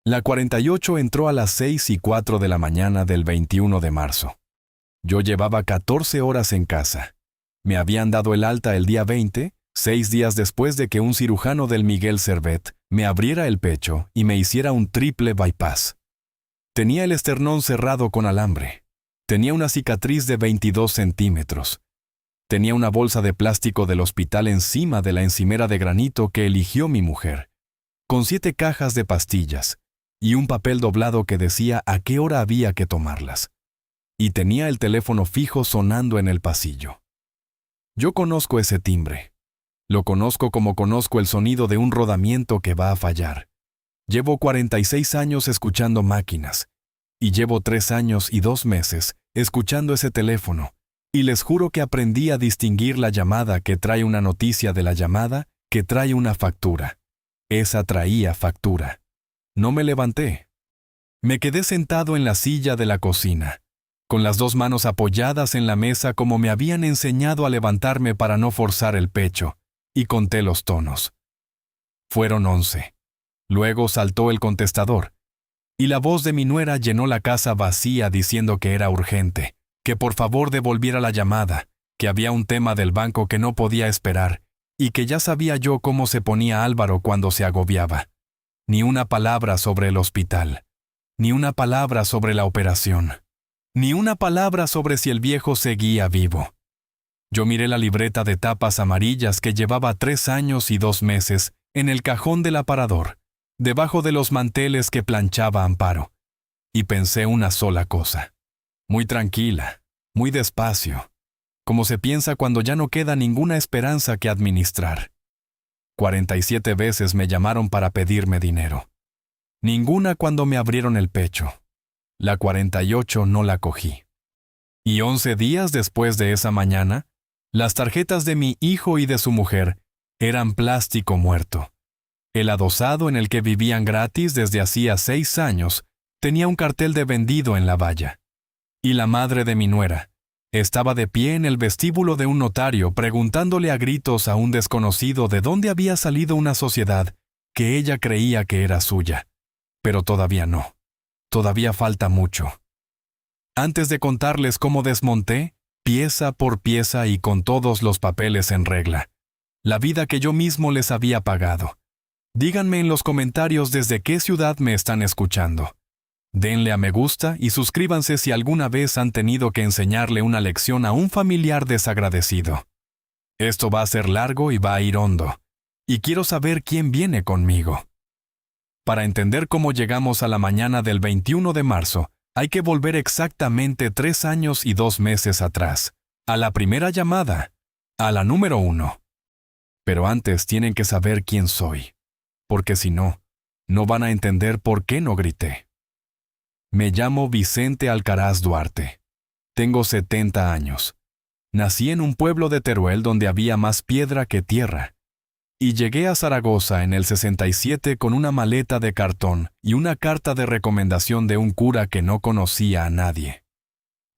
La 48 entró a las 6:04 de la mañana del 21 de marzo. Yo llevaba 14 horas en casa. Me habían dado el alta el día 20, 6 días después de que un cirujano del Miguel Servet me abriera el pecho y me hiciera un triple bypass. Tenía el esternón cerrado con alambre. Tenía una cicatriz de 22 centímetros. Tenía una bolsa de plástico del hospital encima de la encimera de granito que eligió mi mujer, con 7 cajas de pastillas y un papel doblado que decía a qué hora había que tomarlas. Y tenía el teléfono fijo sonando en el pasillo. Yo conozco ese timbre. Lo conozco como conozco el sonido de un rodamiento que va a fallar. Llevo 46 años escuchando máquinas, y llevo 3 años y 2 meses escuchando ese teléfono, y les juro que aprendí a distinguir la llamada que trae una noticia de la llamada que trae una factura. Esa traía factura. No me levanté. Me quedé sentado en la silla de la cocina, con las 2 manos apoyadas en la mesa como me habían enseñado a levantarme para no forzar el pecho, y conté los tonos. Fueron 11. Luego saltó el contestador, y la voz de mi nuera llenó la casa vacía diciendo que era urgente, que por favor devolviera la llamada, que había un tema del banco que no podía esperar, y que ya sabía yo cómo se ponía Álvaro cuando se agobiaba. Ni una palabra sobre el hospital, ni una palabra sobre la operación, ni una palabra sobre si el viejo seguía vivo. Yo miré la libreta de tapas amarillas que llevaba 3 años y 2 meses en el cajón del aparador, debajo de los manteles que planchaba Amparo, y pensé una sola cosa. Muy tranquila, muy despacio, como se piensa cuando ya no queda ninguna esperanza que administrar. 47 veces me llamaron para pedirme dinero. Ninguna cuando me abrieron el pecho. La 48 no la cogí. Y 11 días después de esa mañana, las tarjetas de mi hijo y de su mujer eran plástico muerto. El adosado en el que vivían gratis desde hacía 6 años tenía un cartel de vendido en la valla. Y la madre de mi nuera estaba de pie en el vestíbulo de un notario preguntándole a gritos a un desconocido de dónde había salido una sociedad que ella creía que era suya. Pero todavía no. Todavía falta mucho. Antes de contarles cómo desmonté, pieza por pieza y con todos los papeles en regla, la vida que yo mismo les había pagado. Díganme en los comentarios desde qué ciudad me están escuchando. Denle a me gusta y suscríbanse si alguna vez han tenido que enseñarle una lección a un familiar desagradecido. Esto va a ser largo y va a ir hondo, y quiero saber quién viene conmigo. Para entender cómo llegamos a la mañana del 21 de marzo, hay que volver exactamente 3 años y 2 meses atrás, a la primera llamada, a la número 1. Pero antes tienen que saber quién soy, porque si no, no van a entender por qué no grité. Me llamo Vicente Alcaraz Duarte. Tengo 70 años. Nací en un pueblo de Teruel donde había más piedra que tierra. Y llegué a Zaragoza en el 67 con una maleta de cartón y una carta de recomendación de un cura que no conocía a nadie.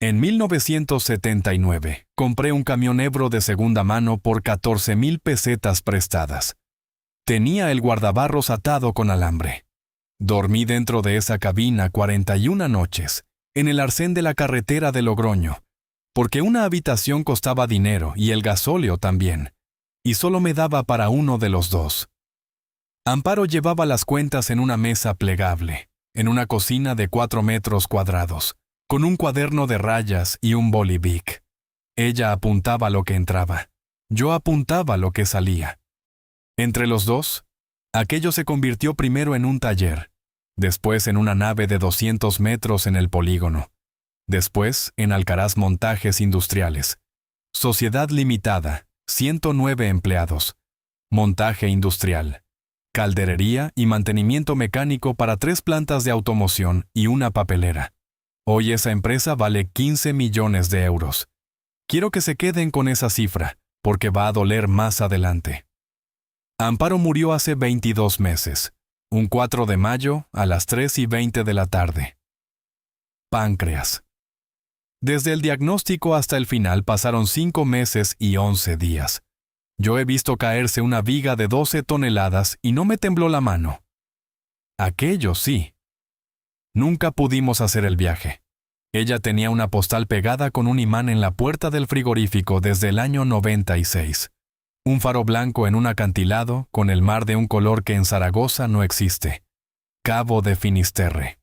En 1979, compré un camión Ebro de segunda mano por 14,000 pesetas prestadas. Tenía el guardabarros atado con alambre. Dormí dentro de esa cabina 41 noches, en el arcén de la carretera de Logroño, porque una habitación costaba dinero y el gasóleo también, y solo me daba para uno de los dos. Amparo llevaba las cuentas en una mesa plegable, en una cocina de 4 metros cuadrados, con un cuaderno de rayas y un bolivic. Ella apuntaba lo que entraba, yo apuntaba lo que salía. Entre los dos, aquello se convirtió primero en un taller, después en una nave de 200 metros en el polígono, después en Alcaraz Montajes Industriales. Sociedad limitada, 109 empleados. Montaje industrial. Calderería y mantenimiento mecánico para 3 plantas de automoción y una papelera. Hoy esa empresa vale 15 millones de euros. Quiero que se queden con esa cifra, porque va a doler más adelante. Amparo murió hace 22 meses, un 4 de mayo a las 3:20 de la tarde. Páncreas. Desde el diagnóstico hasta el final pasaron 5 meses y 11 días. Yo he visto caerse una viga de 12 toneladas y no me tembló la mano. Aquello sí, Nunca pudimos hacer el viaje. Ella tenía una postal pegada con un imán en la puerta del frigorífico desde el año 96. Un faro blanco en un acantilado con el mar de un color que en Zaragoza no existe. Cabo de Finisterre.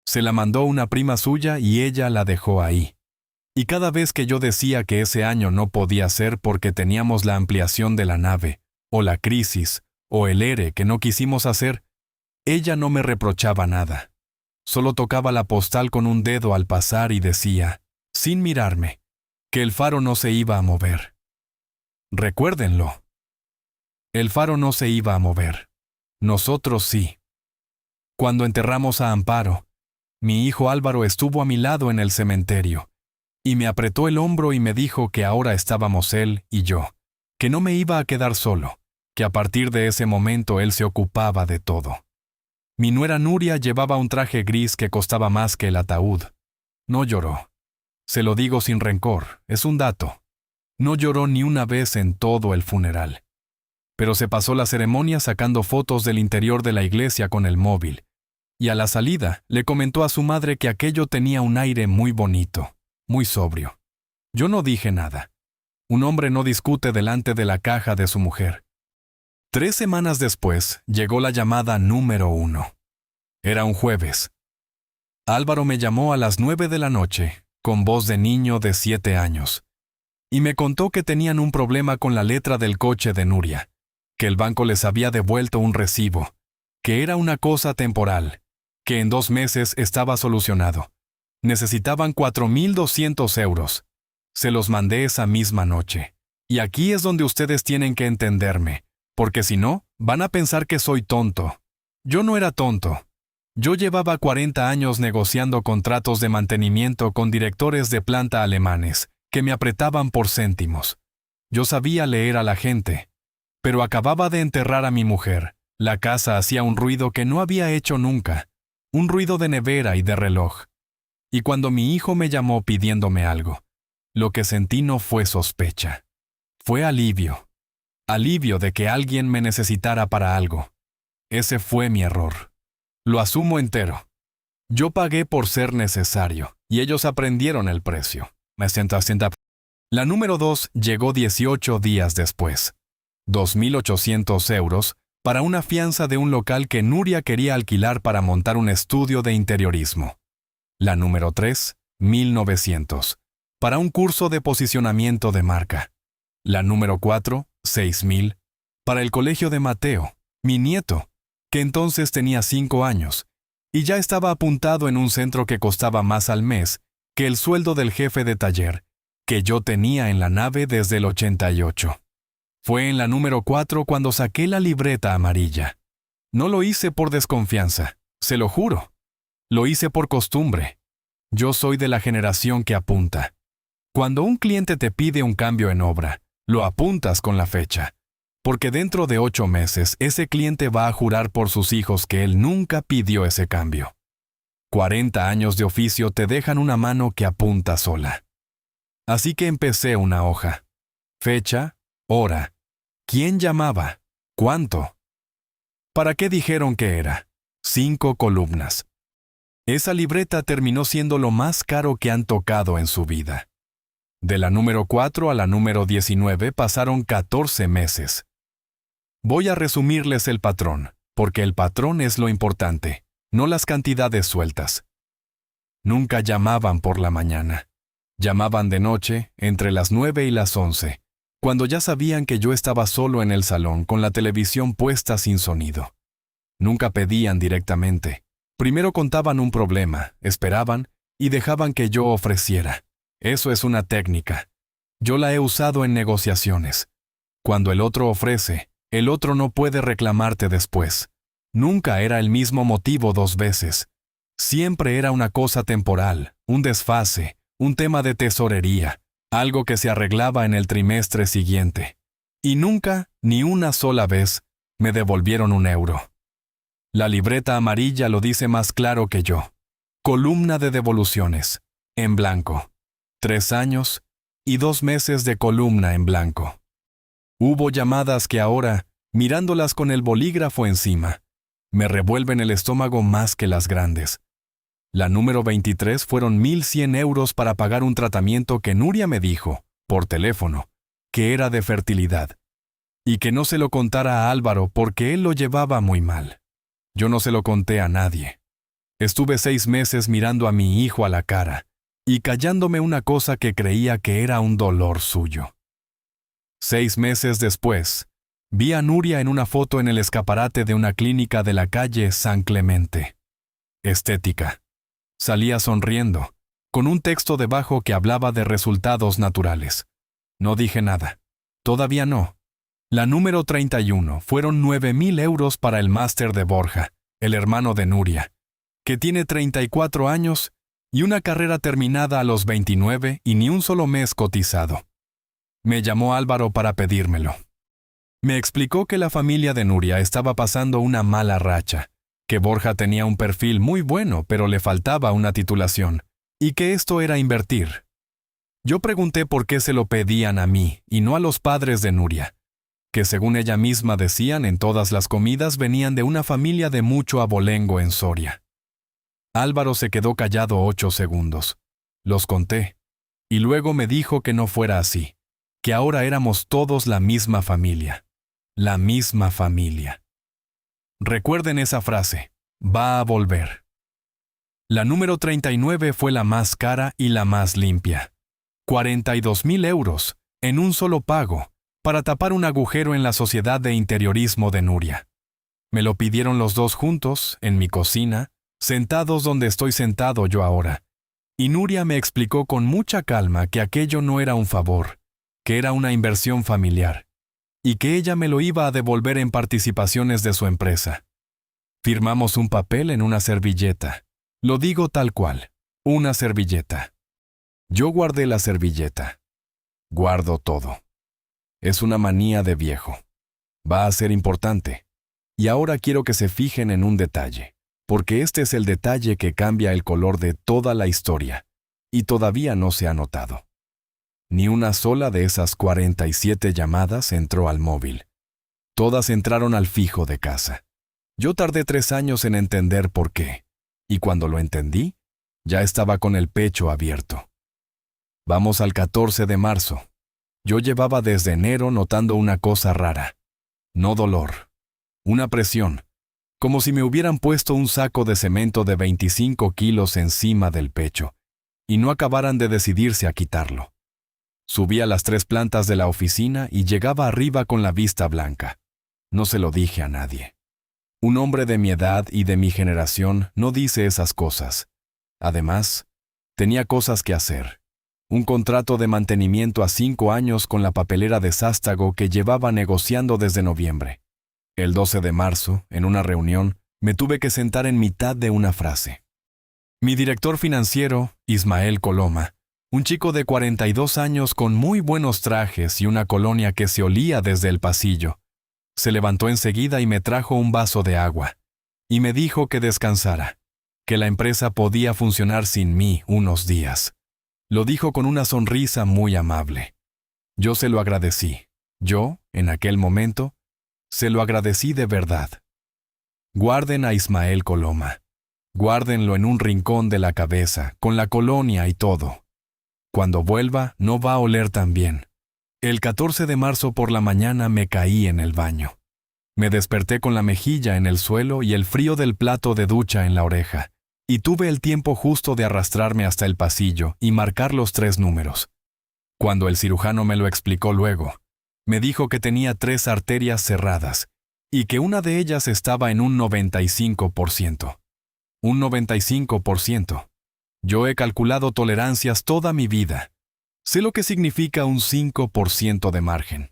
Se la mandó una prima suya y ella la dejó ahí. Y cada vez que yo decía que ese año no podía ser porque teníamos la ampliación de la nave, o la crisis, o el ERE que no quisimos hacer, ella no me reprochaba nada. Solo tocaba la postal con un dedo al pasar y decía, sin mirarme, que el faro no se iba a mover. Recuérdenlo. El faro no se iba a mover. Nosotros sí. Cuando enterramos a Amparo, mi hijo Álvaro estuvo a mi lado en el cementerio, y me apretó el hombro y me dijo que ahora estábamos él y yo, que no me iba a quedar solo, que a partir de ese momento él se ocupaba de todo. Mi nuera Nuria llevaba un traje gris que costaba más que el ataúd. No lloró. Se lo digo sin rencor, es un dato. No lloró ni una vez en todo el funeral. Pero se pasó la ceremonia sacando fotos del interior de la iglesia con el móvil, y a la salida le comentó a su madre que aquello tenía un aire muy bonito, muy sobrio. Yo no dije nada. Un hombre no discute delante de la caja de su mujer. 3 semanas después, llegó la llamada número 1. Era un jueves. Álvaro me llamó a las 9 de la noche, con voz de niño de 7 años, y me contó que tenían un problema con la letra del coche de Nuria, que el banco les había devuelto un recibo, que era una cosa temporal, que en 2 meses estaba solucionado. Necesitaban 4.200 euros. Se los mandé esa misma noche. Y aquí es donde ustedes tienen que entenderme, porque si no, van a pensar que soy tonto. Yo no era tonto. Yo llevaba 40 años negociando contratos de mantenimiento con directores de planta alemanes, que me apretaban por céntimos. Yo sabía leer a la gente. Pero acababa de enterrar a mi mujer. La casa hacía un ruido que no había hecho nunca. Un ruido de nevera y de reloj. Y cuando mi hijo me llamó pidiéndome algo, lo que sentí no fue sospecha. Fue alivio. Alivio de que alguien me necesitara para algo. Ese fue mi error. Lo asumo entero. Yo pagué por ser necesario, y ellos aprendieron el precio. Me siento. La número 2 llegó 18 días después. 2.800 euros para una fianza de un local que Nuria quería alquilar para montar un estudio de interiorismo. La número 3, 1.900, para un curso de posicionamiento de marca. La número 4, 6.000, para el colegio de Mateo, mi nieto, que entonces tenía 5 años, y ya estaba apuntado en un centro que costaba más al mes que el sueldo del jefe de taller, que yo tenía en la nave desde el 88. Fue en la número 4 cuando saqué la libreta amarilla. No lo hice por desconfianza, se lo juro. Lo hice por costumbre. Yo soy de la generación que apunta. Cuando un cliente te pide un cambio en obra, lo apuntas con la fecha, porque dentro de 8 meses ese cliente va a jurar por sus hijos que él nunca pidió ese cambio. 40 años de oficio te dejan una mano que apunta sola. Así que empecé una hoja. Fecha, hora, quién llamaba, cuánto. ¿Para qué dijeron que era? 5 columnas. Esa libreta terminó siendo lo más caro que han tocado en su vida. De la número 4 a la número 19 pasaron 14 meses. Voy a resumirles el patrón, porque el patrón es lo importante, no las cantidades sueltas. Nunca llamaban por la mañana. Llamaban de noche, entre las 9 y las 11, cuando ya sabían que yo estaba solo en el salón con la televisión puesta sin sonido. Nunca pedían directamente. Primero contaban un problema, esperaban y dejaban que yo ofreciera. Eso es una técnica. Yo la he usado en negociaciones. Cuando el otro ofrece, el otro no puede reclamarte después. Nunca era el mismo motivo 2 veces. Siempre era una cosa temporal, un desfase, un tema de tesorería, algo que se arreglaba en el trimestre siguiente. Y nunca, ni una sola vez, me devolvieron 1 euro. La libreta amarilla lo dice más claro que yo. Columna de devoluciones, en blanco. 3 años y 2 meses de columna en blanco. Hubo llamadas que ahora, mirándolas con el bolígrafo encima, me revuelven el estómago más que las grandes, La número 23 fueron 1,100 euros para pagar un tratamiento que Nuria me dijo, por teléfono, que era de fertilidad, y que no se lo contara a Álvaro porque él lo llevaba muy mal. Yo no se lo conté a nadie. Estuve 6 meses mirando a mi hijo a la cara y callándome una cosa que creía que era un dolor suyo. 6 meses después, vi a Nuria en una foto en el escaparate de una clínica de la calle San Clemente. Estética. Salía sonriendo, con un texto debajo que hablaba de resultados naturales. No dije nada. Todavía no. La número 31 fueron 9,000 euros para el máster de Borja, el hermano de Nuria, que tiene 34 años y una carrera terminada a los 29 y ni un solo mes cotizado. Me llamó Álvaro para pedírmelo. Me explicó que la familia de Nuria estaba pasando una mala racha, que Borja tenía un perfil muy bueno pero le faltaba una titulación, y que esto era invertir. Yo pregunté por qué se lo pedían a mí y no a los padres de Nuria, que según ella misma decían en todas las comidas venían de una familia de mucho abolengo en Soria. Álvaro se quedó callado 8 segundos. Los conté, y luego me dijo que no fuera así, que ahora éramos todos la misma familia. La misma familia. Recuerden esa frase, va a volver. La número 39 fue la más cara y la más limpia. 42,000 euros, en un solo pago, para tapar un agujero en la sociedad de interiorismo de Nuria. Me lo pidieron los dos juntos, en mi cocina, sentados donde estoy sentado yo ahora. Y Nuria me explicó con mucha calma que aquello no era un favor, que era una inversión familiar, y que ella me lo iba a devolver en participaciones de su empresa. Firmamos un papel en una servilleta. Lo digo tal cual, una servilleta. Yo guardé la servilleta. Guardo todo. Es una manía de viejo. Va a ser importante. Y ahora quiero que se fijen en un detalle, porque este es el detalle que cambia el color de toda la historia, y todavía no se ha notado. Ni una sola de esas 47 llamadas entró al móvil. Todas entraron al fijo de casa. Yo tardé 3 años en entender por qué, y cuando lo entendí, ya estaba con el pecho abierto. Vamos al 14 de marzo. Yo llevaba desde enero notando una cosa rara. No dolor. Una presión. Como si me hubieran puesto un saco de cemento de 25 kilos encima del pecho, y no acabaran de decidirse a quitarlo. Subí a las 3 plantas de la oficina y llegaba arriba con la vista blanca. No se lo dije a nadie. Un hombre de mi edad y de mi generación no dice esas cosas. Además, tenía cosas que hacer. Un contrato de mantenimiento a 5 años con la papelera de Sástago que llevaba negociando desde noviembre. El 12 de marzo, en una reunión, me tuve que sentar en mitad de una frase. Mi director financiero, Ismael Coloma, un chico de 42 años con muy buenos trajes y una colonia que se olía desde el pasillo, se levantó enseguida y me trajo un vaso de agua, y me dijo que descansara, que la empresa podía funcionar sin mí unos días. Lo dijo con una sonrisa muy amable. Yo se lo agradecí. Yo, en aquel momento, se lo agradecí de verdad. Guarden a Ismael Coloma. Guárdenlo en un rincón de la cabeza, con la colonia y todo. Cuando vuelva, no va a oler tan bien. El 14 de marzo por la mañana me caí en el baño. Me desperté con la mejilla en el suelo y el frío del plato de ducha en la oreja, y tuve el tiempo justo de arrastrarme hasta el pasillo y marcar los 3 números. Cuando el cirujano me lo explicó luego, me dijo que tenía 3 arterias cerradas y que una de ellas estaba en un 95%. Un 95%. Yo he calculado tolerancias toda mi vida. Sé lo que significa un 5% de margen.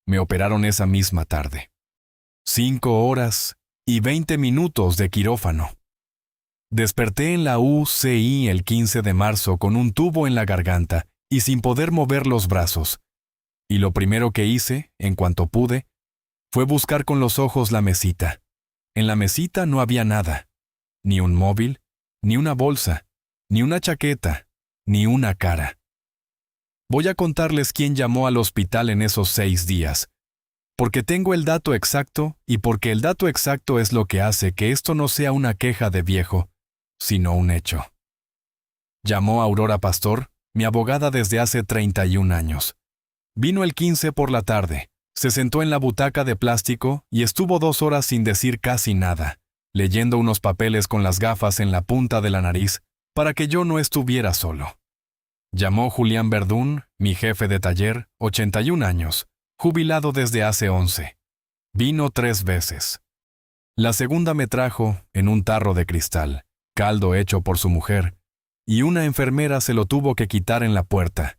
Me operaron esa misma tarde. 5 horas y 20 minutos de quirófano. Desperté en la UCI el 15 de marzo con un tubo en la garganta y sin poder mover los brazos. Y lo primero que hice, en cuanto pude, fue buscar con los ojos la mesita. En la mesita no había nada. Ni un móvil, ni una bolsa, ni una chaqueta, ni una cara. Voy a contarles quién llamó al hospital en esos 6 días, porque tengo el dato exacto y porque el dato exacto es lo que hace que esto no sea una queja de viejo, sino un hecho. Llamó a Aurora Pastor, mi abogada desde hace 31 años. Vino el 15 por la tarde, se sentó en la butaca de plástico y estuvo 2 horas sin decir casi nada, leyendo unos papeles con las gafas en la punta de la nariz, para que yo no estuviera solo. Llamó Julián Verdún, mi jefe de taller, 81 años, jubilado desde hace 11. Vino 3 veces. La segunda me trajo, en un tarro de cristal, caldo hecho por su mujer, y una enfermera se lo tuvo que quitar en la puerta,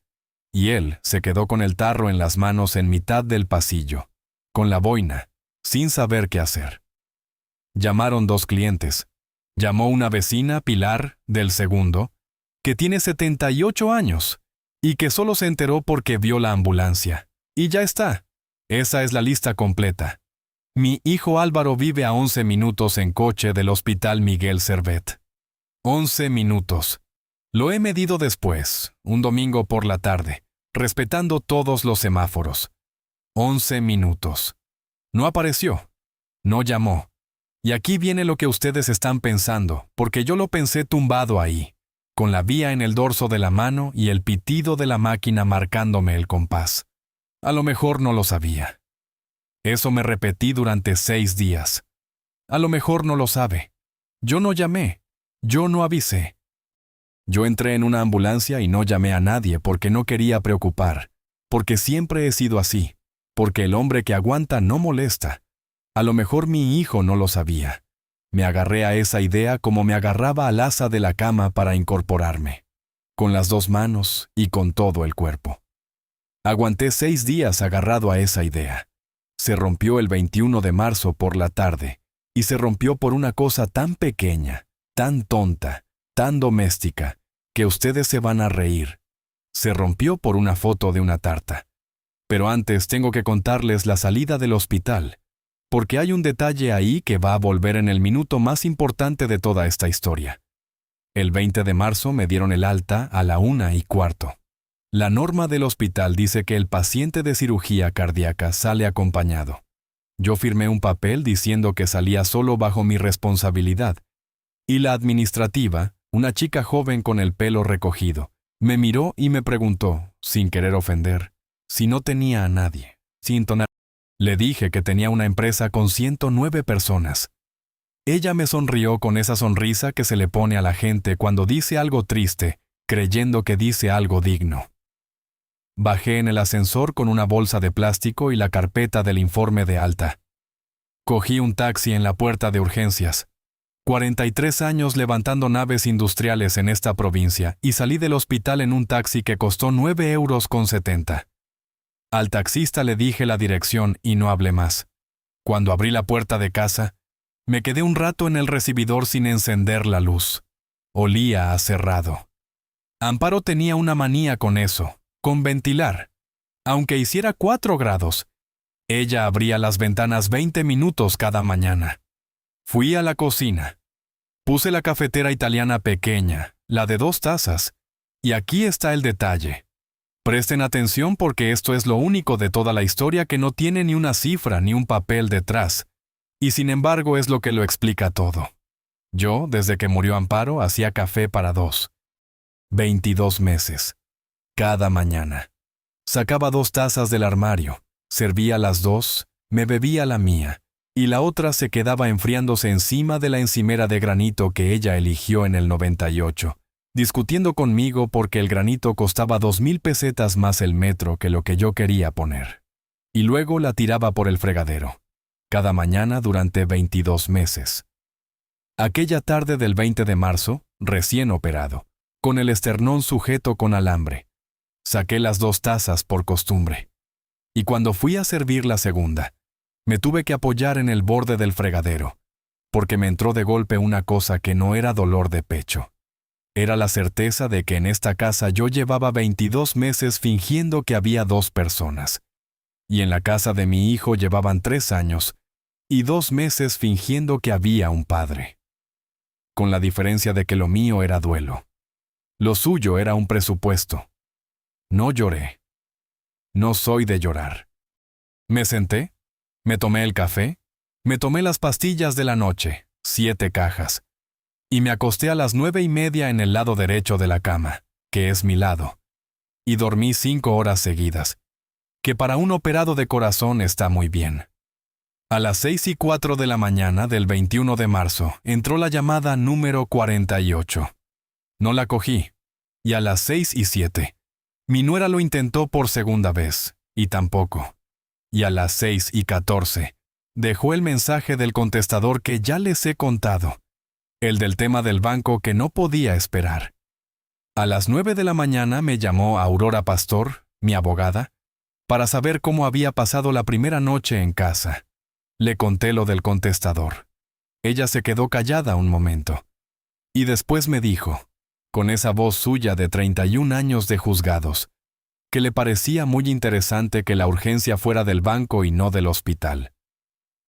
y él se quedó con el tarro en las manos en mitad del pasillo, con la boina, sin saber qué hacer. Llamaron 2 clientes. Llamó una vecina, Pilar, del segundo, que tiene 78 años, y que solo se enteró porque vio la ambulancia. Y ya está. Esa es la lista completa. Mi hijo Álvaro vive a 11 minutos en coche del Hospital Miguel Servet. 11 minutos. Lo he medido después, un domingo por la tarde, respetando todos los semáforos. 11 minutos. No apareció. No llamó. Y aquí viene lo que ustedes están pensando, porque yo lo pensé tumbado ahí, con la vía en el dorso de la mano y el pitido de la máquina marcándome el compás. A lo mejor no lo sabía. Eso me repetí durante 6 días. A lo mejor no lo sabe. Yo no llamé. Yo no avisé. Yo entré en una ambulancia y no llamé a nadie porque no quería preocupar, porque siempre he sido así, porque el hombre que aguanta no molesta. A lo mejor mi hijo no lo sabía. Me agarré a esa idea como me agarraba al asa de la cama para incorporarme, con las 2 manos y con todo el cuerpo. Aguanté 6 días agarrado a esa idea. Se rompió el 21 de marzo por la tarde, y se rompió por una cosa tan pequeña, tan tonta, tan doméstica, que ustedes se van a reír. Se rompió por una foto de una tarta. Pero antes tengo que contarles la salida del hospital, porque hay un detalle ahí que va a volver en el minuto más importante de toda esta historia. El 20 de marzo me dieron el alta a la 1:15. La norma del hospital dice que el paciente de cirugía cardíaca sale acompañado. Yo firmé un papel diciendo que salía solo bajo mi responsabilidad, y la administrativa, una chica joven con el pelo recogido, me miró y me preguntó, sin querer ofender, si no tenía a nadie, sin tonar. Le dije que tenía una empresa con 109 personas. Ella me sonrió con esa sonrisa que se le pone a la gente cuando dice algo triste, creyendo que dice algo digno. Bajé en el ascensor con una bolsa de plástico y la carpeta del informe de alta. Cogí un taxi en la puerta de urgencias. 43 años levantando naves industriales en esta provincia y salí del hospital en un taxi que costó 9,70 €. Al taxista le dije la dirección y no hablé más. Cuando abrí la puerta de casa, me quedé un rato en el recibidor sin encender la luz. Olía a cerrado. Amparo tenía una manía con eso, con ventilar. Aunque hiciera 4 grados, ella abría las ventanas 20 minutos cada mañana. Fui a la cocina. Puse la cafetera italiana pequeña, la de 2 tazas, y aquí está el detalle. Presten atención porque esto es lo único de toda la historia que no tiene ni una cifra ni un papel detrás, y sin embargo es lo que lo explica todo. Yo, desde que murió Amparo, hacía café para 2. 22 meses. Cada mañana. Sacaba 2 tazas del armario, servía las 2, me bebía la mía, y la otra se quedaba enfriándose encima de la encimera de granito que ella eligió en el 98, discutiendo conmigo porque el granito costaba 2,000 pesetas más el metro que lo que yo quería poner. Y luego la tiraba por el fregadero, cada mañana durante 22 meses. Aquella tarde del 20 de marzo, recién operado, con el esternón sujeto con alambre, saqué las 2 tazas por costumbre. Y cuando fui a servir la segunda, me tuve que apoyar en el borde del fregadero, porque me entró de golpe una cosa que no era dolor de pecho. Era la certeza de que en esta casa yo llevaba 22 meses fingiendo que había 2 personas. Y en la casa de mi hijo llevaban 3 años y 2 meses fingiendo que había un padre. Con la diferencia de que lo mío era duelo. Lo suyo era un presupuesto. No lloré. No soy de llorar. Me senté, me tomé el café, me tomé las pastillas de la noche, 7 cajas. y me acosté a las 9:30 en el lado derecho de la cama, que es mi lado, y dormí 5 horas seguidas, que para un operado de corazón está muy bien. A las 6:04 de la mañana del 21 de marzo entró la llamada número 48. No la cogí, y a las 6:07, mi nuera lo intentó por segunda vez, y tampoco. Y a las 6:14, dejó el mensaje del contestador que ya les he contado, el del tema del banco que no podía esperar. A las 9 de la mañana me llamó Aurora Pastor, mi abogada, para saber cómo había pasado la primera noche en casa. Le conté lo del contestador. Ella se quedó callada un momento. Y después me dijo, con esa voz suya de 31 años de juzgados, que le parecía muy interesante que la urgencia fuera del banco y no del hospital.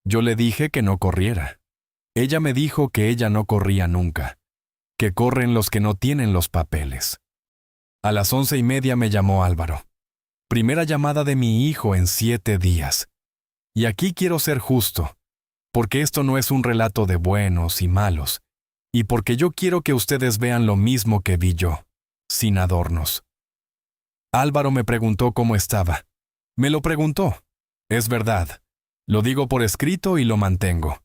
Yo le dije que no corriera. Ella me dijo que ella no corría nunca, que corren los que no tienen los papeles. A las 11:30 me llamó Álvaro. Primera llamada de mi hijo en 7 días. Y aquí quiero ser justo, porque esto no es un relato de buenos y malos, y porque yo quiero que ustedes vean lo mismo que vi yo, sin adornos. Álvaro me preguntó cómo estaba. Me lo preguntó. Es verdad. Lo digo por escrito y lo mantengo.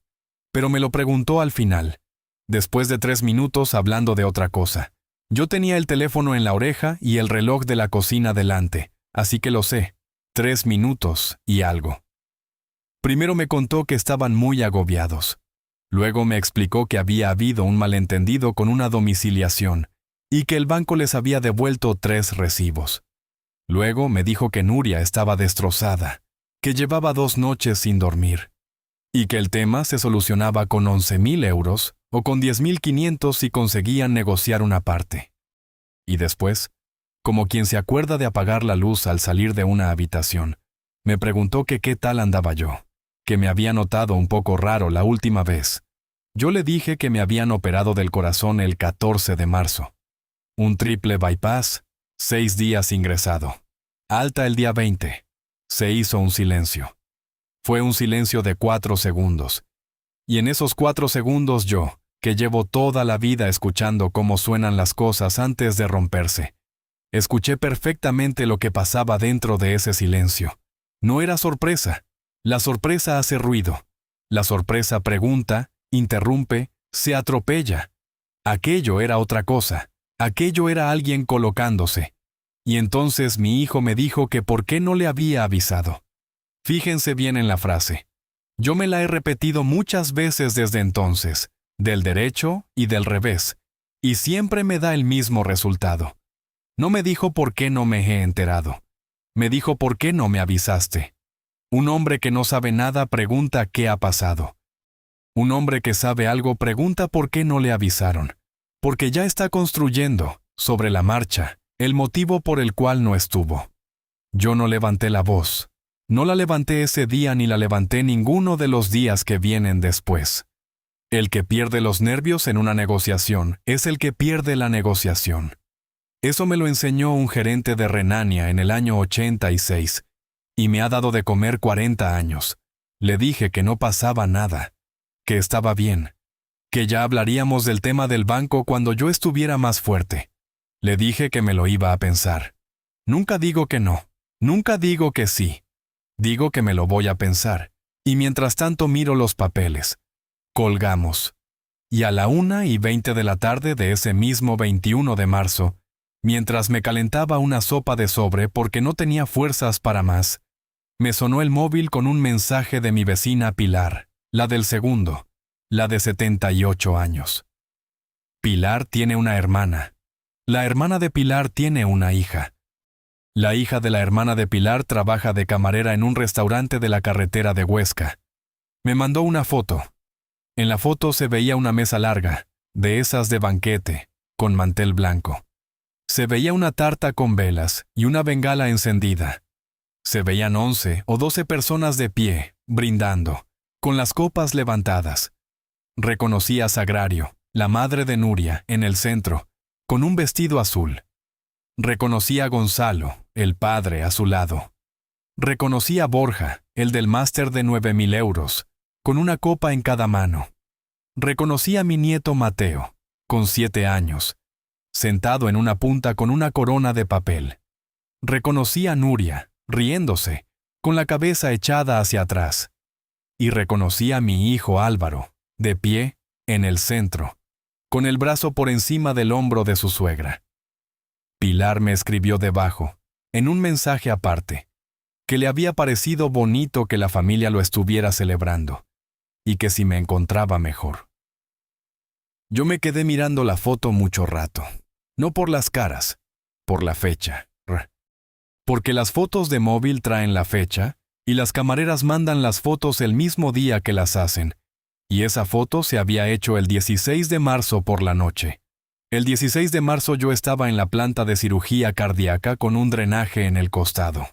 Pero me lo preguntó al final, después de 3 minutos hablando de otra cosa. Yo tenía el teléfono en la oreja y el reloj de la cocina delante, así que lo sé. 3 minutos y algo. Primero me contó que estaban muy agobiados. Luego me explicó que había habido un malentendido con una domiciliación y que el banco les había devuelto 3 recibos. Luego me dijo que Nuria estaba destrozada, que llevaba 2 noches sin dormir, y que el tema se solucionaba con 11.000 euros o con 10.500 si conseguían negociar una parte. Y después, como quien se acuerda de apagar la luz al salir de una habitación, me preguntó que qué tal andaba yo, que me había notado un poco raro la última vez. Yo le dije que me habían operado del corazón el 14 de marzo. Un triple bypass, 6 días ingresado. Alta el día 20. Se hizo un silencio. Fue un silencio de 4 segundos. Y en esos 4 segundos yo, que llevo toda la vida escuchando cómo suenan las cosas antes de romperse, escuché perfectamente lo que pasaba dentro de ese silencio. No era sorpresa. La sorpresa hace ruido. La sorpresa pregunta, interrumpe, se atropella. Aquello era otra cosa. Aquello era alguien colocándose. Y entonces mi hijo me dijo que por qué no le había avisado. Fíjense bien en la frase. Yo me la he repetido muchas veces desde entonces, del derecho y del revés, y siempre me da el mismo resultado. No me dijo por qué no me he enterado. Me dijo por qué no me avisaste. Un hombre que no sabe nada pregunta qué ha pasado. Un hombre que sabe algo pregunta por qué no le avisaron. Porque ya está construyendo, sobre la marcha, el motivo por el cual no estuvo. Yo no levanté la voz. No la levanté ese día ni la levanté ninguno de los días que vienen después. El que pierde los nervios en una negociación es el que pierde la negociación. Eso me lo enseñó un gerente de Renania en el año 86. Y me ha dado de comer 40 años. Le dije que no pasaba nada, que estaba bien, que ya hablaríamos del tema del banco cuando yo estuviera más fuerte. Le dije que me lo iba a pensar. Nunca digo que no, nunca digo que sí. Digo que me lo voy a pensar, y mientras tanto miro los papeles. Colgamos. Y a la 1:20 de la tarde de ese mismo 21 de marzo, mientras me calentaba una sopa de sobre porque no tenía fuerzas para más, me sonó el móvil con un mensaje de mi vecina Pilar, la del segundo, la de 78 años. Pilar tiene una hermana. La hermana de Pilar tiene una hija. La hija de la hermana de Pilar trabaja de camarera en un restaurante de la carretera de Huesca. Me mandó una foto. En la foto se veía una mesa larga, de esas de banquete, con mantel blanco. Se veía una tarta con velas y una bengala encendida. Se veían 11 o 12 personas de pie, brindando, con las copas levantadas. Reconocí a Sagrario, la madre de Nuria, en el centro, con un vestido azul. Reconocí a Gonzalo, el padre, a su lado. Reconocí a Borja, el del máster de 9.000 euros, con una copa en cada mano. Reconocí a mi nieto Mateo, con 7 años, sentado en una punta con una corona de papel. Reconocí a Nuria, riéndose, con la cabeza echada hacia atrás. Y reconocí a mi hijo Álvaro, de pie, en el centro, con el brazo por encima del hombro de su suegra. Pilar me escribió debajo, en un mensaje aparte, que le había parecido bonito que la familia lo estuviera celebrando, y que si me encontraba mejor. Yo me quedé mirando la foto mucho rato, no por las caras, por la fecha. Porque las fotos de móvil traen la fecha, y las camareras mandan las fotos el mismo día que las hacen, y esa foto se había hecho el 16 de marzo por la noche. El 16 de marzo yo estaba en la planta de cirugía cardíaca con un drenaje en el costado.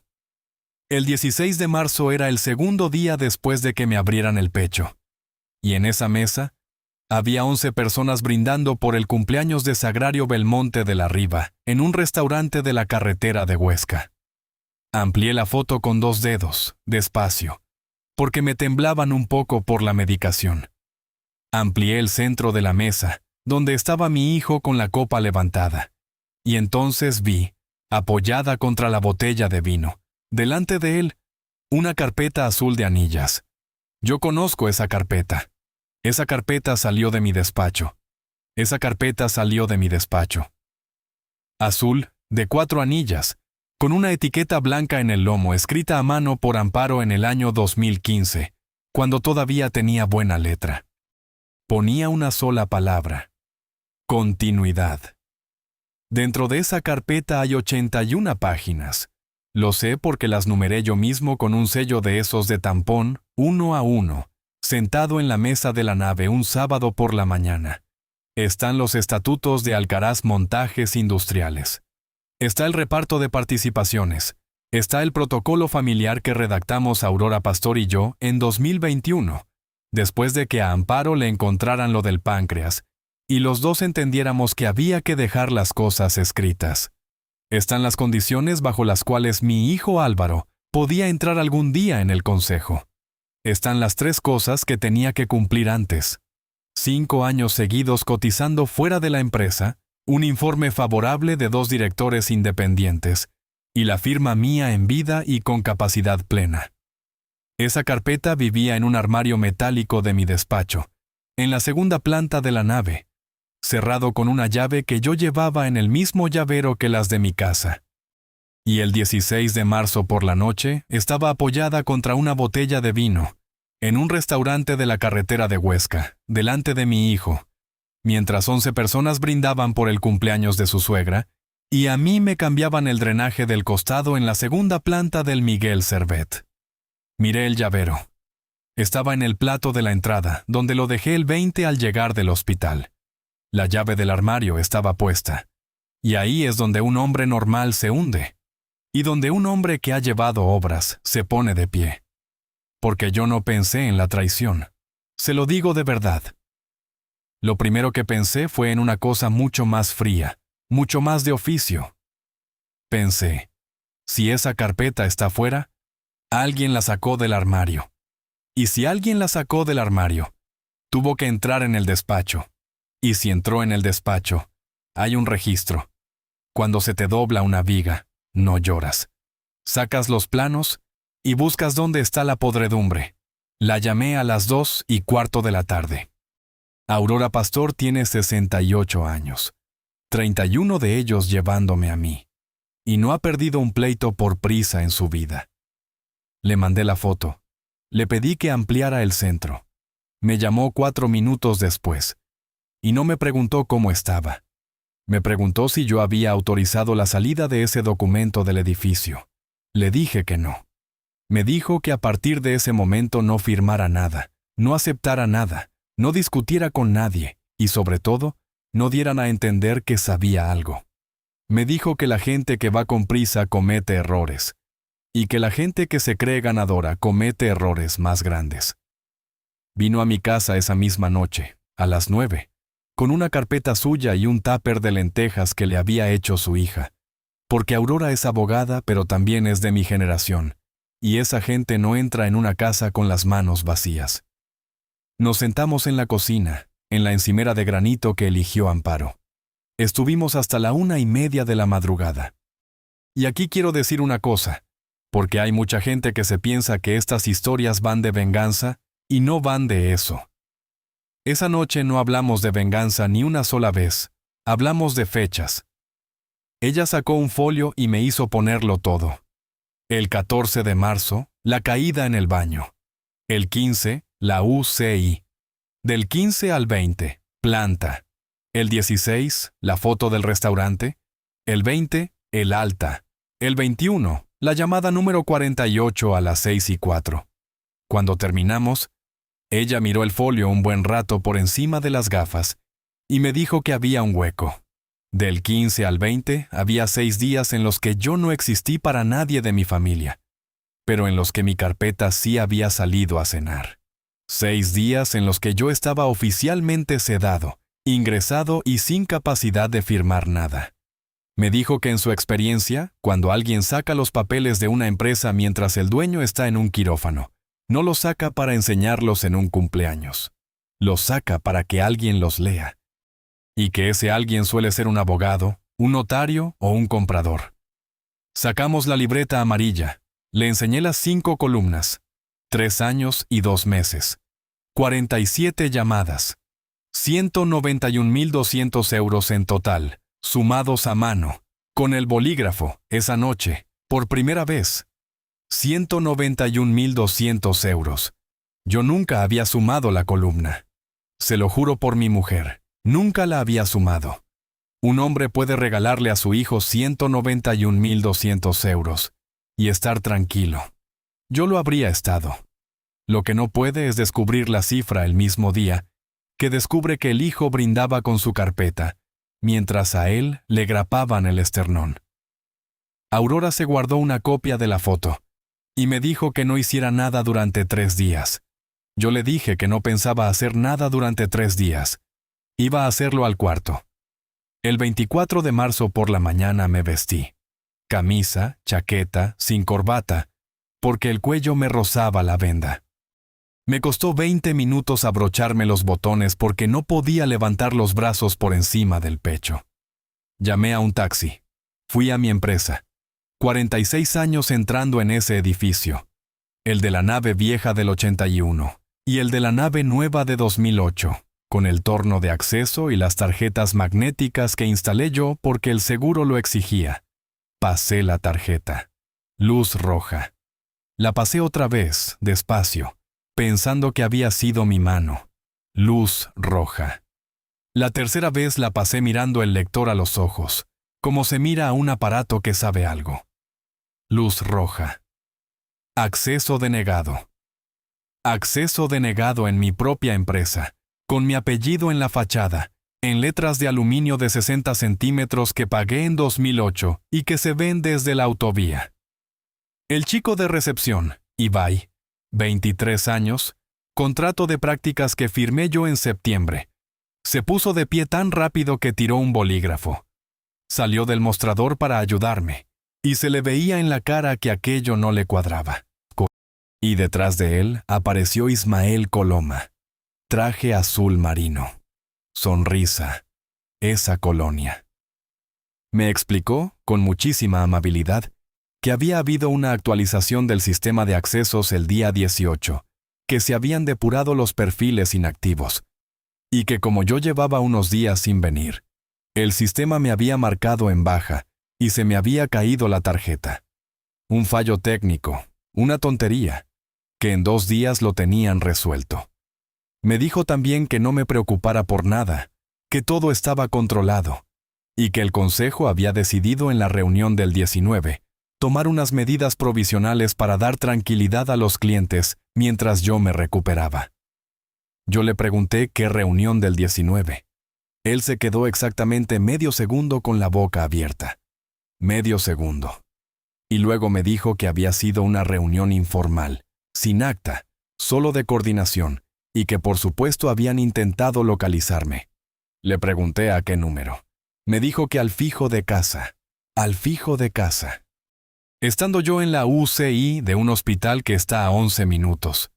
El 16 de marzo era el segundo día después de que me abrieran el pecho. Y en esa mesa, había 11 personas brindando por el cumpleaños de Sagrario Belmonte de la Riva, en un restaurante de la carretera de Huesca. Amplié la foto con 2 dedos, despacio, porque me temblaban un poco por la medicación. Amplié el centro de la mesa, donde estaba mi hijo con la copa levantada, y entonces vi, apoyada contra la botella de vino, delante de él, una carpeta azul de anillas. Yo conozco esa carpeta. Esa carpeta salió de mi despacho. Esa carpeta salió de mi despacho. Azul, de 4 anillas, con una etiqueta blanca en el lomo escrita a mano por Amparo en el año 2015, cuando todavía tenía buena letra. Ponía una sola palabra: continuidad. Dentro de esa carpeta hay 81 páginas. Lo sé porque las numeré yo mismo con un sello de esos de tampón, 1 a 1, sentado en la mesa de la nave un sábado por la mañana. Están los estatutos de Alcaraz Montajes Industriales. Está el reparto de participaciones. Está el protocolo familiar que redactamos Aurora Pastor y yo en 2021, después de que a Amparo le encontraran lo del páncreas, y los dos entendiéramos que había que dejar las cosas escritas. Están las condiciones bajo las cuales mi hijo Álvaro podía entrar algún día en el consejo. Están las 3 cosas que tenía que cumplir antes: 5 años seguidos cotizando fuera de la empresa, un informe favorable de 2 directores independientes, y la firma mía en vida y con capacidad plena. Esa carpeta vivía en un armario metálico de mi despacho, en la segunda planta de la nave, cerrado con una llave que yo llevaba en el mismo llavero que las de mi casa. Y el 16 de marzo por la noche estaba apoyada contra una botella de vino, en un restaurante de la carretera de Huesca, delante de mi hijo, mientras 11 personas brindaban por el cumpleaños de su suegra, y a mí me cambiaban el drenaje del costado en la segunda planta del Miguel Servet. Miré el llavero. Estaba en el plato de la entrada, donde lo dejé el 20 al llegar del hospital. La llave del armario estaba puesta. Y ahí es donde un hombre normal se hunde, y donde un hombre que ha llevado obras se pone de pie. Porque yo no pensé en la traición. Se lo digo de verdad. Lo primero que pensé fue en una cosa mucho más fría, mucho más de oficio. Pensé, si esa carpeta está fuera, alguien la sacó del armario. Y si alguien la sacó del armario, tuvo que entrar en el despacho. Y si entró en el despacho, hay un registro. Cuando se te dobla una viga, no lloras. Sacas los planos y buscas dónde está la podredumbre. La llamé a las 2:15 de la tarde. Aurora Pastor tiene 68 años, 31 de ellos llevándome a mí, y no ha perdido un pleito por prisa en su vida. Le mandé la foto. Le pedí que ampliara el centro. Me llamó 4 minutos después, y no me preguntó cómo estaba. Me preguntó si yo había autorizado la salida de ese documento del edificio. Le dije que no. Me dijo que a partir de ese momento no firmara nada, no aceptara nada, no discutiera con nadie, y sobre todo, no dieran a entender que sabía algo. Me dijo que la gente que va con prisa comete errores, y que la gente que se cree ganadora comete errores más grandes. Vino a mi casa esa misma noche, a las 9, con una carpeta suya y un tupper de lentejas que le había hecho su hija, porque Aurora es abogada pero también es de mi generación, y esa gente no entra en una casa con las manos vacías. Nos sentamos en la cocina, en la encimera de granito que eligió Amparo. Estuvimos hasta la 1:30 de la madrugada. Y aquí quiero decir una cosa, porque hay mucha gente que se piensa que estas historias van de venganza, y no van de eso. Esa noche no hablamos de venganza ni una sola vez, hablamos de fechas. Ella sacó un folio y me hizo ponerlo todo. El 14 de marzo, la caída en el baño. El 15, la UCI. Del 15 al 20, planta. El 16, la foto del restaurante. El 20, el alta. El 21, la llamada número 48 a las 6:04. Cuando terminamos, ella miró el folio un buen rato por encima de las gafas y me dijo que había un hueco. Del 15 al 20 había 6 días en los que yo no existí para nadie de mi familia, pero en los que mi carpeta sí había salido a cenar. 6 días en los que yo estaba oficialmente sedado, ingresado y sin capacidad de firmar nada. Me dijo que en su experiencia, cuando alguien saca los papeles de una empresa mientras el dueño está en un quirófano, no los saca para enseñarlos en un cumpleaños. Los saca para que alguien los lea. Y que ese alguien suele ser un abogado, un notario o un comprador. Sacamos la libreta amarilla. Le enseñé las 5 columnas. 3 años y 2 meses. 47 llamadas. 191.200 euros en total, sumados a mano, con el bolígrafo, esa noche, por primera vez. 191.200 euros. Yo nunca había sumado la columna. Se lo juro por mi mujer, nunca la había sumado. Un hombre puede regalarle a su hijo 191.200 euros y estar tranquilo. Yo lo habría estado. Lo que no puede es descubrir la cifra el mismo día que descubre que el hijo brindaba con su carpeta, mientras a él le grapaban el esternón. Aurora se guardó una copia de la foto y me dijo que no hiciera nada durante 3 días. Yo le dije que no pensaba hacer nada durante 3 días. Iba a hacerlo al cuarto. El 24 de marzo por la mañana me vestí. Camisa, chaqueta, sin corbata, porque el cuello me rozaba la venda. Me costó 20 minutos abrocharme los botones porque no podía levantar los brazos por encima del pecho. Llamé a un taxi. Fui a mi empresa. 46 años entrando en ese edificio. El de la nave vieja del 81 y el de la nave nueva de 2008, con el torno de acceso y las tarjetas magnéticas que instalé yo porque el seguro lo exigía. Pasé la tarjeta. Luz roja. La pasé otra vez, despacio, pensando que había sido mi mano. Luz roja. La tercera vez la pasé mirando el lector a los ojos, como se mira a un aparato que sabe algo. Luz roja. Acceso denegado. Acceso denegado en mi propia empresa, con mi apellido en la fachada, en letras de aluminio de 60 centímetros que pagué en 2008 y que se ven desde la autovía. El chico de recepción, Ibai, 23 años, contrato de prácticas que firmé yo en septiembre. Se puso de pie tan rápido que tiró un bolígrafo. Salió del mostrador para ayudarme, y se le veía en la cara que aquello no le cuadraba. Y detrás de él apareció Ismael Coloma. Traje azul marino. Sonrisa. Esa colonia. Me explicó, con muchísima amabilidad, que había habido una actualización del sistema de accesos el día 18, que se habían depurado los perfiles inactivos, y que como yo llevaba unos días sin venir, el sistema me había marcado en baja y se me había caído la tarjeta. Un fallo técnico, una tontería, que en 2 días lo tenían resuelto. Me dijo también que no me preocupara por nada, que todo estaba controlado, y que el consejo había decidido en la reunión del 19 tomar unas medidas provisionales para dar tranquilidad a los clientes mientras yo me recuperaba. Yo le pregunté qué reunión del 19. Él se quedó exactamente medio segundo con la boca abierta. Medio segundo. Y luego me dijo que había sido una reunión informal, sin acta, solo de coordinación, y que por supuesto habían intentado localizarme. Le pregunté a qué número. Me dijo que al fijo de casa. Al fijo de casa. Estando yo en la UCI de un hospital que está a 11 minutos.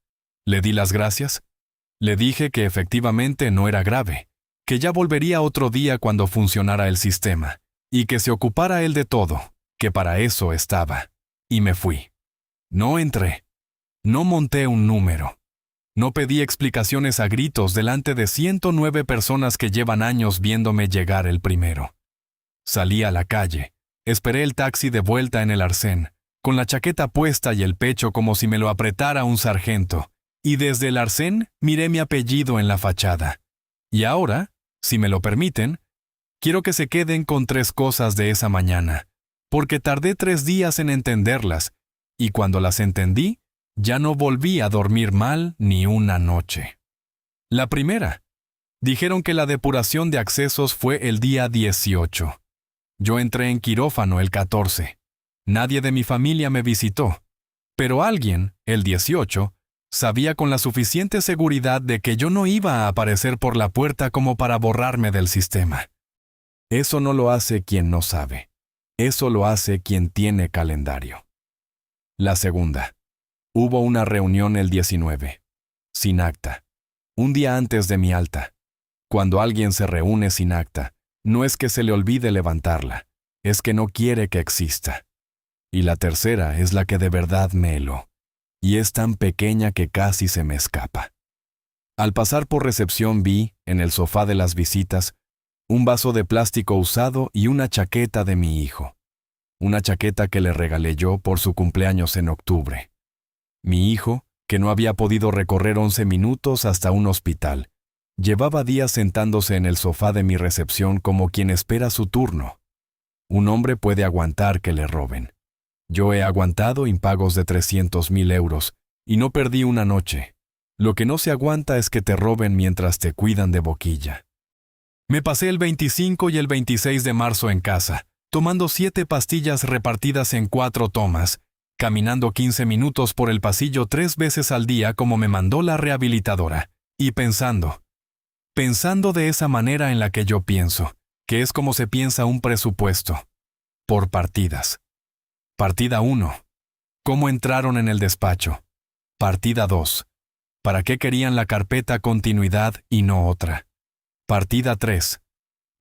Le di las gracias. Le dije que efectivamente no era grave, que ya volvería otro día cuando funcionara el sistema, y que se ocupara él de todo, que para eso estaba. Y me fui. No entré. No monté un número. No pedí explicaciones a gritos delante de 109 personas que llevan años viéndome llegar el primero. Salí a la calle, esperé el taxi de vuelta en el arcén, con la chaqueta puesta y el pecho como si me lo apretara un sargento, y desde el arcén miré mi apellido en la fachada. Y ahora, si me lo permiten, quiero que se queden con 3 cosas de esa mañana, porque tardé 3 días en entenderlas, y cuando las entendí, ya no volví a dormir mal ni una noche. La primera, dijeron que la depuración de accesos fue el día 18. Yo entré en quirófano el 14. Nadie de mi familia me visitó, pero alguien, el 18, sabía con la suficiente seguridad de que yo no iba a aparecer por la puerta como para borrarme del sistema. Eso no lo hace quien no sabe. Eso lo hace quien tiene calendario. La segunda. Hubo una reunión el 19. Sin acta. Un día antes de mi alta. Cuando alguien se reúne sin acta, no es que se le olvide levantarla, es que no quiere que exista. Y la tercera es la que de verdad me heló, y es tan pequeña que casi se me escapa. Al pasar por recepción vi, en el sofá de las visitas, un vaso de plástico usado y una chaqueta de mi hijo. Una chaqueta que le regalé yo por su cumpleaños en octubre. Mi hijo, que no había podido recorrer 11 minutos hasta un hospital, llevaba días sentándose en el sofá de mi recepción como quien espera su turno. Un hombre puede aguantar que le roben. Yo he aguantado impagos de 300.000 euros y no perdí una noche. Lo que no se aguanta es que te roben mientras te cuidan de boquilla. Me pasé el 25 y el 26 de marzo en casa, tomando 7 pastillas repartidas en 4 tomas, caminando 15 minutos por el pasillo 3 veces al día como me mandó la rehabilitadora, y pensando de esa manera en la que yo pienso, que es como se piensa un presupuesto, por partidas. Partida 1. ¿Cómo entraron en el despacho? Partida 2. ¿Para qué querían la carpeta continuidad y no otra? Partida 3.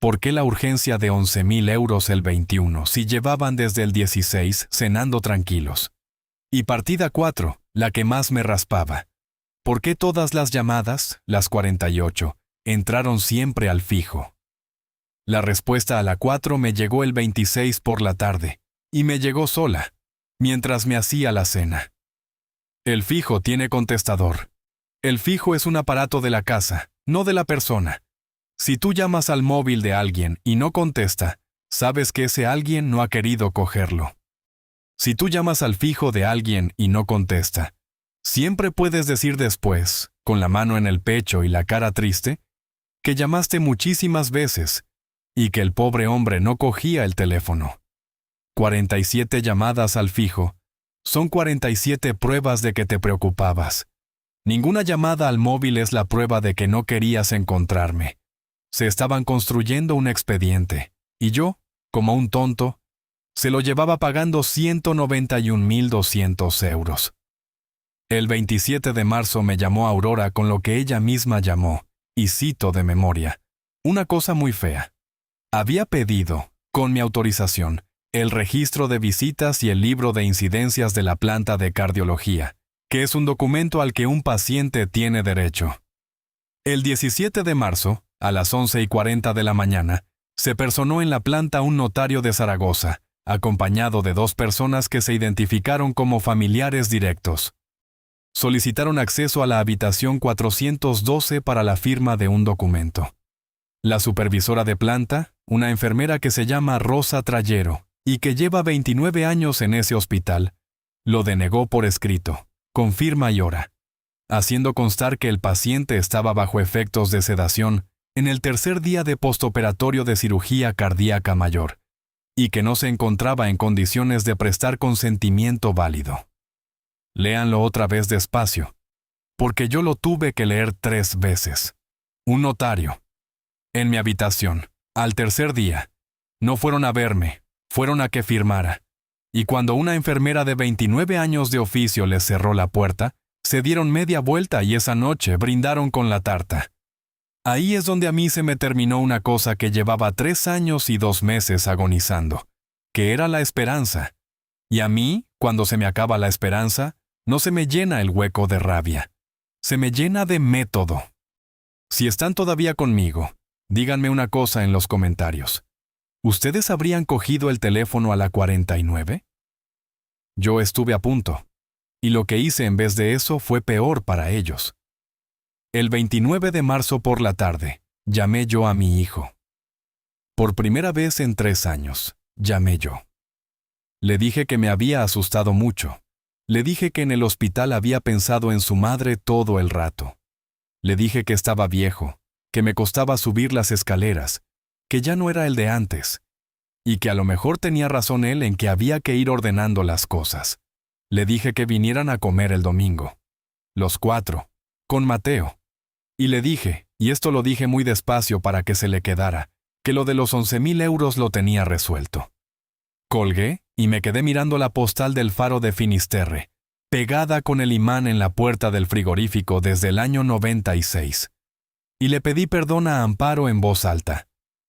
¿Por qué la urgencia de 11.000 euros el 21 si llevaban desde el 16 cenando tranquilos? Y partida 4, la que más me raspaba. ¿Por qué todas las llamadas, las 48, entraron siempre al fijo? La respuesta a la 4 me llegó el 26 por la tarde, y me llegó sola, mientras me hacía la cena. El fijo tiene contestador. El fijo es un aparato de la casa, no de la persona. Si tú llamas al móvil de alguien y no contesta, sabes que ese alguien no ha querido cogerlo. Si tú llamas al fijo de alguien y no contesta, siempre puedes decir después, con la mano en el pecho y la cara triste, que llamaste muchísimas veces y que el pobre hombre no cogía el teléfono. 47 llamadas al fijo son 47 pruebas de que te preocupabas. Ninguna llamada al móvil es la prueba de que no querías encontrarme. Se estaban construyendo un expediente, y yo, como un tonto, se lo llevaba pagando 191.200 euros. El 27 de marzo me llamó Aurora con lo que ella misma llamó, y cito de memoria, una cosa muy fea. Había pedido, con mi autorización, el registro de visitas y el libro de incidencias de la planta de cardiología, que es un documento al que un paciente tiene derecho. El 17 de marzo, a las 11:40 de la mañana, se personó en la planta un notario de Zaragoza, acompañado de 2 personas que se identificaron como familiares directos. Solicitaron acceso a la habitación 412 para la firma de un documento. La supervisora de planta, una enfermera que se llama Rosa Trayero y que lleva 29 años en ese hospital, lo denegó por escrito, con firma y hora, haciendo constar que el paciente estaba bajo efectos de sedación en el tercer día de postoperatorio de cirugía cardíaca mayor, y que no se encontraba en condiciones de prestar consentimiento válido. Léanlo otra vez despacio, porque yo lo tuve que leer 3 veces. Un notario. En mi habitación, al tercer día. No fueron a verme, fueron a que firmara. Y cuando una enfermera de 29 años de oficio les cerró la puerta, Se dieron media vuelta y esa noche brindaron con la tarta. Ahí es donde a mí se me terminó una cosa que llevaba 3 años y 2 meses agonizando, que era la esperanza. Y a mí, cuando se me acaba la esperanza, no se me llena el hueco de rabia. Se me llena de método. Si están todavía conmigo, díganme una cosa en los comentarios. ¿Ustedes habrían cogido el teléfono a la 49? Yo estuve a punto. Y lo que hice en vez de eso fue peor para ellos. El 29 de marzo por la tarde, llamé yo a mi hijo. Por primera vez en 3 años, llamé yo. Le dije que me había asustado mucho. Le dije que en el hospital había pensado en su madre todo el rato. Le dije que estaba viejo, que me costaba subir las escaleras, que ya no era el de antes, y que a lo mejor tenía razón él en que había que ir ordenando las cosas. Le dije que vinieran a comer el domingo. Los 4, con Mateo. Y le dije, y esto lo dije muy despacio para que se le quedara, que lo de los 11.000 euros lo tenía resuelto. Colgué y me quedé mirando la postal del faro de Finisterre, pegada con el imán en la puerta del frigorífico desde el año 96. Y le pedí perdón a Amparo en voz alta,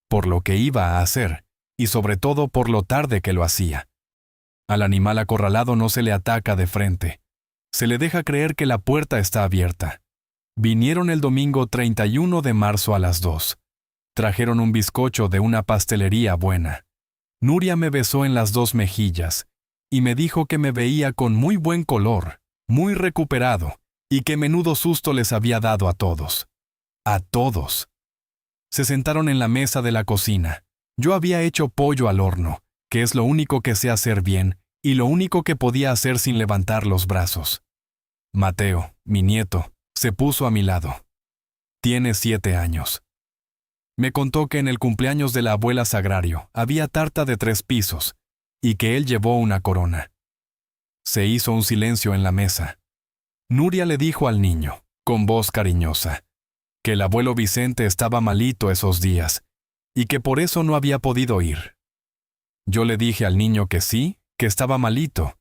por lo que iba a hacer, y sobre todo por lo tarde que lo hacía. Al animal acorralado no se le ataca de frente. Se le deja creer que la puerta está abierta. Vinieron el domingo 31 de marzo a las 2. Trajeron un bizcocho de una pastelería buena. Nuria me besó en las 2 mejillas y me dijo que me veía con muy buen color, muy recuperado, y que menudo susto les había dado a todos. A todos. Se sentaron en la mesa de la cocina. Yo había hecho pollo al horno, que es lo único que sé hacer bien y lo único que podía hacer sin levantar los brazos. Mateo, mi nieto, se puso a mi lado. Tiene 7 años. Me contó que en el cumpleaños de la abuela Sagrario había tarta de 3 pisos y que él llevó una corona. Se hizo un silencio en la mesa. Nuria le dijo al niño, con voz cariñosa, que el abuelo Vicente estaba malito esos días y que por eso no había podido ir. Yo le dije al niño que sí, que estaba malito,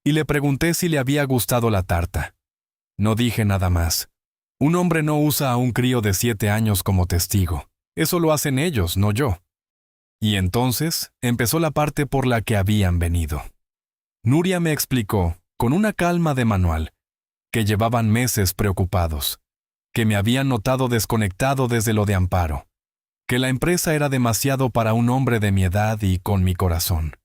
y le pregunté si le había gustado la tarta. No dije nada más. Un hombre no usa a un crío de 7 años como testigo. Eso lo hacen ellos, no yo. Y entonces empezó la parte por la que habían venido. Nuria me explicó, con una calma de manual, que llevaban meses preocupados, que me habían notado desconectado desde lo de Amparo, que la empresa era demasiado para un hombre de mi edad y con mi corazón,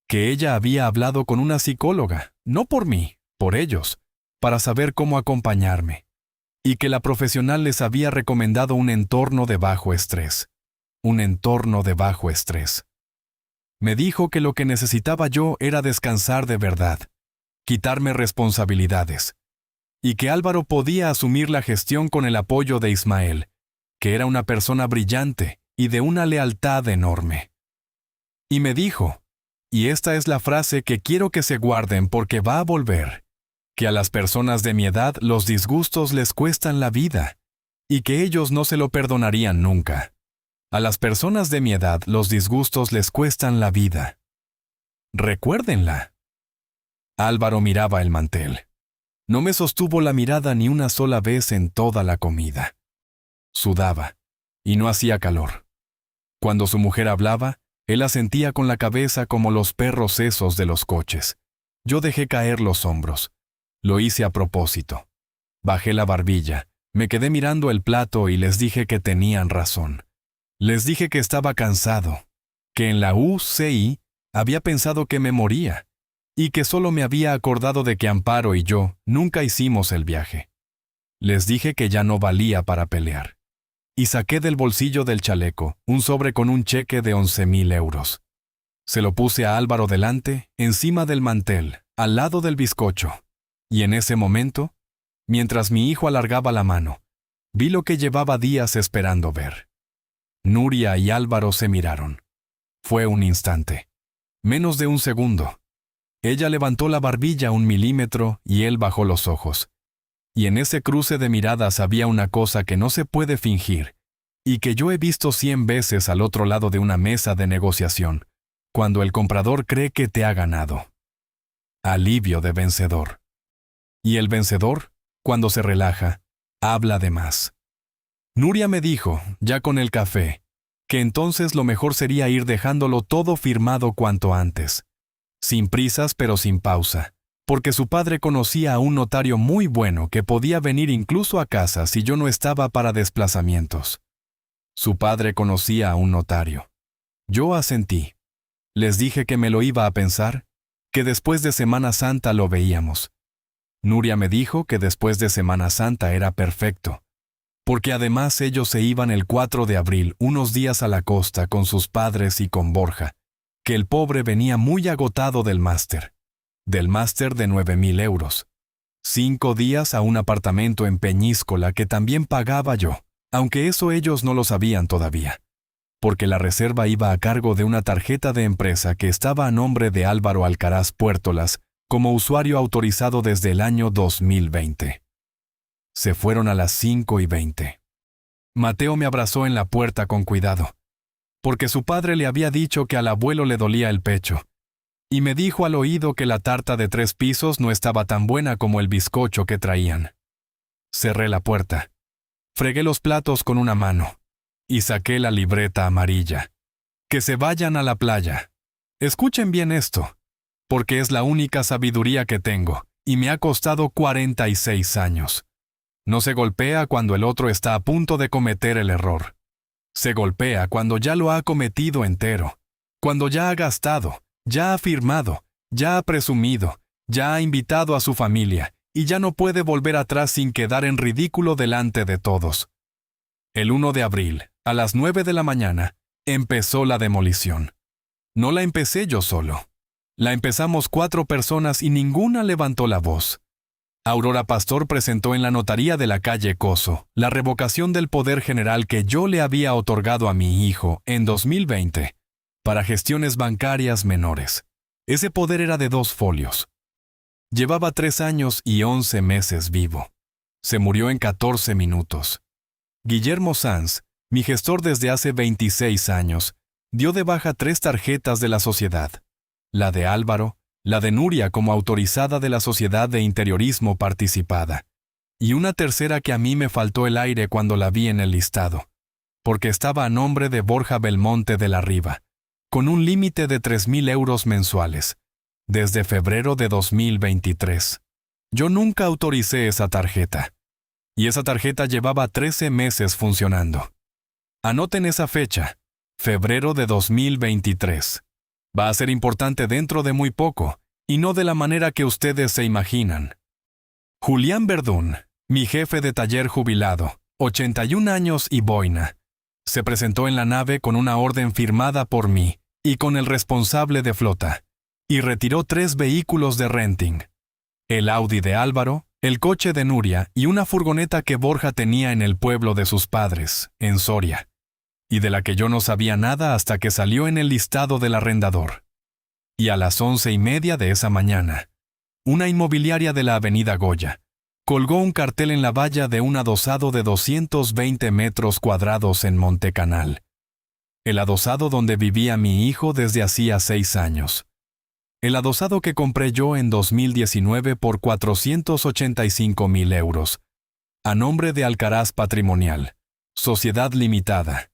que ella había hablado con una psicóloga, no por mí, por ellos, para saber cómo acompañarme, y que la profesional les había recomendado un entorno de bajo estrés. Un entorno de bajo estrés. Me dijo que lo que necesitaba yo era descansar de verdad, quitarme responsabilidades, y que Álvaro podía asumir la gestión con el apoyo de Ismael, que era una persona brillante y de una lealtad enorme. Y me dijo, y esta es la frase que quiero que se guarden porque va a volver, que a las personas de mi edad los disgustos les cuestan la vida, y que ellos no se lo perdonarían nunca. A las personas de mi edad los disgustos les cuestan la vida. Recuérdenla. Álvaro miraba el mantel. No me sostuvo la mirada ni una sola vez en toda la comida. Sudaba, y no hacía calor. Cuando su mujer hablaba, él asentía con la cabeza como los perros esos de los coches. Yo dejé caer los hombros. Lo hice a propósito. Bajé la barbilla, me quedé mirando el plato y les dije que tenían razón. Les dije que estaba cansado, que en la UCI había pensado que me moría, y que solo me había acordado de que Amparo y yo nunca hicimos el viaje. Les dije que ya no valía para pelear. Y saqué del bolsillo del chaleco un sobre con un cheque de 11.000 euros. Se lo puse a Álvaro delante, encima del mantel, al lado del bizcocho. Y en ese momento, mientras mi hijo alargaba la mano, vi lo que llevaba días esperando ver. Nuria y Álvaro se miraron. Fue un instante. Menos de un segundo. Ella levantó la barbilla 1 milímetro y él bajó los ojos. Y en ese cruce de miradas había una cosa que no se puede fingir, y que yo he visto 100 veces al otro lado de una mesa de negociación, cuando el comprador cree que te ha ganado. Alivio de vencedor. Y el vencedor cuando se relaja, habla de más. Nuria me dijo, ya con el café, que entonces lo mejor sería ir dejándolo todo firmado cuanto antes. Sin prisas pero sin pausa, porque su padre conocía a un notario muy bueno que podía venir incluso a casa si yo no estaba para desplazamientos. Su padre conocía a un notario. Yo asentí. Les dije que me lo iba a pensar, que después de Semana Santa lo veíamos. Nuria me dijo que después de Semana Santa era perfecto, porque además ellos se iban el 4 de abril unos días a la costa con sus padres y con Borja, que el pobre venía muy agotado del máster de 9,000 euros. 5 días a un apartamento en Peñíscola que también pagaba yo, aunque eso ellos no lo sabían todavía, porque la reserva iba a cargo de una tarjeta de empresa que estaba a nombre de Álvaro Alcaraz Puertolas como usuario autorizado desde el año 2020. Se fueron a las 5:20. Mateo me abrazó en la puerta con cuidado, porque su padre le había dicho que al abuelo le dolía el pecho, y me dijo al oído que la tarta de 3 pisos no estaba tan buena como el bizcocho que traían. Cerré la puerta, fregué los platos con una mano, y saqué la libreta amarilla. Que se vayan a la playa. Escuchen bien esto, porque es la única sabiduría que tengo, y me ha costado 46 años. No se golpea cuando el otro está a punto de cometer el error. Se golpea cuando ya lo ha cometido entero, cuando ya ha gastado, ya ha firmado, ya ha presumido, ya ha invitado a su familia, y ya no puede volver atrás sin quedar en ridículo delante de todos. El 1 de abril, a las 9 de la mañana, empezó la demolición. No la empecé yo solo. La empezamos 4 personas y ninguna levantó la voz. Aurora Pastor presentó en la notaría de la calle Coso la revocación del poder general que yo le había otorgado a mi hijo en 2020 para gestiones bancarias menores. Ese poder era de 2 folios. Llevaba 3 años y 11 meses vivo. Se murió en 14 minutos. Guillermo Sanz, mi gestor desde hace 26 años, dio de baja 3 tarjetas de la sociedad. La de Álvaro, la de Nuria como autorizada de la Sociedad de Interiorismo Participada, y una tercera que a mí me faltó el aire cuando la vi en el listado, porque estaba a nombre de Borja Belmonte de la Riva, con un límite de 3,000 euros mensuales, desde febrero de 2023. Yo nunca autoricé esa tarjeta, y esa tarjeta llevaba 13 meses funcionando. Anoten esa fecha, febrero de 2023. Va a ser importante dentro de muy poco, y no de la manera que ustedes se imaginan. Julián Verdún, mi jefe de taller jubilado, 81 años y boina, se presentó en la nave con una orden firmada por mí y con el responsable de flota, y retiró 3 vehículos de renting: el Audi de Álvaro, el coche de Nuria y una furgoneta que Borja tenía en el pueblo de sus padres, en Soria, y de la que yo no sabía nada hasta que salió en el listado del arrendador. Y a las 11:30 de esa mañana, una inmobiliaria de la avenida Goya colgó un cartel en la valla de un adosado de 220 metros cuadrados en Montecanal. El adosado donde vivía mi hijo desde hacía 6 años. El adosado que compré yo en 2019 por 485,000 euros, a nombre de Alcaraz Patrimonial, Sociedad Limitada,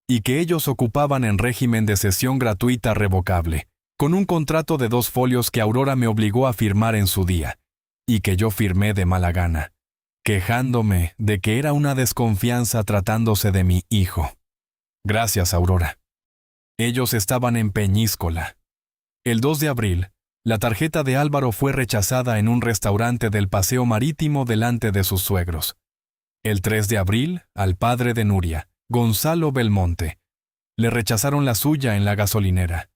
y que ellos ocupaban en régimen de cesión gratuita revocable, con un contrato de 2 folios que Aurora me obligó a firmar en su día, y que yo firmé de mala gana, quejándome de que era una desconfianza tratándose de mi hijo. Gracias, Aurora. Ellos estaban en Peñíscola. El 2 de abril, la tarjeta de Álvaro fue rechazada en un restaurante del Paseo Marítimo delante de sus suegros. El 3 de abril, al padre de Nuria, Gonzalo Belmonte, le rechazaron la suya en la gasolinera,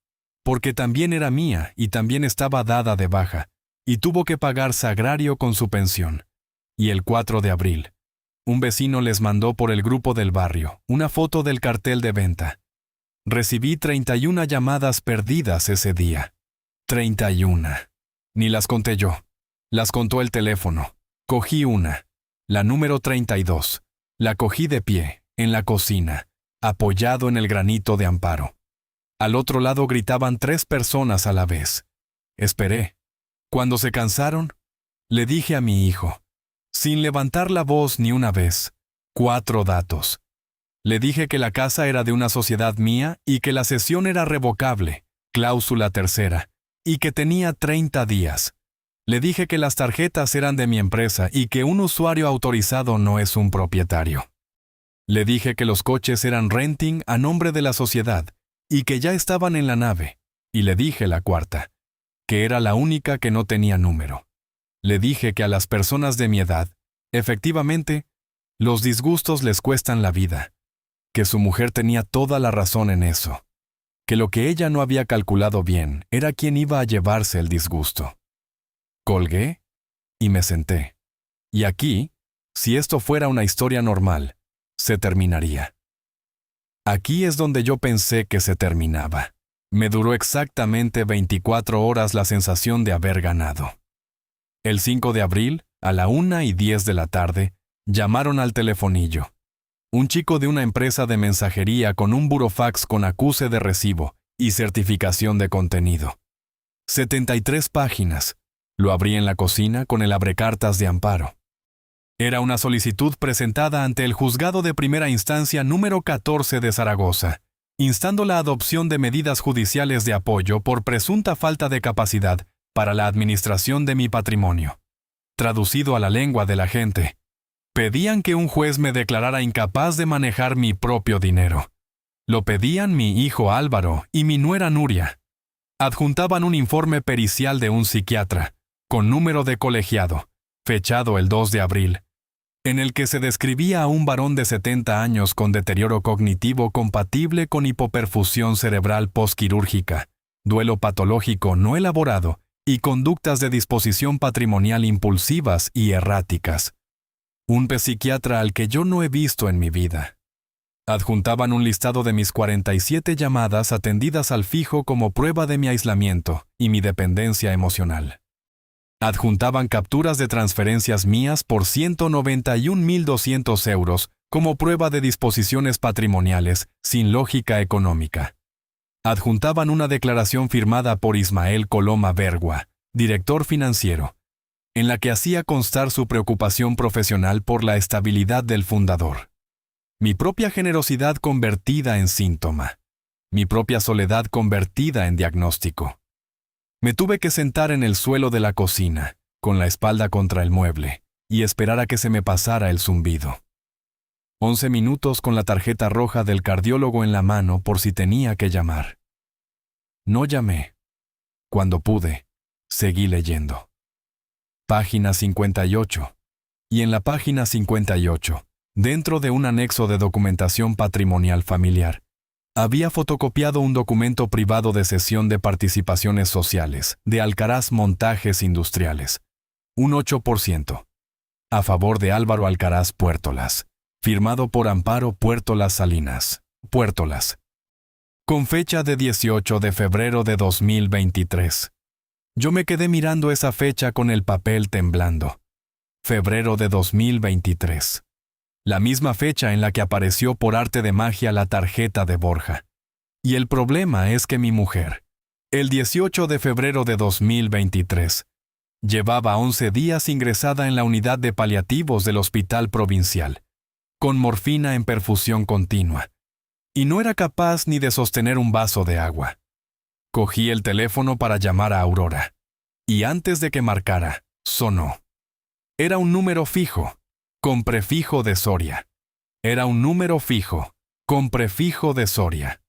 porque también era mía y también estaba dada de baja, y tuvo que pagar sagrario con su pensión. Y el 4 de abril, un vecino les mandó por el grupo del barrio una foto del cartel de venta. Recibí 31 llamadas perdidas ese día. 31. Ni las conté yo. Las contó el teléfono. Cogí una, la número 32. La cogí de pie, en la cocina, apoyado en el granito de amparo. Al otro lado gritaban 3 personas a la vez. Esperé. Cuando se cansaron, le dije a mi hijo: sin levantar la voz ni una vez. 4 datos. Le dije que la casa era de una sociedad mía y que la cesión era revocable, cláusula tercera, y que tenía 30 días. Le dije que las tarjetas eran de mi empresa y que un usuario autorizado no es un propietario. Le dije que los coches eran renting a nombre de la sociedad y que ya estaban en la nave. Y le dije la cuarta, que era la única que no tenía número. Le dije que a las personas de mi edad, efectivamente, los disgustos les cuestan la vida, que su mujer tenía toda la razón en eso, que lo que ella no había calculado bien era quién iba a llevarse el disgusto. Colgué y me senté. Y aquí, si esto fuera una historia normal, se terminaría. Aquí es donde yo pensé que se terminaba. Me duró exactamente 24 horas la sensación de haber ganado. El 5 de abril, a la 1:10 de la tarde, llamaron al telefonillo. Un chico de una empresa de mensajería con un burofax con acuse de recibo y certificación de contenido. 73 páginas. Lo abrí en la cocina con el abrecartas de amparo. Era una solicitud presentada ante el Juzgado de Primera Instancia número 14 de Zaragoza, instando la adopción de medidas judiciales de apoyo por presunta falta de capacidad para la administración de mi patrimonio. Traducido a la lengua de la gente, pedían que un juez me declarara incapaz de manejar mi propio dinero. Lo pedían mi hijo Álvaro y mi nuera Nuria. Adjuntaban un informe pericial de un psiquiatra, con número de colegiado, fechado el 2 de abril, en el que se describía a un varón de 70 años con deterioro cognitivo compatible con hipoperfusión cerebral postquirúrgica, duelo patológico no elaborado y conductas de disposición patrimonial impulsivas y erráticas. Un psiquiatra al que yo no he visto en mi vida. Adjuntaban un listado de mis 47 llamadas atendidas al fijo como prueba de mi aislamiento y mi dependencia emocional. Adjuntaban capturas de transferencias mías por 191.200 euros como prueba de disposiciones patrimoniales sin lógica económica. Adjuntaban una declaración firmada por Ismael Coloma Bergua, director financiero, en la que hacía constar su preocupación profesional por la estabilidad del fundador. Mi propia generosidad convertida en síntoma. Mi propia soledad convertida en diagnóstico. Me tuve que sentar en el suelo de la cocina, con la espalda contra el mueble, y esperar a que se me pasara el zumbido. 11 minutos con la tarjeta roja del cardiólogo en la mano por si tenía que llamar. No llamé. Cuando pude, seguí leyendo. Página 58. Y en la página 58, dentro de un anexo de documentación patrimonial familiar, había fotocopiado un documento privado de cesión de participaciones sociales de Alcaraz Montajes Industriales, un 8%, a favor de Álvaro Alcaraz Puertolas, firmado por Amparo Puertolas Salinas, Puertolas, con fecha de 18 de febrero de 2023. Yo me quedé mirando esa fecha con el papel temblando. Febrero de 2023. La misma fecha en la que apareció por arte de magia la tarjeta de Borja. Y el problema es que mi mujer, el 18 de febrero de 2023, llevaba 11 días ingresada en la unidad de paliativos del Hospital Provincial, con morfina en perfusión continua, y no era capaz ni de sostener un vaso de agua. Cogí el teléfono para llamar a Aurora, y antes de que marcara, sonó. Era un número fijo, con prefijo de Soria. Era un número fijo, con prefijo de Soria.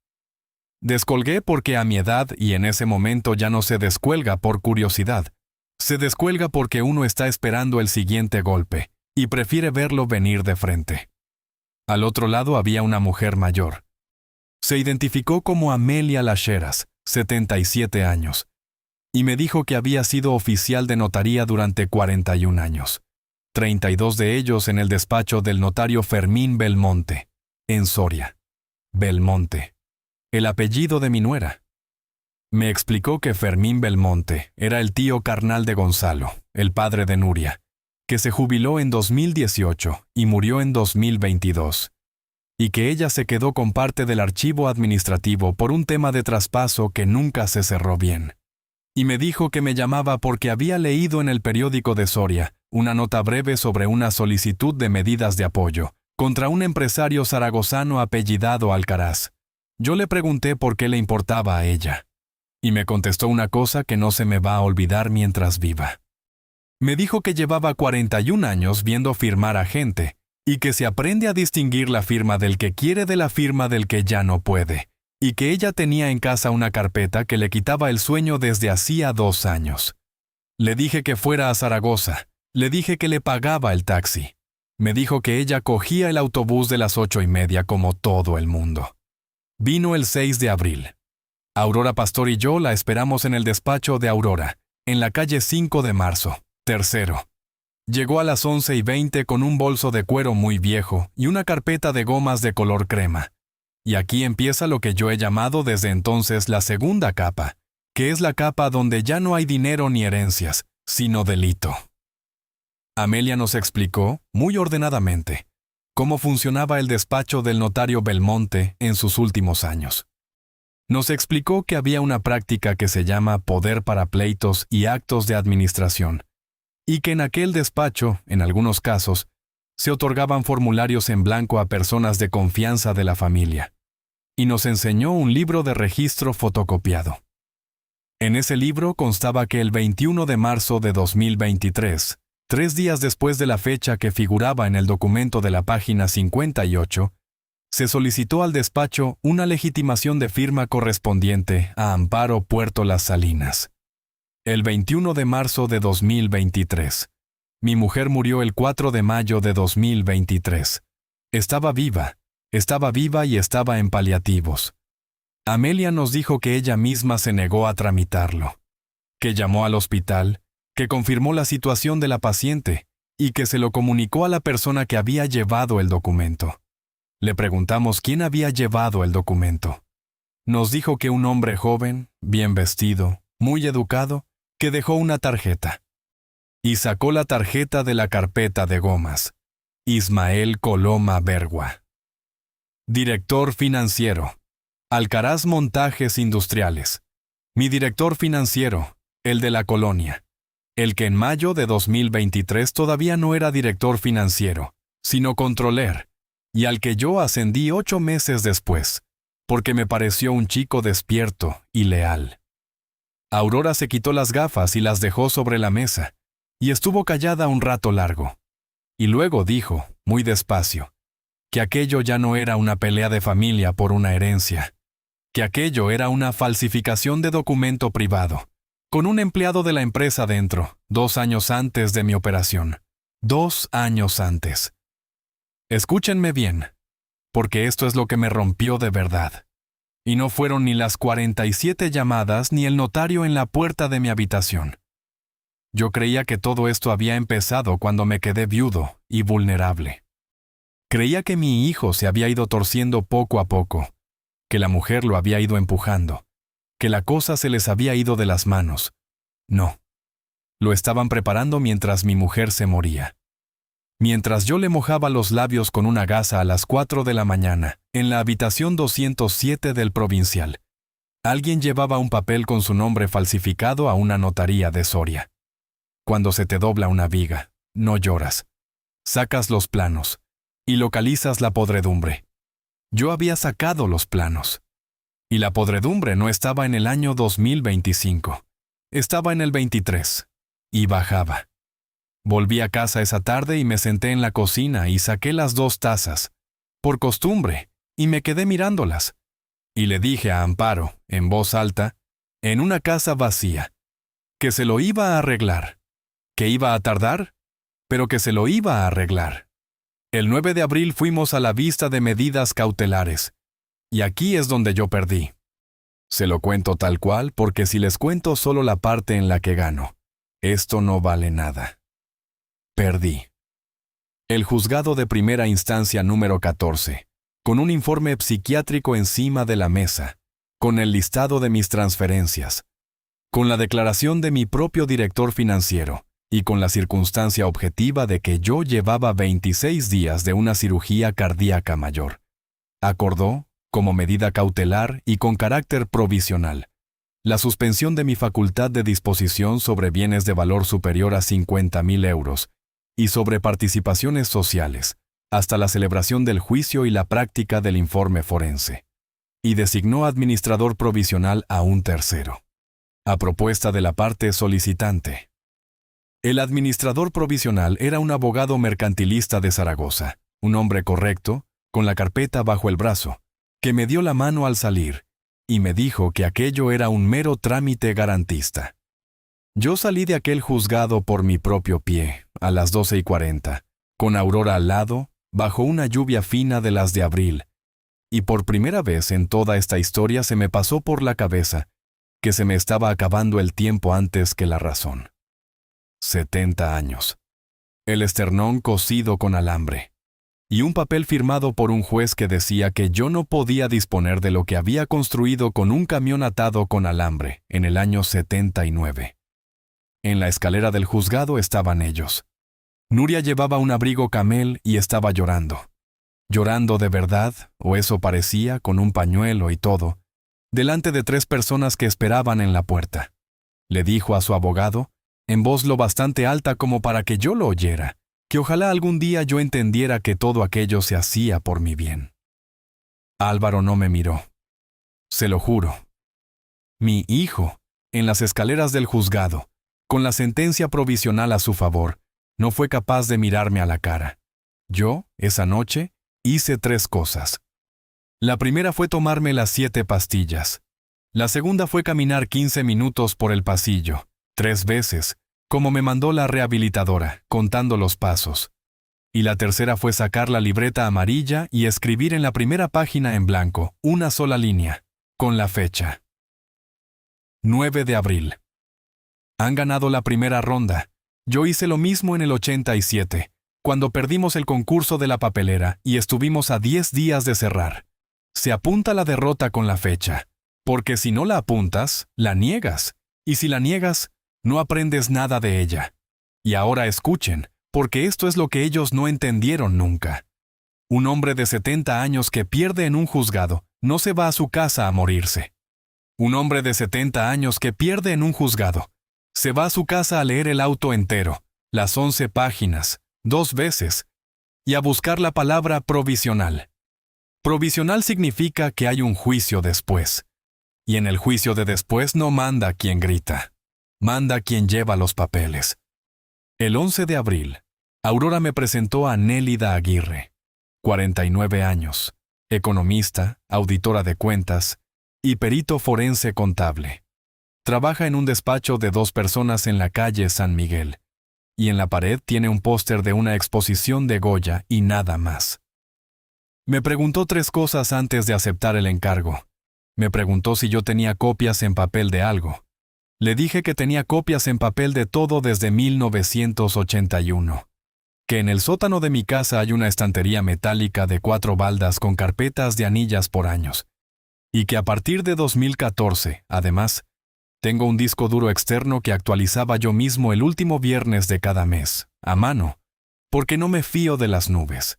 Descolgué porque a mi edad y en ese momento ya no se descuelga por curiosidad. Se descuelga porque uno está esperando el siguiente golpe y prefiere verlo venir de frente. Al otro lado había una mujer mayor. Se identificó como Amelia Lacheras, 77 años, y me dijo que había sido oficial de notaría durante 41 años, 32 de ellos en el despacho del notario Fermín Belmonte, en Soria. Belmonte, el apellido de mi nuera. Me explicó que Fermín Belmonte era el tío carnal de Gonzalo, el padre de Nuria, que se jubiló en 2018 y murió en 2022, y que ella se quedó con parte del archivo administrativo por un tema de traspaso que nunca se cerró bien. Y me dijo que me llamaba porque había leído en el periódico de Soria una nota breve sobre una solicitud de medidas de apoyo contra un empresario zaragozano apellidado Alcaraz. Yo le pregunté por qué le importaba a ella. Y me contestó una cosa que no se me va a olvidar mientras viva. Me dijo que llevaba 41 años viendo firmar a gente, y que se aprende a distinguir la firma del que quiere de la firma del que ya no puede, y que ella tenía en casa una carpeta que le quitaba el sueño desde hacía 2 años. Le dije que fuera a Zaragoza, le dije que le pagaba el taxi. Me dijo que ella cogía el autobús de las 8:30 como todo el mundo. Vino el 6 de abril. Aurora Pastor y yo la esperamos en el despacho de Aurora, en la calle 5 de marzo, tercero. Llegó a las 11:20 con un bolso de cuero muy viejo y una carpeta de gomas de color crema. Y aquí empieza lo que yo he llamado desde entonces la segunda capa, que es la capa donde ya no hay dinero ni herencias, sino delito. Amelia nos explicó, muy ordenadamente, cómo funcionaba el despacho del notario Belmonte en sus últimos años. Nos explicó que había una práctica que se llama poder para pleitos y actos de administración, y que en aquel despacho, en algunos casos, se otorgaban formularios en blanco a personas de confianza de la familia, y nos enseñó un libro de registro fotocopiado. En ese libro constaba que el 21 de marzo de 2023, 3 días después de la fecha que figuraba en el documento de la página 58, se solicitó al despacho una legitimación de firma correspondiente a Amparo Puerto Las Salinas. El 21 de marzo de 2023. Mi mujer murió el 4 de mayo de 2023. Estaba viva y estaba en paliativos. Amelia nos dijo que ella misma se negó a tramitarlo, que llamó al hospital, que confirmó la situación de la paciente y que se lo comunicó a la persona que había llevado el documento. Le preguntamos quién había llevado el documento. Nos dijo que un hombre joven, bien vestido, muy educado, que dejó una tarjeta. Y sacó la tarjeta de la carpeta de gomas. Ismael Coloma Bergua. Director financiero. Alcaraz Montajes Industriales. Mi director financiero, el de la colonia. El que en mayo de 2023 todavía no era director financiero, sino controler, y al que yo ascendí 8 meses después, porque me pareció un chico despierto y leal. Aurora se quitó las gafas y las dejó sobre la mesa, y estuvo callada un rato largo. Y luego dijo, muy despacio, que aquello ya no era una pelea de familia por una herencia, que aquello era una falsificación de documento privado, con un empleado de la empresa dentro, 2 años antes de mi operación. 2 años antes. Escúchenme bien, porque esto es lo que me rompió de verdad. Y no fueron ni las 47 llamadas ni el notario en la puerta de mi habitación. Yo creía que todo esto había empezado cuando me quedé viudo y vulnerable. Creía que mi hijo se había ido torciendo poco a poco, que la mujer lo había ido empujando, que la cosa se les había ido de las manos. No. Lo estaban preparando mientras mi mujer se moría. Mientras yo le mojaba los labios con una gasa a las 4 de la mañana, en la habitación 207 del Provincial, alguien llevaba un papel con su nombre falsificado a una notaría de Soria. Cuando se te dobla una viga, no lloras. Sacas los planos y localizas la podredumbre. Yo había sacado los planos. Y la podredumbre no estaba en el año 2025. Estaba en el 23. Y bajaba. Volví a casa esa tarde y me senté en la cocina y saqué las 2 tazas, por costumbre, y me quedé mirándolas. Y le dije a Amparo, en voz alta, en una casa vacía, que se lo iba a arreglar, que iba a tardar, pero que se lo iba a arreglar. El 9 de abril fuimos a la vista de medidas cautelares, y aquí es donde yo perdí. Se lo cuento tal cual porque si les cuento solo la parte en la que gano, esto no vale nada. Perdí. El juzgado de primera instancia número 14, con un informe psiquiátrico encima de la mesa, con el listado de mis transferencias, con la declaración de mi propio director financiero y con la circunstancia objetiva de que yo llevaba 26 días de una cirugía cardíaca mayor. Acordó, como medida cautelar y con carácter provisional, la suspensión de mi facultad de disposición sobre bienes de valor superior a 50.000 euros y sobre participaciones sociales, hasta la celebración del juicio y la práctica del informe forense. Y designó administrador provisional a un tercero, a propuesta de la parte solicitante. El administrador provisional era un abogado mercantilista de Zaragoza, un hombre correcto, con la carpeta bajo el brazo, que me dio la mano al salir, y me dijo que aquello era un mero trámite garantista. Yo salí de aquel juzgado por mi propio pie, a las 12:40, con Aurora al lado, bajo una lluvia fina de las de abril, y por primera vez en toda esta historia se me pasó por la cabeza que se me estaba acabando el tiempo antes que la razón. 70 años. El esternón cosido con alambre. Y un papel firmado por un juez que decía que yo no podía disponer de lo que había construido con un camión atado con alambre en el año 79. En la escalera del juzgado estaban ellos. Nuria llevaba un abrigo camel y estaba llorando. Llorando de verdad, o eso parecía, con un pañuelo y todo, delante de 3 personas que esperaban en la puerta. Le dijo a su abogado, en voz lo bastante alta como para que yo lo oyera, que ojalá algún día yo entendiera que todo aquello se hacía por mi bien. Álvaro no me miró. Se lo juro. Mi hijo, en las escaleras del juzgado, con la sentencia provisional a su favor, no fue capaz de mirarme a la cara. Yo, esa noche, hice 3 cosas. La primera fue tomarme las 7 pastillas. La segunda fue caminar 15 minutos por el pasillo, 3 veces, como me mandó la rehabilitadora, contando los pasos. Y la tercera fue sacar la libreta amarilla y escribir en la primera página en blanco, una sola línea, con la fecha. 9 de abril. Han ganado la primera ronda. Yo hice lo mismo en el 87, cuando perdimos el concurso de la papelera y estuvimos a 10 días de cerrar. Se apunta la derrota con la fecha, porque si no la apuntas, la niegas, y si la niegas, no aprendes nada de ella. Y ahora escuchen, porque esto es lo que ellos no entendieron nunca. Un hombre de 70 años que pierde en un juzgado no se va a su casa a morirse. Un hombre de 70 años que pierde en un juzgado se va a su casa a leer el auto entero, las 11 páginas, 2 veces, y a buscar la palabra provisional. Provisional significa que hay un juicio después. Y en el juicio de después no manda quien grita. Manda quien lleva los papeles. El 11 de abril, Aurora me presentó a Nélida Aguirre, 49 años, economista, auditora de cuentas y perito forense contable. Trabaja en un despacho de 2 personas en la calle San Miguel, y en la pared tiene un póster de una exposición de Goya y nada más. Me preguntó 3 cosas antes de aceptar el encargo. Me preguntó si yo tenía copias en papel de algo. Le dije que tenía copias en papel de todo desde 1981. Que en el sótano de mi casa hay una estantería metálica de 4 baldas con carpetas de anillas por años. Y que a partir de 2014, además, tengo un disco duro externo que actualizaba yo mismo el último viernes de cada mes, a mano, porque no me fío de las nubes.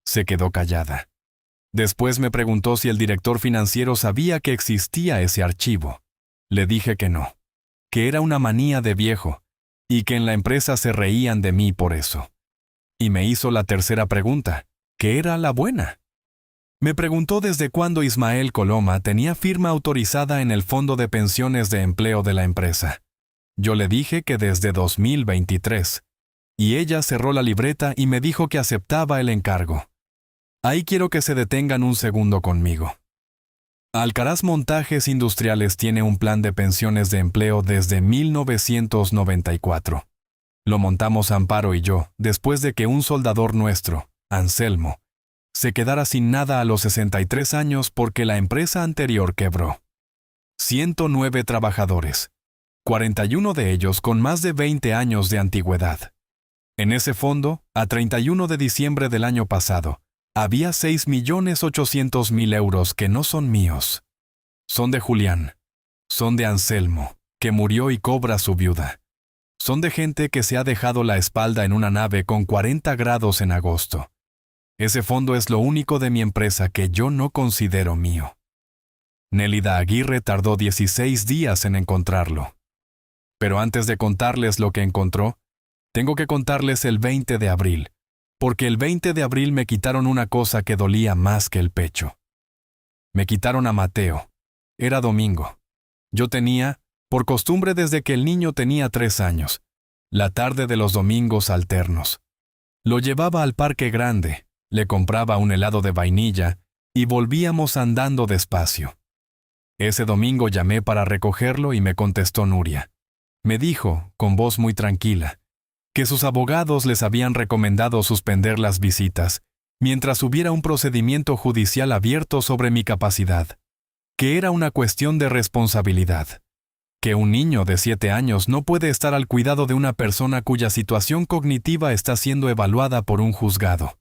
Se quedó callada. Después me preguntó si el director financiero sabía que existía ese archivo. Le dije que no, que era una manía de viejo, y que en la empresa se reían de mí por eso. Y me hizo la tercera pregunta, ¿qué era la buena? Me preguntó desde cuándo Ismael Coloma tenía firma autorizada en el Fondo de Pensiones de Empleo de la empresa. Yo le dije que desde 2023, y ella cerró la libreta y me dijo que aceptaba el encargo. Ahí quiero que se detengan un segundo conmigo. Alcaraz Montajes Industriales tiene un plan de pensiones de empleo desde 1994. Lo montamos Amparo y yo, después de que un soldador nuestro, Anselmo, se quedara sin nada a los 63 años porque la empresa anterior quebró. 109 trabajadores, 41 de ellos con más de 20 años de antigüedad. En ese fondo, a 31 de diciembre del año pasado, había 6.800.000 euros que no son míos. Son de Julián. Son de Anselmo, que murió y cobra su viuda. Son de gente que se ha dejado la espalda en una nave con 40 grados en agosto. Ese fondo es lo único de mi empresa que yo no considero mío. Nélida Aguirre tardó 16 días en encontrarlo. Pero antes de contarles lo que encontró, Tengo que contarles el 20 de abril, porque el 20 de abril me quitaron una cosa que dolía más que el pecho. Me quitaron a Mateo. Era domingo. Yo tenía, por costumbre desde que el niño tenía 3 años, la tarde de los domingos alternos. Lo llevaba al parque grande, le compraba un helado de vainilla y volvíamos andando despacio. Ese domingo llamé para recogerlo y me contestó Nuria. Me dijo, con voz muy tranquila, que sus abogados les habían recomendado suspender las visitas mientras hubiera un procedimiento judicial abierto sobre mi capacidad, que era una cuestión de responsabilidad, que un niño de 7 años no puede estar al cuidado de una persona cuya situación cognitiva está siendo evaluada por un juzgado.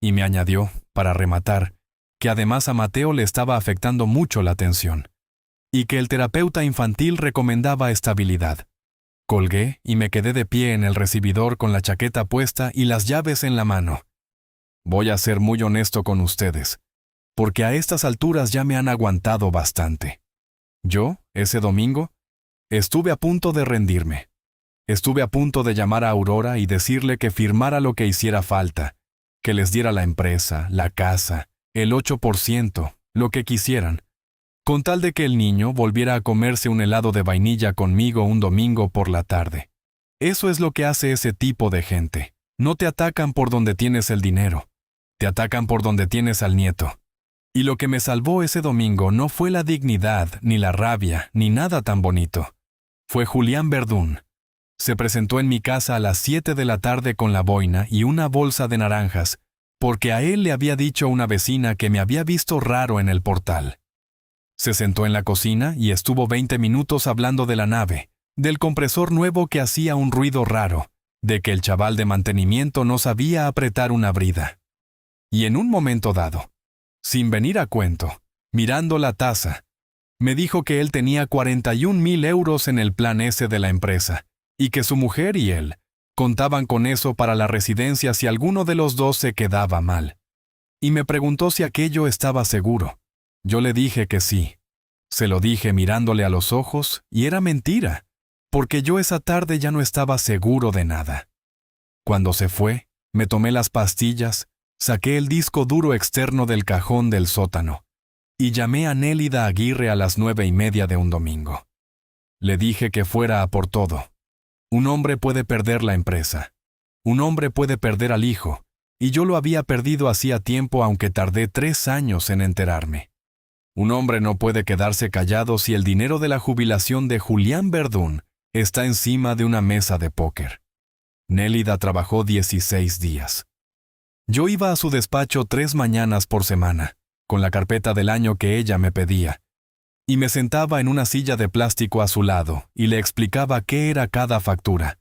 Y me añadió, para rematar, que además a Mateo le estaba afectando mucho la atención, y que el terapeuta infantil recomendaba estabilidad. Colgué y me quedé de pie en el recibidor con la chaqueta puesta y las llaves en la mano. Voy a ser muy honesto con ustedes, porque a estas alturas ya me han aguantado bastante. Yo, ese domingo, estuve a punto de rendirme. Estuve a punto de llamar a Aurora y decirle que firmara lo que hiciera falta, que les diera la empresa, la casa, el 8%, lo que quisieran, con tal de que el niño volviera a comerse un helado de vainilla conmigo un domingo por la tarde. Eso es lo que hace ese tipo de gente. No te atacan por donde tienes el dinero, te atacan por donde tienes al nieto. Y lo que me salvó ese domingo no fue la dignidad, ni la rabia, ni nada tan bonito. Fue Julián Verdún. Se presentó en mi casa a las 7 de la tarde con la boina y una bolsa de naranjas, porque a él le había dicho una vecina que me había visto raro en el portal. Se sentó en la cocina y estuvo 20 minutos hablando de la nave, del compresor nuevo que hacía un ruido raro, de que el chaval de mantenimiento no sabía apretar una brida. Y en un momento dado, sin venir a cuento, mirando la taza, me dijo que él tenía 41,000 euros en el plan S de la empresa, y que su mujer y él contaban con eso para la residencia si alguno de los dos se quedaba mal. Y me preguntó si aquello estaba seguro. Yo le dije que sí. Se lo dije mirándole a los ojos, y era mentira, porque yo esa tarde ya no estaba seguro de nada. Cuando se fue, me tomé las pastillas, saqué el disco duro externo del cajón del sótano, y llamé a Nélida Aguirre a las 9:30 de un domingo. Le dije que fuera a por todo. Un hombre puede perder la empresa. Un hombre puede perder al hijo, y yo lo había perdido hacía tiempo aunque tardé 3 años en enterarme. Un hombre no puede quedarse callado si el dinero de la jubilación de Julián Verdún está encima de una mesa de póker. Nélida trabajó 16 días. Yo iba a su despacho 3 mañanas por semana, con la carpeta del año que ella me pedía, y me sentaba en una silla de plástico a su lado y le explicaba qué era cada factura.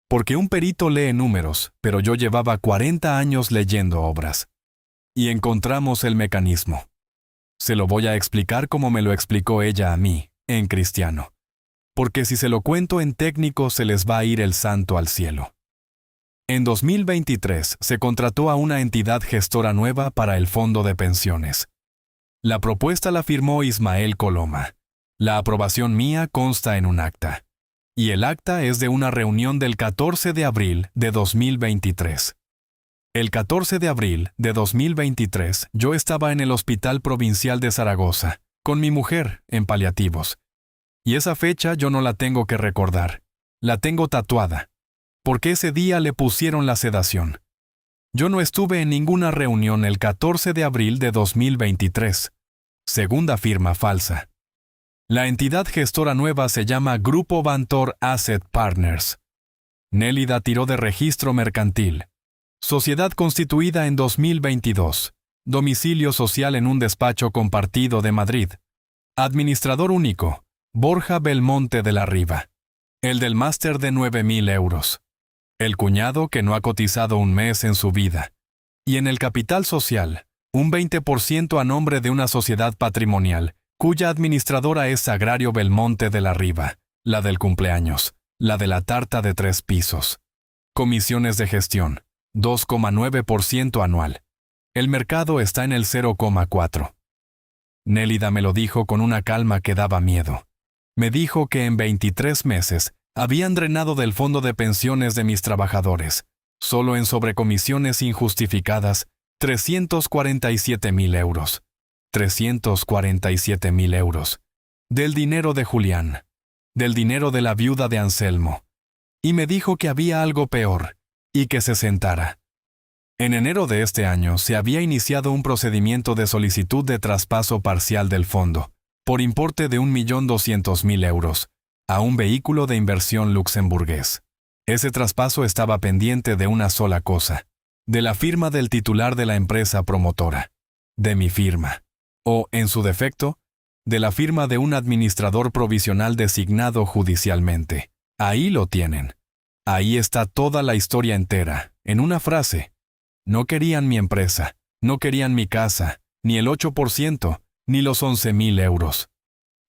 Porque un perito lee números, pero yo llevaba 40 años leyendo obras. Y encontramos el mecanismo. Se lo voy a explicar como me lo explicó ella a mí, en cristiano. Porque si se lo cuento en técnico se les va a ir el santo al cielo. En 2023 se contrató a una entidad gestora nueva para el fondo de pensiones. La propuesta la firmó Ismael Coloma. La aprobación mía consta en un acta. Y el acta es de una reunión del 14 de abril de 2023. El 14 de abril de 2023 yo estaba en el Hospital Provincial de Zaragoza, con mi mujer, en paliativos. Y esa fecha yo no la tengo que recordar. La tengo tatuada. Porque ese día le pusieron la sedación. Yo no estuve en ninguna reunión el 14 de abril de 2023. Segunda firma falsa. La entidad gestora nueva se llama Grupo Bantor Asset Partners. Nélida tiró de registro mercantil. Sociedad constituida en 2022. Domicilio social en un despacho compartido de Madrid. Administrador único, Borja Belmonte de la Riva. El del máster de 9,000 euros. El cuñado que no ha cotizado un mes en su vida. Y en el capital social, un 20% a nombre de una sociedad patrimonial, cuya administradora es Sagrario Belmonte de la Riva, la del cumpleaños, la de la tarta de 3 pisos. Comisiones de gestión, 2,9% anual. El mercado está en el 0,4%. Nélida me lo dijo con una calma que daba miedo. Me dijo que en 23 meses Habían drenado del fondo de pensiones de mis trabajadores, solo en sobrecomisiones injustificadas, 347,000 euros. 347,000 euros. Del dinero de Julián. Del dinero de la viuda de Anselmo. Y me dijo que había algo peor, y que se sentara. En enero de este año se había iniciado un procedimiento de solicitud de traspaso parcial del fondo, por importe de 1,200,000 euros, a un vehículo de inversión luxemburgués. Ese traspaso estaba pendiente de una sola cosa, de la firma del titular de la empresa promotora, de mi firma, o, en su defecto, de la firma de un administrador provisional designado judicialmente. Ahí lo tienen. Ahí está toda la historia entera, en una frase. No querían mi empresa, no querían mi casa, ni el 8%, ni los 11,000 euros.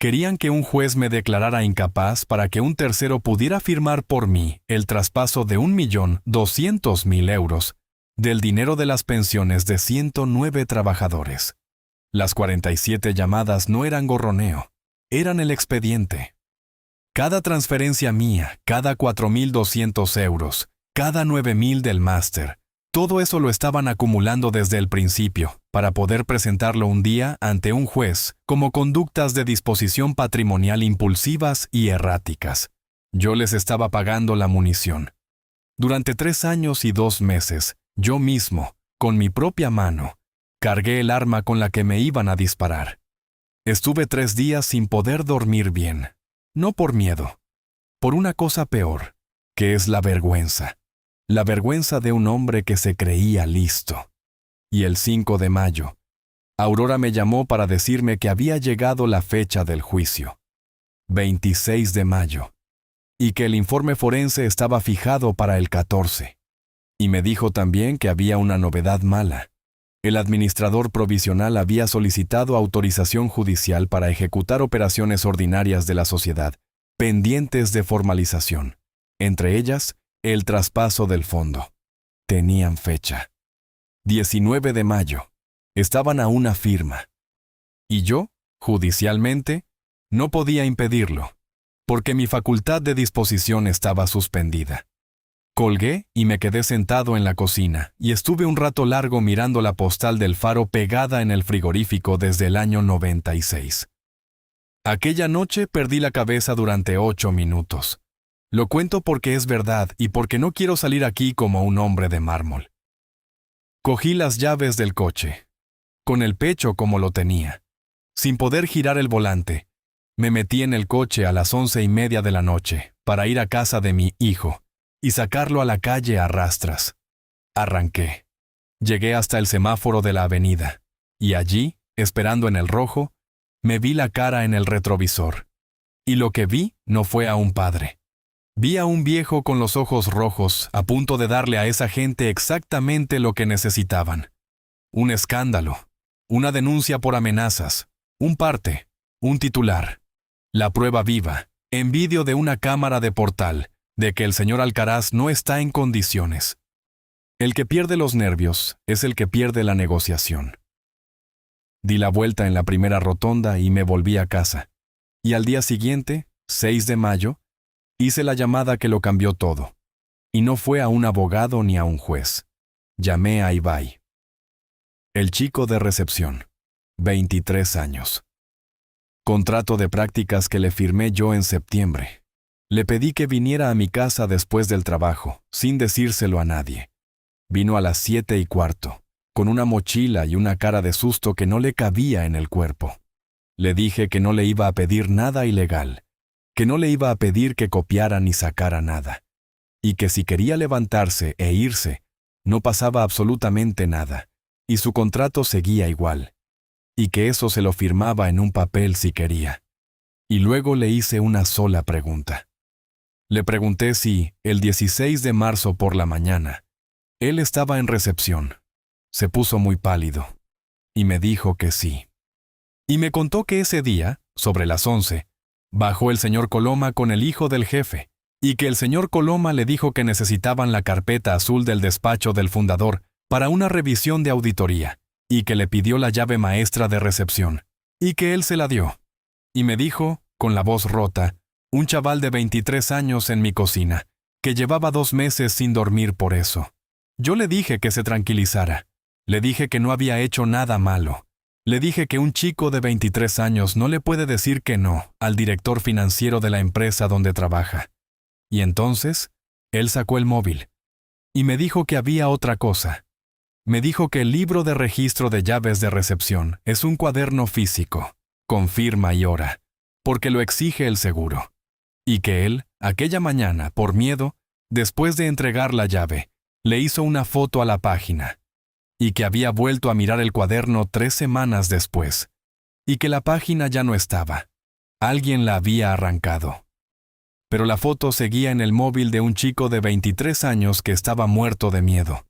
Querían que un juez me declarara incapaz para que un tercero pudiera firmar por mí el traspaso de 1,200,000 euros del dinero de las pensiones de 109 trabajadores. Las 47 llamadas no eran gorroneo, eran el expediente. Cada transferencia mía, cada 4,200 euros, cada 9,000 del máster, todo eso lo estaban acumulando desde el principio, para poder presentarlo un día ante un juez como conductas de disposición patrimonial impulsivas y erráticas. Yo les estaba pagando la munición. Durante 3 años y 2 meses, yo mismo, con mi propia mano, cargué el arma con la que me iban a disparar. Estuve 3 días sin poder dormir bien, no por miedo, por una cosa peor, que es la vergüenza. La vergüenza de un hombre que se creía listo. Y el 5 de mayo, Aurora me llamó para decirme que había llegado la fecha del juicio. 26 de mayo. Y que el informe forense estaba fijado para el 14. Y me dijo también que había una novedad mala. El administrador provisional había solicitado autorización judicial para ejecutar operaciones ordinarias de la sociedad, pendientes de formalización. Entre ellas, el traspaso del fondo. Tenían fecha. 19 de mayo. Estaban a una firma. Y yo, judicialmente, no podía impedirlo, porque mi facultad de disposición estaba suspendida. Colgué y me quedé sentado en la cocina, y estuve un rato largo mirando la postal del Faro pegada en el frigorífico desde el año 96. Aquella noche perdí la cabeza durante 8 minutos. Lo cuento porque es verdad y porque no quiero salir aquí como un hombre de mármol. Cogí las llaves del coche, con el pecho como lo tenía. Sin poder girar el volante, me metí en el coche a las 11:30 de la noche para ir a casa de mi hijo y sacarlo a la calle a rastras. Arranqué. Llegué hasta el semáforo de la avenida, y allí, esperando en el rojo, me vi la cara en el retrovisor. Y lo que vi no fue a un padre. Vi a un viejo con los ojos rojos, a punto de darle a esa gente exactamente lo que necesitaban. Un escándalo, una denuncia por amenazas, un parte, un titular. La prueba viva, en vídeo de una cámara de portal, de que el señor Alcaraz no está en condiciones. El que pierde los nervios es el que pierde la negociación. Di la vuelta en la primera rotonda y me volví a casa. Y al día siguiente, 6 de mayo, hice la llamada que lo cambió todo. Y no fue a un abogado ni a un juez. Llamé a Ibai. El chico de recepción. 23 años. Contrato de prácticas que le firmé yo en septiembre. Le pedí que viniera a mi casa después del trabajo, sin decírselo a nadie. Vino a las 7:15, con una mochila y una cara de susto que no le cabía en el cuerpo. Le dije que no le iba a pedir nada ilegal, que no le iba a pedir que copiara ni sacara nada, y que si quería levantarse e irse, no pasaba absolutamente nada, y su contrato seguía igual, y que eso se lo firmaba en un papel si quería. Y luego le hice una sola pregunta. Le pregunté si, el 16 de marzo por la mañana, él estaba en recepción. Se puso muy pálido, y me dijo que sí. Y me contó que ese día, sobre las 11, bajó el señor Coloma con el hijo del jefe, y que el señor Coloma le dijo que necesitaban la carpeta azul del despacho del fundador para una revisión de auditoría, y que le pidió la llave maestra de recepción, y que él se la dio. Y me dijo, con la voz rota, Un chaval de 23 años en mi cocina, que llevaba 2 meses sin dormir por eso. Yo le dije que se tranquilizara. Le dije que no había hecho nada malo. Le dije que un chico de 23 años no le puede decir que no al director financiero de la empresa donde trabaja. Y entonces, él sacó el móvil. Y me dijo que había otra cosa. Me dijo que el libro de registro de llaves de recepción es un cuaderno físico, con firma y hora, porque lo exige el seguro. Y que él, aquella mañana, por miedo, después de entregar la llave, le hizo una foto a la página. Y que había vuelto a mirar el cuaderno 3 semanas después. Y que la página ya no estaba. Alguien la había arrancado. Pero la foto seguía en el móvil de un chico de 23 años que estaba muerto de miedo.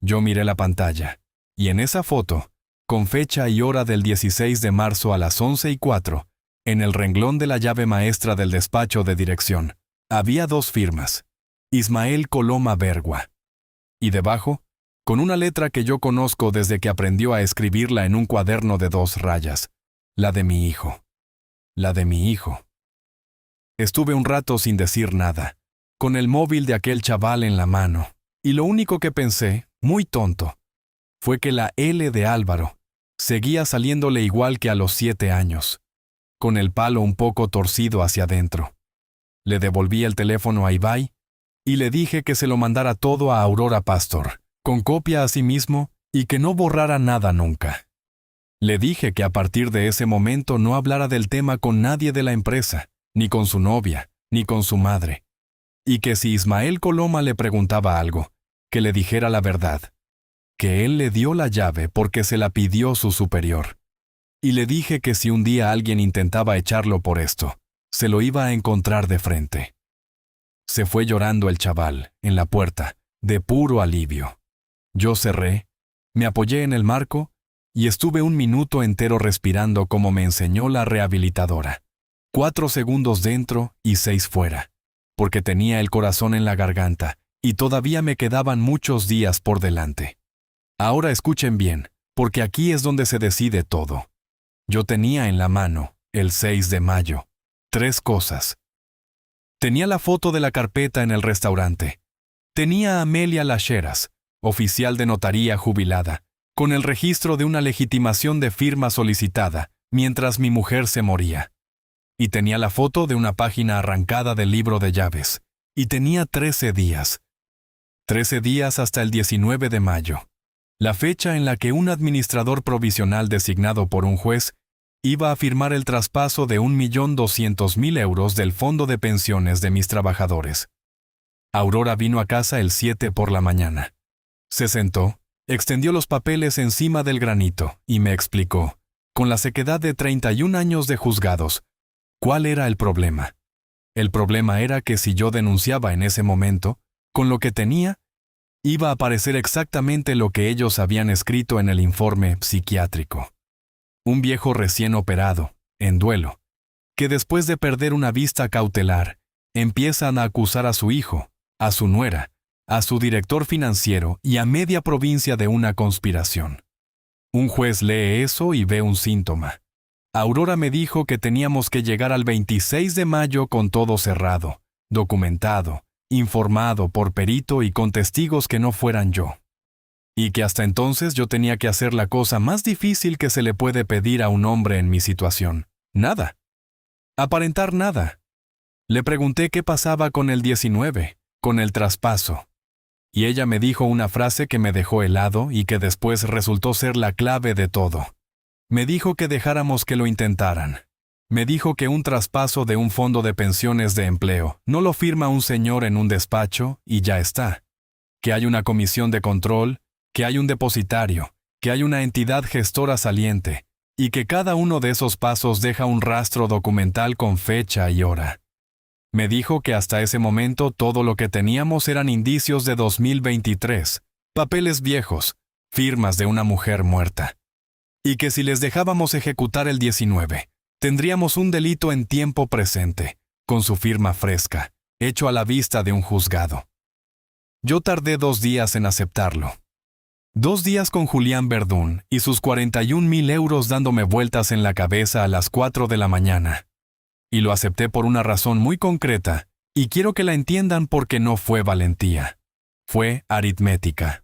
Yo miré la pantalla, y en esa foto, con fecha y hora del 16 de marzo a las 11:04, en el renglón de la llave maestra del despacho de dirección, había 2 firmas. Ismael Coloma Bergua. Y debajo, con una letra que yo conozco desde que aprendió a escribirla en un cuaderno de 2 rayas, la de mi hijo. La de mi hijo. Estuve un rato sin decir nada, con el móvil de aquel chaval en la mano, y lo único que pensé, muy tonto, fue que la L de Álvaro seguía saliéndole igual que a los 7 años, con el palo un poco torcido hacia adentro. Le devolví el teléfono a Ibai y le dije que se lo mandara todo a Aurora Pastor, con copia a sí mismo y que no borrara nada nunca. Le dije que a partir de ese momento no hablara del tema con nadie de la empresa, ni con su novia, ni con su madre, y que si Ismael Coloma le preguntaba algo, que le dijera la verdad, que él le dio la llave porque se la pidió su superior. Y le dije que si un día alguien intentaba echarlo por esto, se lo iba a encontrar de frente. Se fue llorando el chaval, en la puerta, de puro alivio. Yo cerré, me apoyé en el marco y estuve 1 minuto entero respirando como me enseñó la rehabilitadora. 4 segundos dentro y 6 fuera, porque tenía el corazón en la garganta y todavía me quedaban muchos días por delante. Ahora escuchen bien, porque aquí es donde se decide todo. Yo tenía en la mano, el 6 de mayo, 3 cosas. Tenía la foto de la carpeta en el restaurante. Tenía a Amelia Lacheras, oficial de notaría jubilada, con el registro de una legitimación de firma solicitada, mientras mi mujer se moría. Y tenía la foto de una página arrancada del libro de llaves. Y tenía 13 días. 13 días hasta el 19 de mayo. La fecha en la que un administrador provisional designado por un juez iba a firmar el traspaso de 1.200.000 euros del fondo de pensiones de mis trabajadores. Aurora vino a casa el 7 por la mañana. Se sentó, extendió los papeles encima del granito y me explicó, con la sequedad de 31 años de juzgados, ¿cuál era el problema? El problema era que si yo denunciaba en ese momento, con lo que tenía, iba a aparecer exactamente lo que ellos habían escrito en el informe psiquiátrico. Un viejo recién operado, en duelo, que después de perder una vista cautelar, empiezan a acusar a su hijo, a su nuera, a su director financiero y a media provincia de una conspiración. Un juez lee eso y ve un síntoma. Aurora me dijo que teníamos que llegar al 26 de mayo con todo cerrado, documentado, informado por perito y con testigos que no fueran yo. Y que hasta entonces yo tenía que hacer la cosa más difícil que se le puede pedir a un hombre en mi situación. Nada. Aparentar nada. Le pregunté qué pasaba con el 19, con el traspaso. Y ella me dijo una frase que me dejó helado y que después resultó ser la clave de todo. Me dijo que dejáramos que lo intentaran. Me dijo que un traspaso de un fondo de pensiones de empleo no lo firma un señor en un despacho y ya está. Que hay una comisión de control, que hay un depositario, que hay una entidad gestora saliente, y que cada uno de esos pasos deja un rastro documental con fecha y hora. Me dijo que hasta ese momento todo lo que teníamos eran indicios de 2023, papeles viejos, firmas de una mujer muerta. Y que si les dejábamos ejecutar el 19, tendríamos un delito en tiempo presente, con su firma fresca, hecho a la vista de un juzgado. Yo tardé 2 días en aceptarlo. 2 días con Julián Verdún y sus 41.000 euros dándome vueltas en la cabeza a las 4 de la mañana. Y lo acepté por una razón muy concreta, y quiero que la entiendan porque no fue valentía. Fue aritmética.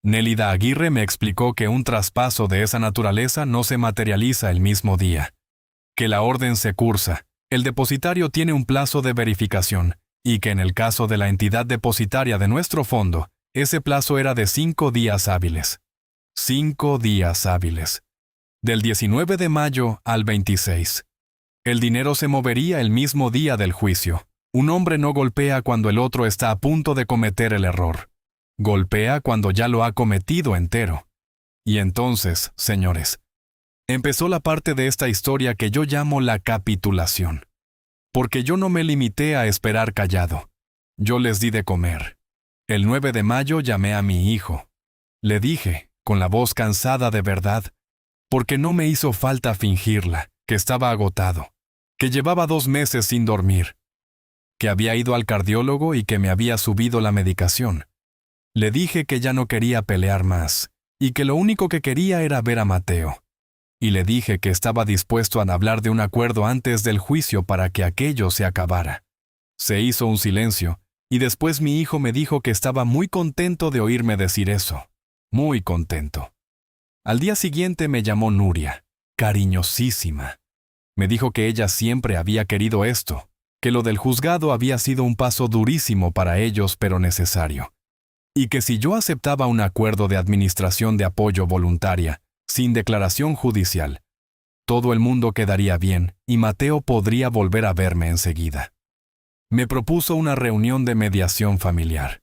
Nélida Aguirre me explicó que un traspaso de esa naturaleza no se materializa el mismo día. Que la orden se cursa, el depositario tiene un plazo de verificación, y que en el caso de la entidad depositaria de nuestro fondo, ese plazo era de 5 días hábiles. 5 días hábiles. Del 19 de mayo al 26. El dinero se movería el mismo día del juicio. Un hombre no golpea cuando el otro está a punto de cometer el error. Golpea cuando ya lo ha cometido entero. Y entonces, señores, empezó la parte de esta historia que yo llamo la capitulación. Porque yo no me limité a esperar callado. Yo les di de comer. El 9 de mayo llamé a mi hijo. Le dije, con la voz cansada de verdad, porque no me hizo falta fingirla, que estaba agotado, que llevaba 2 meses sin dormir, que había ido al cardiólogo y que me había subido la medicación. Le dije que ya no quería pelear más, y que lo único que quería era ver a Mateo. Y le dije que estaba dispuesto a hablar de un acuerdo antes del juicio para que aquello se acabara. Se hizo un silencio, y después mi hijo me dijo que estaba muy contento de oírme decir eso. Muy contento. Al día siguiente me llamó Nuria, cariñosísima. Me dijo que ella siempre había querido esto, que lo del juzgado había sido un paso durísimo para ellos pero necesario. Y que si yo aceptaba un acuerdo de administración de apoyo voluntaria, sin declaración judicial, todo el mundo quedaría bien y Mateo podría volver a verme enseguida. Me propuso una reunión de mediación familiar,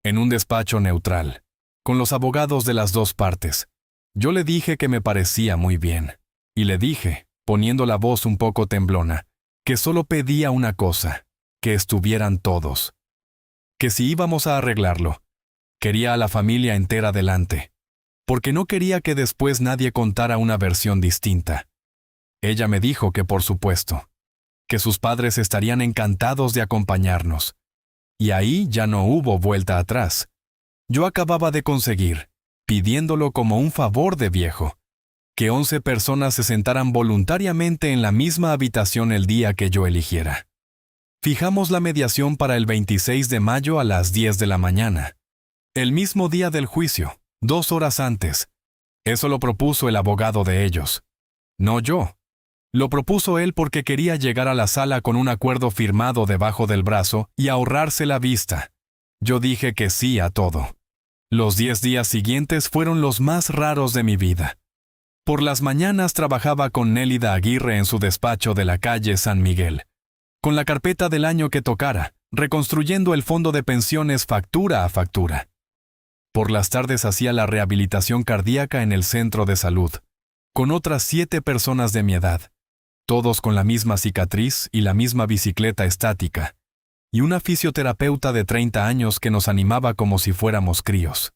en un despacho neutral, con los abogados de las 2 partes. Yo le dije que me parecía muy bien, y le dije, poniendo la voz un poco temblona, que solo pedía una cosa, que estuvieran todos. Que si íbamos a arreglarlo, quería a la familia entera delante, porque no quería que después nadie contara una versión distinta. Ella me dijo que por supuesto, que sus padres estarían encantados de acompañarnos. Y ahí ya no hubo vuelta atrás. Yo acababa de conseguir, pidiéndolo como un favor de viejo, que 11 personas se sentaran voluntariamente en la misma habitación el día que yo eligiera. Fijamos la mediación para el 26 de mayo a las 10 de la mañana. El mismo día del juicio, 2 horas antes. Eso lo propuso el abogado de ellos. No yo. Lo propuso él porque quería llegar a la sala con un acuerdo firmado debajo del brazo y ahorrarse la vista. Yo dije que sí a todo. Los 10 días siguientes fueron los más raros de mi vida. Por las mañanas trabajaba con Nélida Aguirre en su despacho de la calle San Miguel, con la carpeta del año que tocara, reconstruyendo el fondo de pensiones factura a factura. Por las tardes hacía la rehabilitación cardíaca en el centro de salud, con otras 7 personas de mi edad, todos con la misma cicatriz y la misma bicicleta estática, y una fisioterapeuta de 30 años que nos animaba como si fuéramos críos.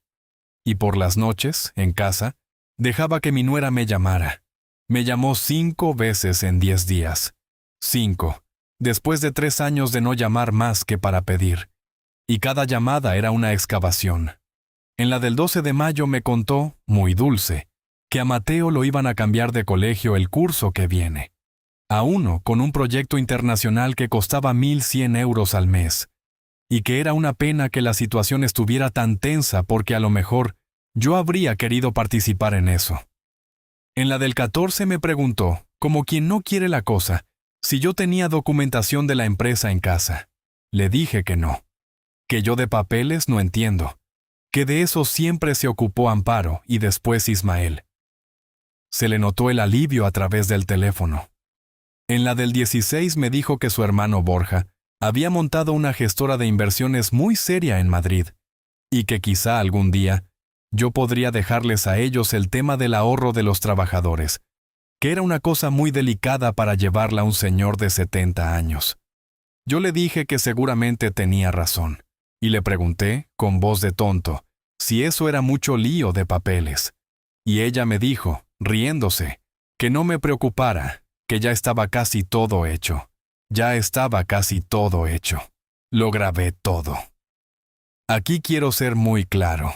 Y por las noches, en casa, dejaba que mi nuera me llamara. Me llamó 5 veces en 10 días. 5, después de 3 años de no llamar más que para pedir. Y cada llamada era una excavación. En la del 12 de mayo me contó, muy dulce, que a Mateo lo iban a cambiar de colegio el curso que viene. A uno con un proyecto internacional que costaba 1.100 euros al mes, y que era una pena que la situación estuviera tan tensa porque a lo mejor yo habría querido participar en eso. En la del 14 me preguntó, como quien no quiere la cosa, si yo tenía documentación de la empresa en casa. Le dije que no, que yo de papeles no entiendo, que de eso siempre se ocupó Amparo y después Ismael. Se le notó el alivio a través del teléfono. En la del 16 me dijo que su hermano Borja había montado una gestora de inversiones muy seria en Madrid, y que quizá algún día yo podría dejarles a ellos el tema del ahorro de los trabajadores, que era una cosa muy delicada para llevarla a un señor de 70 años. Yo le dije que seguramente tenía razón, y le pregunté, con voz de tonto, si eso era mucho lío de papeles. Y ella me dijo, riéndose, que no me preocupara, que ya estaba casi todo hecho. Ya estaba casi todo hecho. Lo grabé todo. Aquí quiero ser muy claro,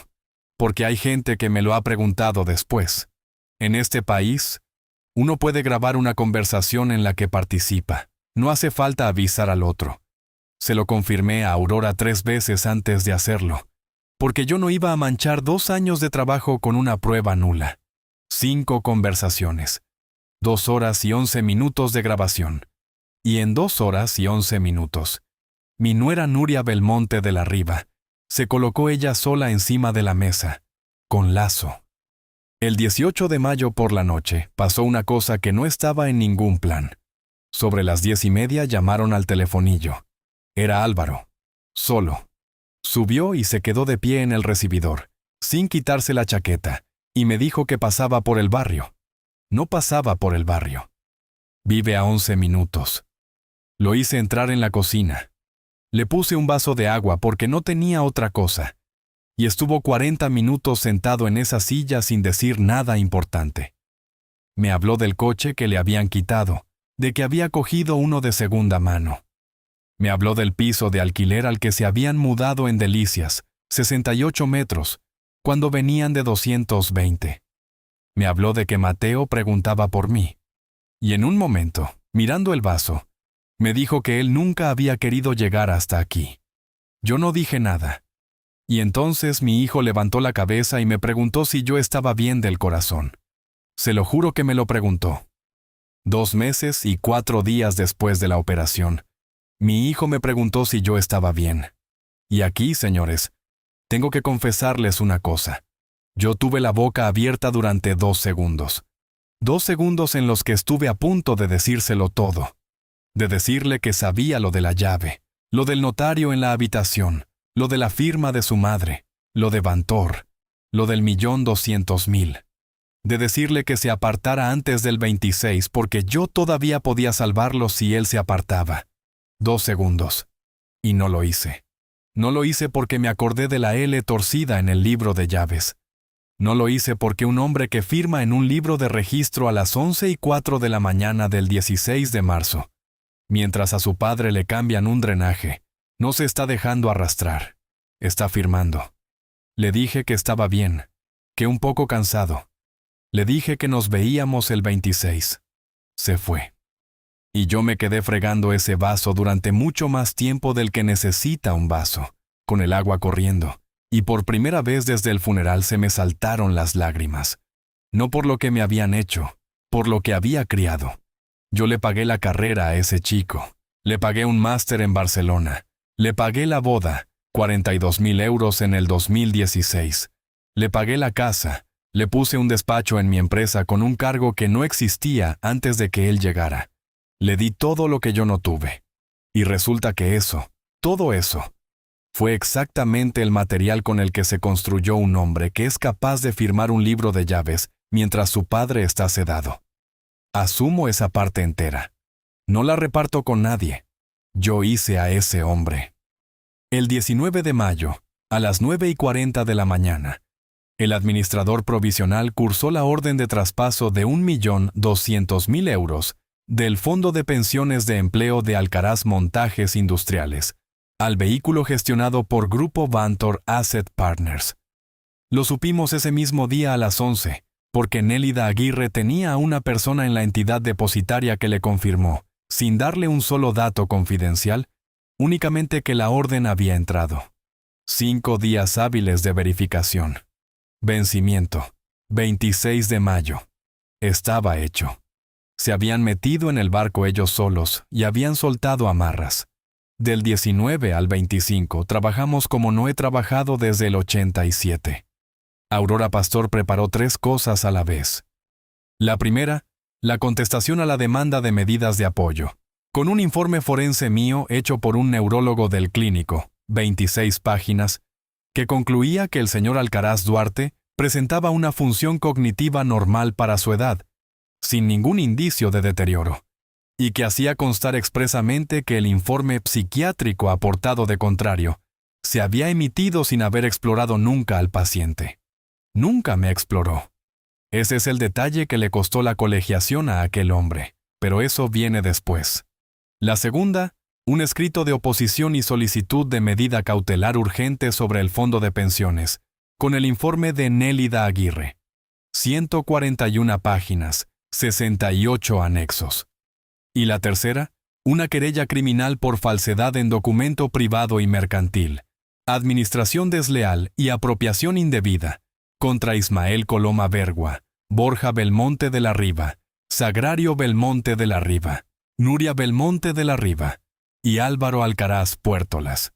porque hay gente que me lo ha preguntado después. En este país, uno puede grabar una conversación en la que participa. No hace falta avisar al otro. Se lo confirmé a Aurora 3 veces antes de hacerlo, porque yo no iba a manchar 2 años de trabajo con una prueba nula. 5 conversaciones, 2 horas y 11 minutos de grabación. Y en 2 horas y 11 minutos, mi nuera Nuria Belmonte de la Riva se colocó ella sola encima de la mesa, con lazo. El 18 de mayo por la noche pasó una cosa que no estaba en ningún plan. Sobre las 10:30 llamaron al telefonillo. Era Álvaro, solo. Subió y se quedó de pie en el recibidor, sin quitarse la chaqueta, y me dijo que pasaba por el barrio. No pasaba por el barrio. Vive a 11 minutos. Lo hice entrar en la cocina. Le puse un vaso de agua porque no tenía otra cosa, y estuvo 40 minutos sentado en esa silla sin decir nada importante. Me habló del coche que le habían quitado, de que había cogido uno de segunda mano. Me habló del piso de alquiler al que se habían mudado en Delicias, 68 metros, cuando venían de 220. Me habló de que Mateo preguntaba por mí. Y en un momento, mirando el vaso, me dijo que él nunca había querido llegar hasta aquí. Yo no dije nada. Y entonces mi hijo levantó la cabeza y me preguntó si yo estaba bien del corazón. Se lo juro que me lo preguntó. 2 meses y 4 días después de la operación, mi hijo me preguntó si yo estaba bien. Y aquí, señores, tengo que confesarles una cosa. Yo tuve la boca abierta durante 2 segundos. 2 segundos en los que estuve a punto de decírselo todo. De decirle que sabía lo de la llave, lo del notario en la habitación, lo de la firma de su madre, lo de Bantor, lo del 1.200.000. De decirle que se apartara antes del 26 porque yo todavía podía salvarlo si él se apartaba. 2 segundos. Y no lo hice. No lo hice porque me acordé de la L torcida en el libro de llaves. No lo hice porque un hombre que firma en un libro de registro a las 11:04 de la mañana del 16 de marzo, mientras a su padre le cambian un drenaje, no se está dejando arrastrar. Está firmando. Le dije que estaba bien, que un poco cansado. Le dije que nos veíamos el 26. Se fue. Y yo me quedé fregando ese vaso durante mucho más tiempo del que necesita un vaso, con el agua corriendo, y por primera vez desde el funeral se me saltaron las lágrimas. No por lo que me habían hecho, por lo que había criado. Yo le pagué la carrera a ese chico, le pagué un máster en Barcelona, le pagué la boda, 42.000 euros en el 2016, le pagué la casa, le puse un despacho en mi empresa con un cargo que no existía antes de que él llegara. Le di todo lo que yo no tuve. Y resulta que eso, todo eso, fue exactamente el material con el que se construyó un hombre que es capaz de firmar un libro de llaves mientras su padre está sedado. Asumo esa parte entera. No la reparto con nadie. Yo hice a ese hombre. El 19 de mayo, a las 9:40 de la mañana, el administrador provisional cursó la orden de traspaso de 1.200.000 euros del Fondo de Pensiones de Empleo de Alcaraz Montajes Industriales al vehículo gestionado por Grupo Bantor Asset Partners. Lo supimos ese mismo día a las 11, porque Nélida Aguirre tenía a una persona en la entidad depositaria que le confirmó, sin darle un solo dato confidencial, únicamente que la orden había entrado. 5 días hábiles de verificación. Vencimiento. 26 de mayo. Estaba hecho. Se habían metido en el barco ellos solos y habían soltado amarras. Del 19 al 25 trabajamos como no he trabajado desde el 87. Aurora Pastor preparó 3 cosas a la vez. La primera, la contestación a la demanda de medidas de apoyo, con un informe forense mío hecho por un neurólogo del clínico, 26 páginas, que concluía que el señor Alcaraz Duarte presentaba una función cognitiva normal para su edad, sin ningún indicio de deterioro, y que hacía constar expresamente que el informe psiquiátrico aportado de contrario se había emitido sin haber explorado nunca al paciente. Nunca me exploró. Ese es el detalle que le costó la colegiación a aquel hombre, pero eso viene después. La segunda, un escrito de oposición y solicitud de medida cautelar urgente sobre el fondo de pensiones, con el informe de Nélida Aguirre. 141 páginas, 68 anexos. Y la tercera, Una querella criminal por falsedad en documento privado y mercantil, administración desleal y apropiación indebida, contra Ismael Coloma Vergua, Borja Belmonte de la Riva, Sagrario Belmonte de la Riva, Nuria Belmonte de la Riva y Álvaro Alcaraz Puertolas.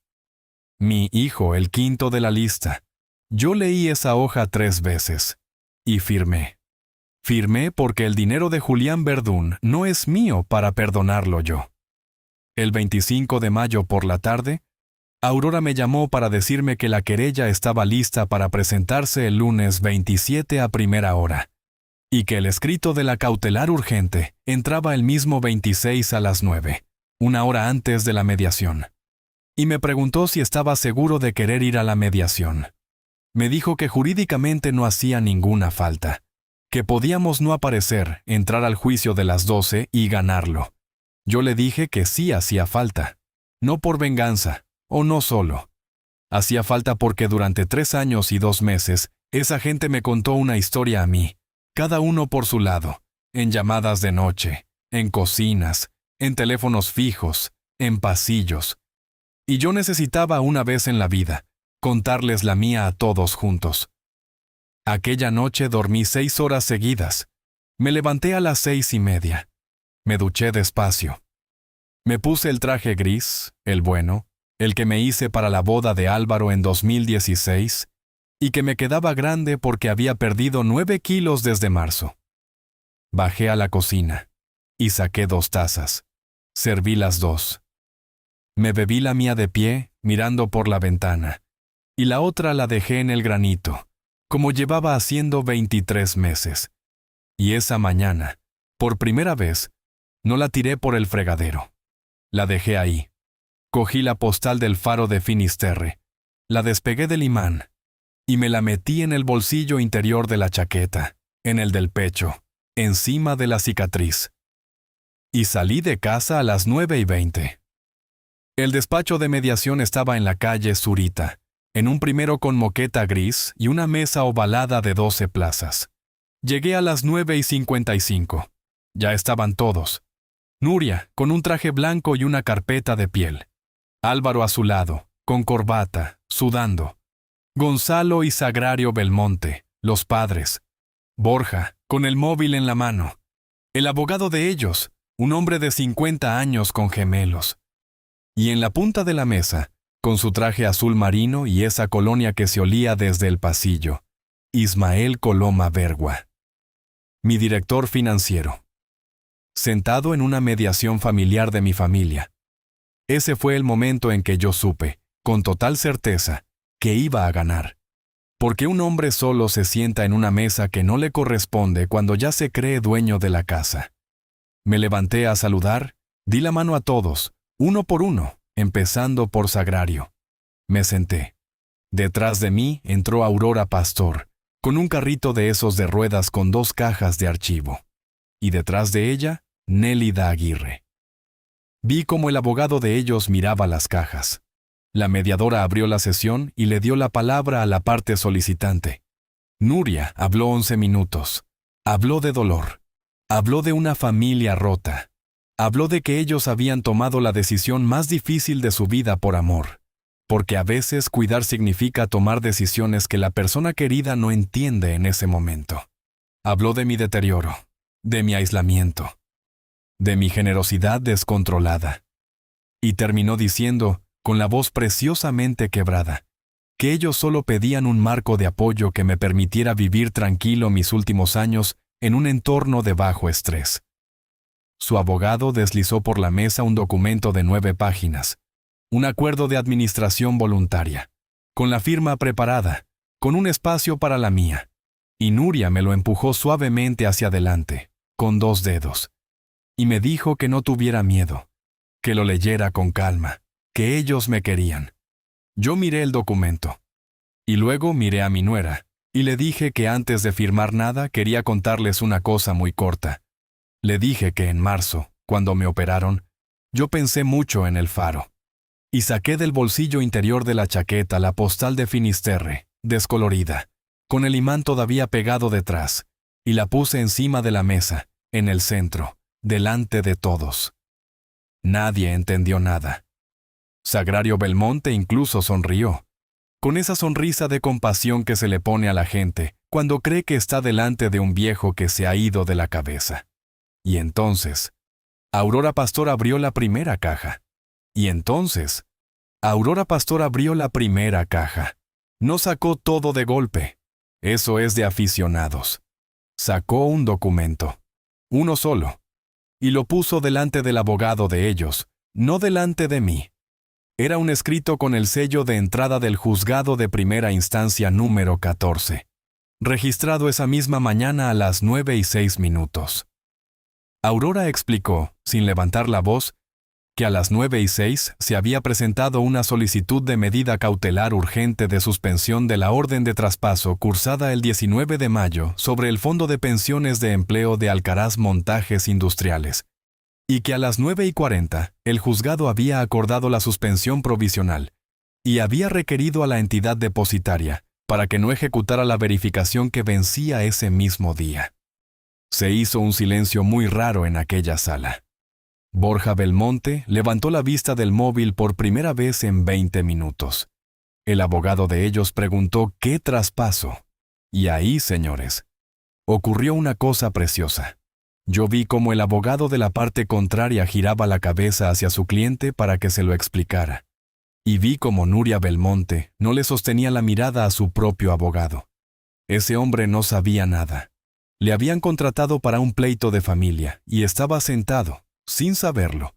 Mi hijo, el quinto de la lista. Yo leí esa hoja 3 veces. Y firmé. Firmé porque el dinero de Julián Verdún no es mío para perdonarlo yo. El 25 de mayo por la tarde, Aurora me llamó para decirme que la querella estaba lista para presentarse el lunes 27 a primera hora, y que el escrito de la cautelar urgente entraba el mismo 26 a las 9, una hora antes de la mediación. Y me preguntó si estaba seguro de querer ir a la mediación. Me dijo que jurídicamente no hacía ninguna falta, que podíamos no aparecer, entrar al juicio de las 12 y ganarlo. Yo le dije que sí hacía falta, no por venganza, o no solo. Hacía falta porque durante 3 años y 2 meses, esa gente me contó una historia a mí, cada uno por su lado, en llamadas de noche, en cocinas, en teléfonos fijos, en pasillos. Y yo necesitaba una vez en la vida contarles la mía a todos juntos. Aquella noche dormí 6 horas seguidas. Me levanté a las 6:30. Me duché despacio. Me puse el traje gris, el bueno, el que me hice para la boda de Álvaro en 2016, y que me quedaba grande porque había perdido 9 kilos desde marzo. Bajé a la cocina y saqué 2 tazas. Serví las 2. Me bebí la mía de pie, mirando por la ventana, y la otra la dejé en el granito, como llevaba haciendo 23 meses. Y esa mañana, por primera vez, no la tiré por el fregadero. La dejé ahí. Cogí la postal del faro de Finisterre, la despegué del imán, y me la metí en el bolsillo interior de la chaqueta, en el del pecho, encima de la cicatriz. Y salí de casa a las 9:20. El despacho de mediación estaba en la calle Zurita, en un primero con moqueta gris y una mesa ovalada de 12 plazas. Llegué a las 9:55. Ya estaban todos. Nuria, con un traje blanco y una carpeta de piel. Álvaro a su lado, con corbata, sudando. Gonzalo y Sagrario Belmonte, los padres. Borja, con el móvil en la mano. El abogado de ellos, un hombre de 50 años con gemelos. Y en la punta de la mesa, con su traje azul marino y esa colonia que se olía desde el pasillo, Ismael Coloma Vergua, mi director financiero. Sentado en una mediación familiar de mi familia. Ese fue el momento en que yo supe, con total certeza, que iba a ganar. Porque un hombre solo se sienta en una mesa que no le corresponde cuando ya se cree dueño de la casa. Me levanté a saludar, di la mano a todos, uno por uno, empezando por Sagrario. Me senté. Detrás de mí entró Aurora Pastor, con un carrito de esos de ruedas con 2 cajas de archivo. Y detrás de ella, Nélida Aguirre. Vi cómo el abogado de ellos miraba las cajas. La mediadora abrió la sesión y le dio la palabra a la parte solicitante. Nuria habló 11 minutos. Habló de dolor. Habló de una familia rota. Habló de que ellos habían tomado la decisión más difícil de su vida por amor. Porque a veces cuidar significa tomar decisiones que la persona querida no entiende en ese momento. Habló de mi deterioro, de mi aislamiento, de mi generosidad descontrolada. Y terminó diciendo, con la voz preciosamente quebrada, que ellos solo pedían un marco de apoyo que me permitiera vivir tranquilo mis últimos años en un entorno de bajo estrés. Su abogado deslizó por la mesa un documento de 9 páginas, un acuerdo de administración voluntaria, con la firma preparada, con un espacio para la mía, y Nuria me lo empujó suavemente hacia adelante, con 2 dedos, y me dijo que no tuviera miedo, que lo leyera con calma, que ellos me querían. Yo miré el documento, y luego miré a mi nuera, y le dije que antes de firmar nada quería contarles una cosa muy corta. Le dije que en marzo, cuando me operaron, yo pensé mucho en el faro. Y saqué del bolsillo interior de la chaqueta la postal de Finisterre, descolorida, con el imán todavía pegado detrás, y la puse encima de la mesa, en el centro, delante de todos. Nadie entendió nada. Sagrario Belmonte incluso sonrió, con esa sonrisa de compasión que se le pone a la gente cuando cree que está delante de un viejo que se ha ido de la cabeza. Y entonces, Aurora Pastor abrió la primera caja. No sacó todo de golpe. Eso es de aficionados. Sacó un documento. Uno solo. Y lo puso delante del abogado de ellos, no delante de mí. Era un escrito con el sello de entrada del juzgado de primera instancia número 14, registrado esa misma mañana a las 9:06. Aurora explicó, sin levantar la voz, que a las 9:06 se había presentado una solicitud de medida cautelar urgente de suspensión de la orden de traspaso cursada el 19 de mayo sobre el Fondo de Pensiones de Empleo de Alcaraz Montajes Industriales, y que a las 9:40 el juzgado había acordado la suspensión provisional y había requerido a la entidad depositaria para que no ejecutara la verificación que vencía ese mismo día. Se hizo un silencio muy raro en aquella sala. Borja Belmonte levantó la vista del móvil por primera vez en 20 minutos. El abogado de ellos preguntó ¿qué traspaso? Y ahí, señores, ocurrió una cosa preciosa. Yo vi cómo el abogado de la parte contraria giraba la cabeza hacia su cliente para que se lo explicara. Y vi cómo Nuria Belmonte no le sostenía la mirada a su propio abogado. Ese hombre no sabía nada. Le habían contratado para un pleito de familia y estaba sentado, sin saberlo,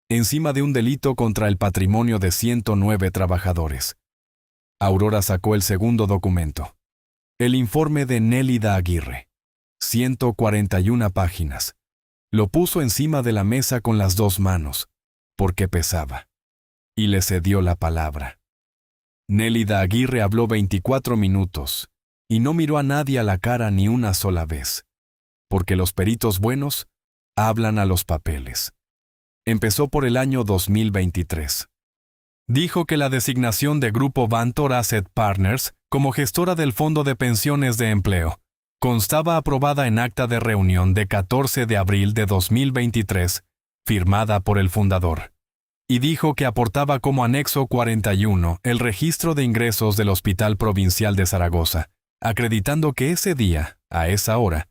encima de un delito contra el patrimonio de 109 trabajadores. Aurora sacó el segundo documento. El informe de Nélida Aguirre. 141 páginas. Lo puso encima de la mesa con las dos manos, porque pesaba. Y le cedió la palabra. Nélida Aguirre habló 24 minutos, y no miró a nadie a la cara ni una sola vez, porque los peritos buenos hablan a los papeles. Empezó por el año 2023. Dijo que la designación de Grupo Bantor Asset Partners como gestora del Fondo de Pensiones de Empleo constaba aprobada en acta de reunión de 14 de abril de 2023, firmada por el fundador. Y dijo que aportaba como anexo 41 el registro de ingresos del Hospital Provincial de Zaragoza, acreditando que ese día, a esa hora,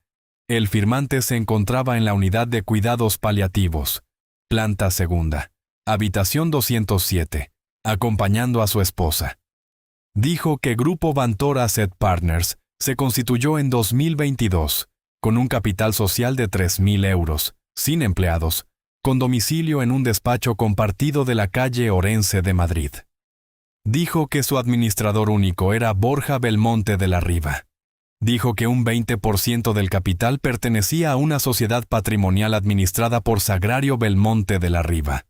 el firmante se encontraba en la unidad de cuidados paliativos, planta segunda, habitación 207, acompañando a su esposa. Dijo que Grupo Bantor Asset Partners se constituyó en 2022, con un capital social de 3.000 euros, sin empleados, con domicilio en un despacho compartido de la calle Orense de Madrid. Dijo que su administrador único era Borja Belmonte de la Riva. Dijo que un 20% del capital pertenecía a una sociedad patrimonial administrada por Sagrario Belmonte de la Riva.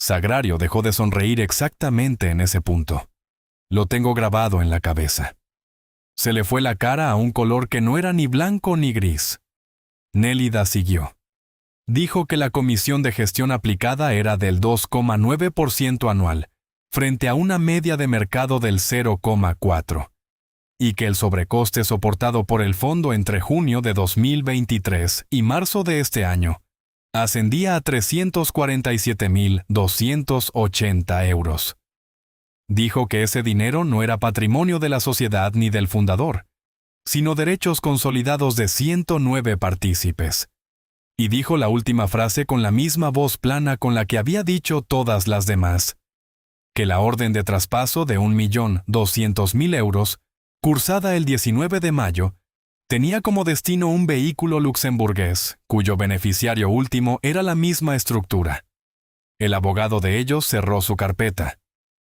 Sagrario dejó de sonreír exactamente en ese punto. Lo tengo grabado en la cabeza. Se le fue la cara a un color que no era ni blanco ni gris. Nélida siguió. Dijo que la comisión de gestión aplicada era del 2,9% anual, frente a una media de mercado del 0,4%, y que el sobrecoste soportado por el fondo entre junio de 2023 y marzo de este año ascendía a 347.280 euros. Dijo que ese dinero no era patrimonio de la sociedad ni del fundador, sino derechos consolidados de 109 partícipes. Y dijo la última frase con la misma voz plana con la que había dicho todas las demás, que la orden de traspaso de 1.200.000 euros, cursada el 19 de mayo, tenía como destino un vehículo luxemburgués, cuyo beneficiario último era la misma estructura. El abogado de ellos cerró su carpeta.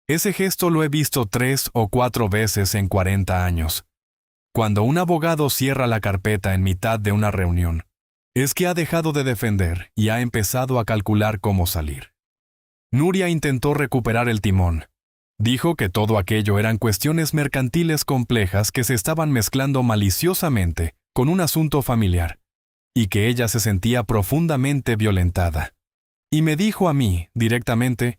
Ese gesto lo he visto 3 o 4 veces en 40 años. Cuando un abogado cierra la carpeta en mitad de una reunión, es que ha dejado de defender y ha empezado a calcular cómo salir. Nuria intentó recuperar el timón. Dijo que todo aquello eran cuestiones mercantiles complejas que se estaban mezclando maliciosamente con un asunto familiar, y que ella se sentía profundamente violentada. Y me dijo a mí, directamente,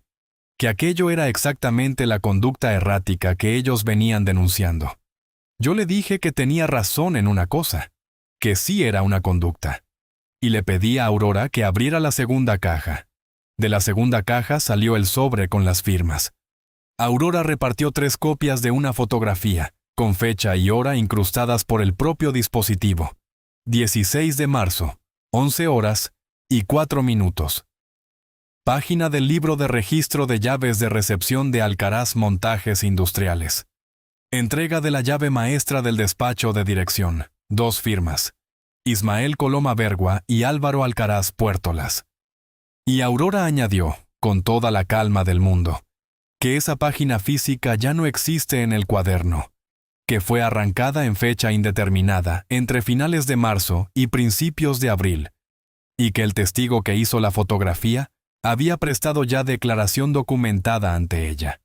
que aquello era exactamente la conducta errática que ellos venían denunciando. Yo le dije que tenía razón en una cosa, que sí era una conducta, y le pedí a Aurora que abriera la segunda caja. De la segunda caja salió el sobre con las firmas. Aurora repartió 3 copias de una fotografía, con fecha y hora incrustadas por el propio dispositivo. 16 de marzo, 11 horas y 4 minutos. Página del libro de registro de llaves de recepción de Alcaraz Montajes Industriales. Entrega de la llave maestra del despacho de dirección. 2 firmas. Ismael Coloma Bergua y Álvaro Alcaraz Puertolas. Y Aurora añadió, con toda la calma del mundo, que esa página física ya no existe en el cuaderno, que fue arrancada en fecha indeterminada entre finales de marzo y principios de abril, y que el testigo que hizo la fotografía había prestado ya declaración documentada ante ella.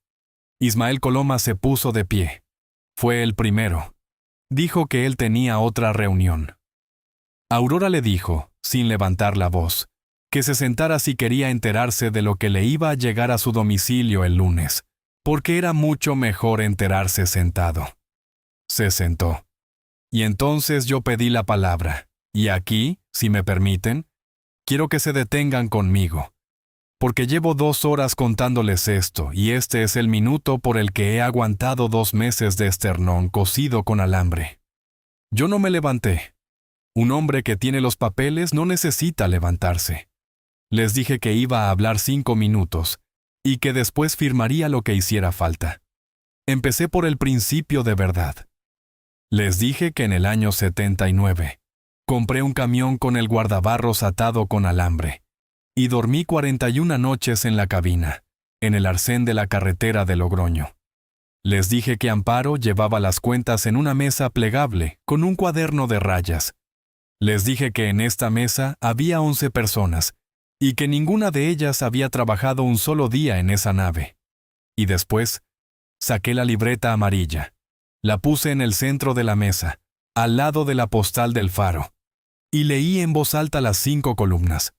Ismael Coloma se puso de pie. Fue el primero. Dijo que él tenía otra reunión. Aurora le dijo, sin levantar la voz, que se sentara si quería enterarse de lo que le iba a llegar a su domicilio el lunes, porque era mucho mejor enterarse sentado. Se sentó. Y entonces yo pedí la palabra, y aquí, si me permiten, quiero que se detengan conmigo, porque llevo 2 horas contándoles esto, y este es el minuto por el que he aguantado 2 meses de esternón cosido con alambre. Yo no me levanté. Un hombre que tiene los papeles no necesita levantarse. Les dije que iba a hablar 5 minutos, y que después firmaría lo que hiciera falta. Empecé por el principio de verdad. Les dije que en el año 79 compré un camión con el guardabarros atado con alambre, y dormí 41 noches en la cabina, en el arcén de la carretera de Logroño. Les dije que Amparo llevaba las cuentas en una mesa plegable con un cuaderno de rayas. Les dije que en esta mesa había 11 personas, y que ninguna de ellas había trabajado un solo día en esa nave. Y después, saqué la libreta amarilla, la puse en el centro de la mesa, al lado de la postal del faro, y leí en voz alta las 5 columnas.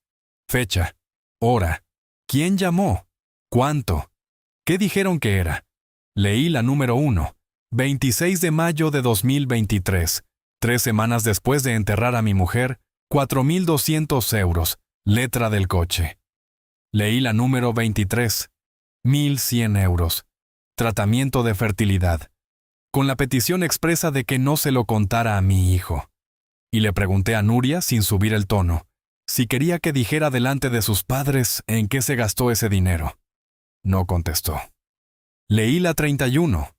Fecha, hora, quién llamó, cuánto, qué dijeron que era. Leí la número 1, 26 de mayo de 2023, 3 semanas después de enterrar a mi mujer, 4.200 euros, letra del coche. Leí la número 23, 1.100 euros, tratamiento de fertilidad, con la petición expresa de que no se lo contara a mi hijo. Y le pregunté a Nuria, sin subir el tono, si quería que dijera delante de sus padres en qué se gastó ese dinero. No contestó. Leí la 31,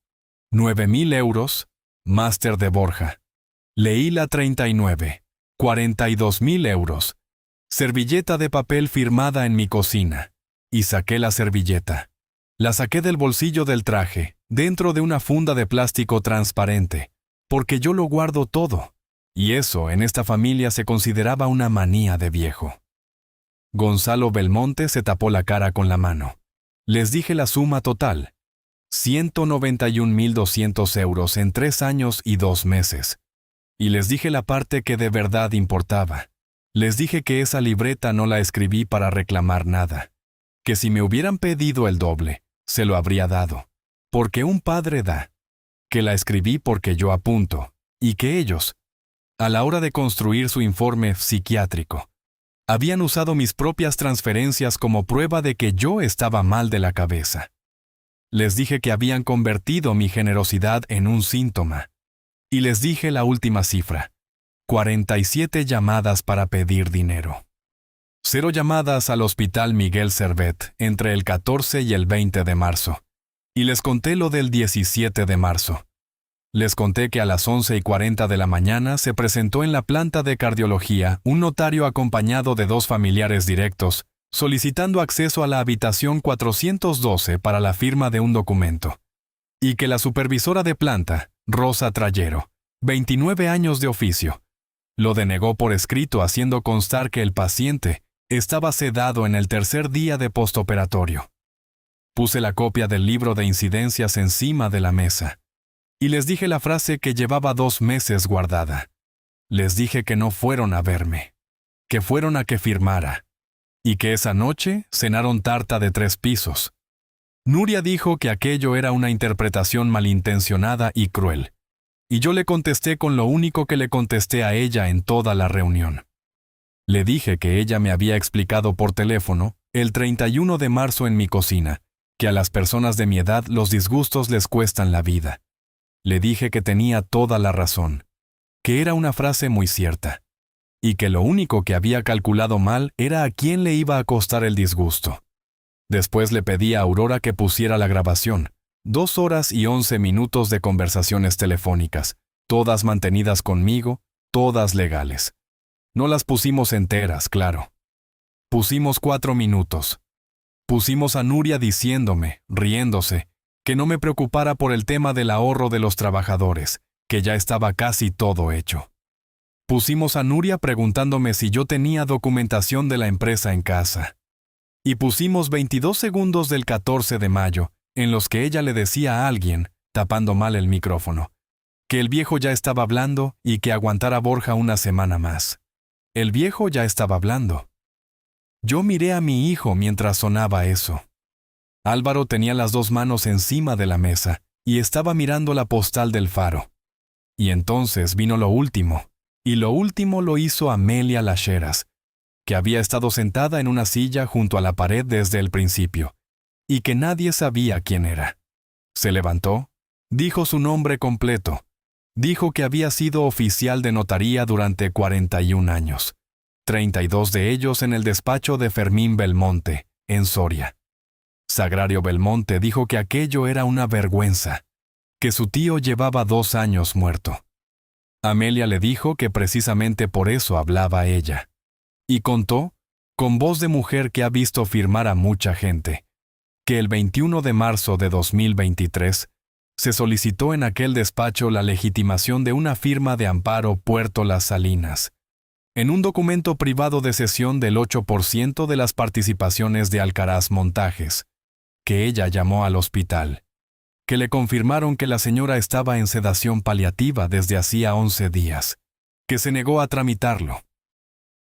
9.000 euros, máster de Borja. Leí la 39, 42.000 euros, servilleta de papel firmada en mi cocina, y saqué la servilleta. La saqué del bolsillo del traje, dentro de una funda de plástico transparente, porque yo lo guardo todo, y eso en esta familia se consideraba una manía de viejo. Gonzalo Belmonte se tapó la cara con la mano. Les dije la suma total, 191.200 euros en 3 años y 2 meses. Y les dije la parte que de verdad importaba. Les dije que esa libreta no la escribí para reclamar nada, que si me hubieran pedido el doble, se lo habría dado, porque un padre da, que la escribí porque yo apunto, y que ellos, a la hora de construir su informe psiquiátrico, habían usado mis propias transferencias como prueba de que yo estaba mal de la cabeza. Les dije que habían convertido mi generosidad en un síntoma, y les dije la última cifra, 47 llamadas para pedir dinero. 0 llamadas al Hospital Miguel Servet entre el 14 y el 20 de marzo. Y les conté lo del 17 de marzo. Les conté que a las 11:40 de la mañana se presentó en la planta de cardiología un notario acompañado de 2 familiares directos, solicitando acceso a la habitación 412 para la firma de un documento. Y que la supervisora de planta, Rosa Trayero, 29 años de oficio, lo denegó por escrito haciendo constar que el paciente estaba sedado en el 3er día de postoperatorio. Puse la copia del libro de incidencias encima de la mesa. Y les dije la frase que llevaba 2 meses guardada. Les dije que no fueron a verme, que fueron a que firmara, y que esa noche cenaron tarta de 3 pisos. Nuria dijo que aquello era una interpretación malintencionada y cruel, y yo le contesté con lo único que le contesté a ella en toda la reunión. Le dije que ella me había explicado por teléfono, el 31 de marzo en mi cocina, que a las personas de mi edad los disgustos les cuestan la vida. Le dije que tenía toda la razón, que era una frase muy cierta, y que lo único que había calculado mal era a quién le iba a costar el disgusto. Después le pedí a Aurora que pusiera la grabación, 2 horas y 11 minutos de conversaciones telefónicas, todas mantenidas conmigo, todas legales. No las pusimos enteras, claro. Pusimos 4 minutos. Pusimos a Nuria diciéndome, riéndose, que no me preocupara por el tema del ahorro de los trabajadores, que ya estaba casi todo hecho. Pusimos a Nuria preguntándome si yo tenía documentación de la empresa en casa. Y pusimos 22 segundos del 14 de mayo, en los que ella le decía a alguien, tapando mal el micrófono, que el viejo ya estaba hablando y que aguantara Borja una semana más. El viejo ya estaba hablando. Yo miré a mi hijo mientras sonaba eso. Álvaro tenía las 2 manos encima de la mesa y estaba mirando la postal del faro. Y entonces vino lo último, y lo último lo hizo Amelia Lacheras, que había estado sentada en una silla junto a la pared desde el principio, y que nadie sabía quién era. Se levantó, dijo su nombre completo, dijo que había sido oficial de notaría durante 41 años, 32 de ellos en el despacho de Fermín Belmonte, en Soria. Sagrario Belmonte dijo que aquello era una vergüenza, que su tío llevaba 2 años muerto. Amelia le dijo que precisamente por eso hablaba ella. Y contó, con voz de mujer que ha visto firmar a mucha gente, que el 21 de marzo de 2023 se solicitó en aquel despacho la legitimación de una firma de amparo Puerto Las Salinas, en un documento privado de cesión del 8% de las participaciones de Alcaraz Montajes, que ella llamó al hospital, que le confirmaron que la señora estaba en sedación paliativa desde hacía 11 días, que se negó a tramitarlo,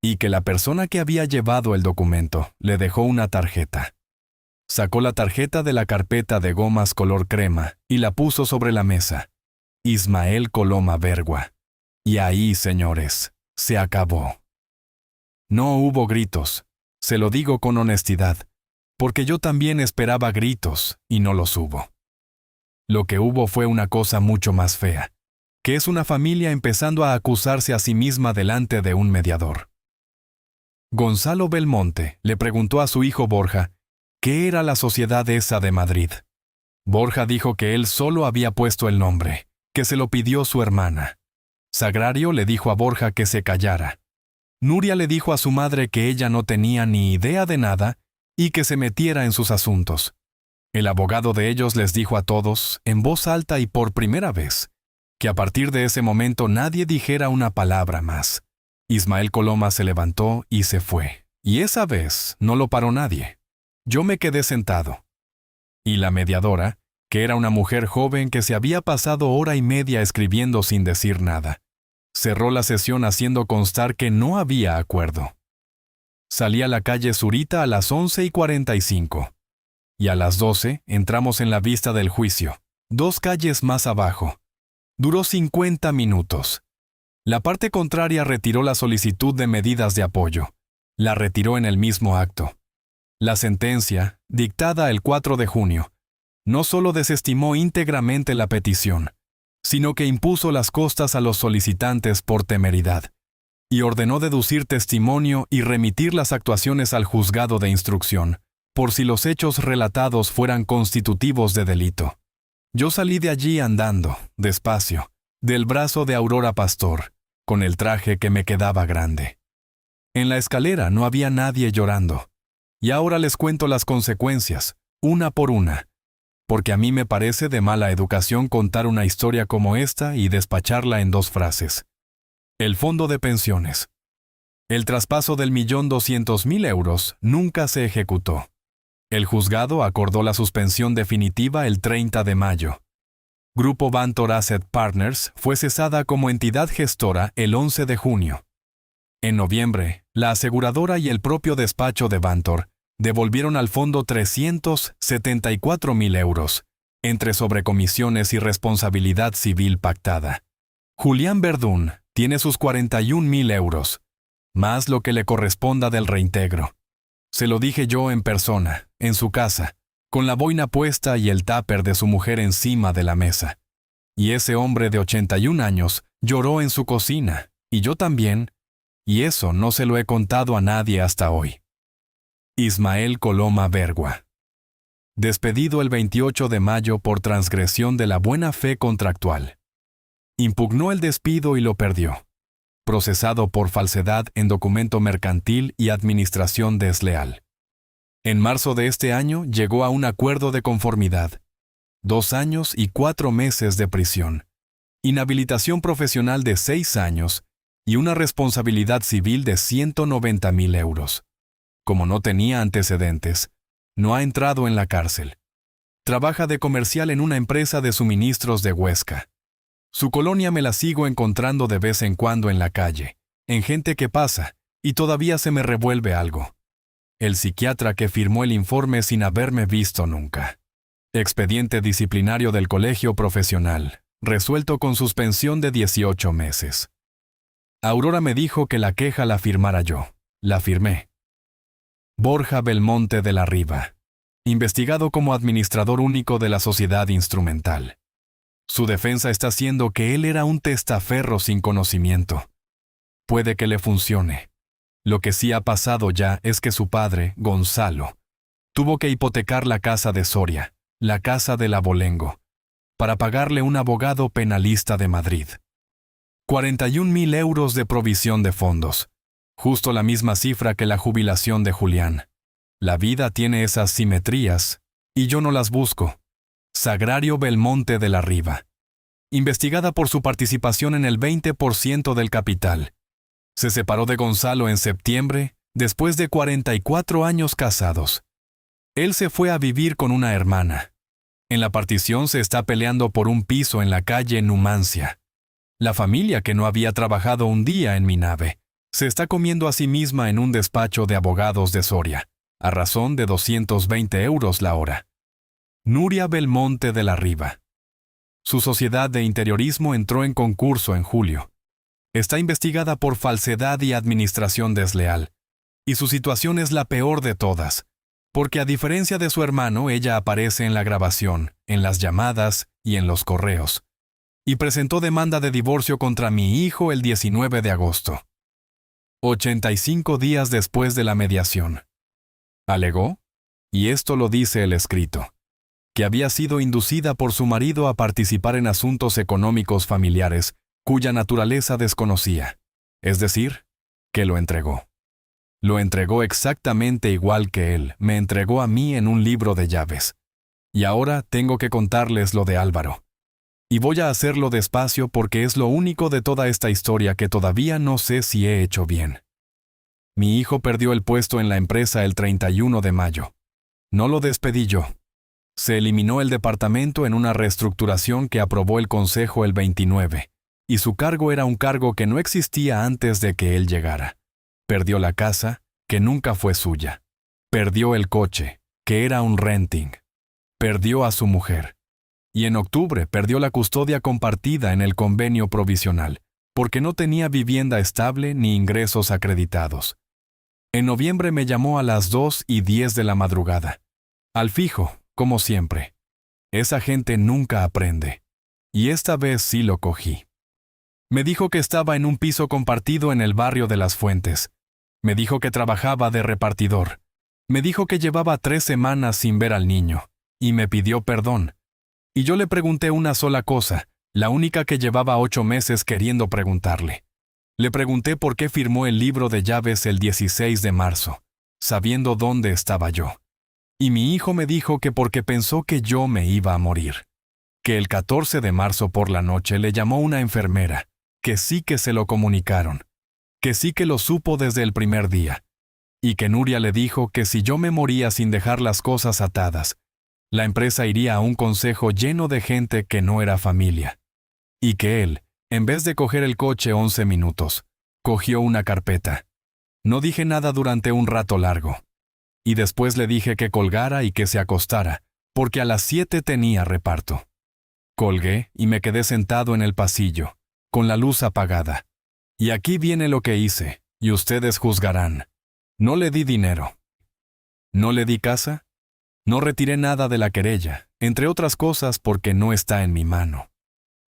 y que la persona que había llevado el documento le dejó una tarjeta. Sacó la tarjeta de la carpeta de gomas color crema y la puso sobre la mesa. Ismael Coloma Bergua. Y ahí, señores, se acabó. No hubo gritos, se lo digo con honestidad, porque yo también esperaba gritos y no los hubo. Lo que hubo fue una cosa mucho más fea, que es una familia empezando a acusarse a sí misma delante de un mediador. Gonzalo Belmonte le preguntó a su hijo Borja qué era la sociedad esa de Madrid. Borja dijo que él solo había puesto el nombre, que se lo pidió su hermana. Sagrario le dijo a Borja que se callara. Nuria le dijo a su madre que ella no tenía ni idea de nada y que se metiera en sus asuntos. El abogado de ellos les dijo a todos, en voz alta y por primera vez, que a partir de ese momento nadie dijera una palabra más. Ismael Coloma se levantó y se fue, y esa vez no lo paró nadie. Yo me quedé sentado. Y la mediadora, que era una mujer joven que se había pasado 1 hora y media escribiendo sin decir nada, cerró la sesión haciendo constar que no había acuerdo. Salí a la calle Zurita a las 11:45. Y a las 12 entramos en la vista del juicio, 2 calles más abajo. Duró 50 minutos. La parte contraria retiró la solicitud de medidas de apoyo. La retiró en el mismo acto. La sentencia, dictada el 4 de junio, no solo desestimó íntegramente la petición, sino que impuso las costas a los solicitantes por temeridad, y ordenó deducir testimonio y remitir las actuaciones al juzgado de instrucción, por si los hechos relatados fueran constitutivos de delito. Yo salí de allí andando, despacio, del brazo de Aurora Pastor, con el traje que me quedaba grande. En la escalera no había nadie llorando. Y ahora les cuento las consecuencias, una por una, porque a mí me parece de mala educación contar una historia como esta y despacharla en 2 frases. El fondo de pensiones. El traspaso del 1.200.000 euros nunca se ejecutó. El juzgado acordó la suspensión definitiva el 30 de mayo. Grupo Bantor Asset Partners fue cesada como entidad gestora el 11 de junio. En noviembre, la aseguradora y el propio despacho de Bantor devolvieron al fondo 374.000 euros, entre sobrecomisiones y responsabilidad civil pactada. Julián Verdún tiene sus 41.000 euros, más lo que le corresponda del reintegro. Se lo dije yo en persona, en su casa, con la boina puesta y el tupper de su mujer encima de la mesa. Y ese hombre de 81 años lloró en su cocina, y yo también, y eso no se lo he contado a nadie hasta hoy. Ismael Coloma Bergua. Despedido el 28 de mayo por transgresión de la buena fe contractual. Impugnó el despido y lo perdió. Procesado por falsedad en documento mercantil y administración desleal. En marzo de este año llegó a un acuerdo de conformidad. 2 años y 4 meses de prisión. Inhabilitación profesional de 6 años y una responsabilidad civil de 190,000 euros. Como no tenía antecedentes, no ha entrado en la cárcel. Trabaja de comercial en una empresa de suministros de Huesca. Su colonia me la sigo encontrando de vez en cuando en la calle, en gente que pasa, y todavía se me revuelve algo. El psiquiatra que firmó el informe sin haberme visto nunca. Expediente disciplinario del colegio profesional, resuelto con suspensión de 18 meses. Aurora me dijo que la queja la firmara yo. La firmé. Borja Belmonte de la Riva. Investigado como administrador único de la sociedad instrumental. Su defensa está siendo que él era un testaferro sin conocimiento. Puede que le funcione. Lo que sí ha pasado ya es que su padre, Gonzalo, tuvo que hipotecar la casa de Soria, la casa del abolengo, para pagarle un abogado penalista de Madrid. 41,000 euros de provisión de fondos, justo la misma cifra que la jubilación de Julián. La vida tiene esas simetrías, y yo no las busco. Sagrario Belmonte de la Riva. Investigada por su participación en el 20% del capital. Se separó de Gonzalo en septiembre, después de 44 años casados. Él se fue a vivir con una hermana. En la partición se está peleando por un piso en la calle Numancia. La familia, que no había trabajado un día en mi nave, se está comiendo a sí misma en un despacho de abogados de Soria, a razón de 220 euros la hora. Nuria Belmonte de la Riva. Su sociedad de interiorismo entró en concurso en julio. Está investigada por falsedad y administración desleal. Y su situación es la peor de todas, porque a diferencia de su hermano, ella aparece en la grabación, en las llamadas y en los correos. Y presentó demanda de divorcio contra mi hijo el 19 de agosto. 85 días después de la mediación. Alegó, y esto lo dice el escrito, que había sido inducida por su marido a participar en asuntos económicos familiares cuya naturaleza desconocía, es decir, que lo entregó. Lo entregó exactamente igual que él me entregó a mí en un libro de llaves. Y ahora tengo que contarles lo de Álvaro. Y voy a hacerlo despacio porque es lo único de toda esta historia que todavía no sé si he hecho bien. Mi hijo perdió el puesto en la empresa el 31 de mayo. No lo despedí yo. Se eliminó el departamento en una reestructuración que aprobó el Consejo el 29. Y su cargo era un cargo que no existía antes de que él llegara. Perdió la casa, que nunca fue suya. Perdió el coche, que era un renting. Perdió a su mujer. Y en octubre perdió la custodia compartida en el convenio provisional, porque no tenía vivienda estable ni ingresos acreditados. En noviembre me llamó a las 2:10 de la madrugada. Al fijo, como siempre. Esa gente nunca aprende. Y esta vez sí lo cogí. Me dijo que estaba en un piso compartido en el barrio de Las Fuentes. Me dijo que trabajaba de repartidor. Me dijo que llevaba 3 semanas sin ver al niño, y me pidió perdón. Y yo le pregunté una sola cosa, la única que llevaba 8 meses queriendo preguntarle. Le pregunté por qué firmó el libro de llaves el 16 de marzo, sabiendo dónde estaba yo. Y mi hijo me dijo que porque pensó que yo me iba a morir. Que el 14 de marzo por la noche le llamó una enfermera, que sí que se lo comunicaron, que sí que lo supo desde el primer día, y que Nuria le dijo que si yo me moría sin dejar las cosas atadas, la empresa iría a un consejo lleno de gente que no era familia, y que él, en vez de coger el coche 11 minutos, cogió una carpeta. No dije nada durante un rato largo, y después le dije que colgara y que se acostara, porque a las 7 tenía reparto. Colgué y me quedé sentado en el pasillo, con la luz apagada. Y aquí viene lo que hice, y ustedes juzgarán. No le di dinero. ¿No le di casa? No retiré nada de la querella, entre otras cosas porque no está en mi mano.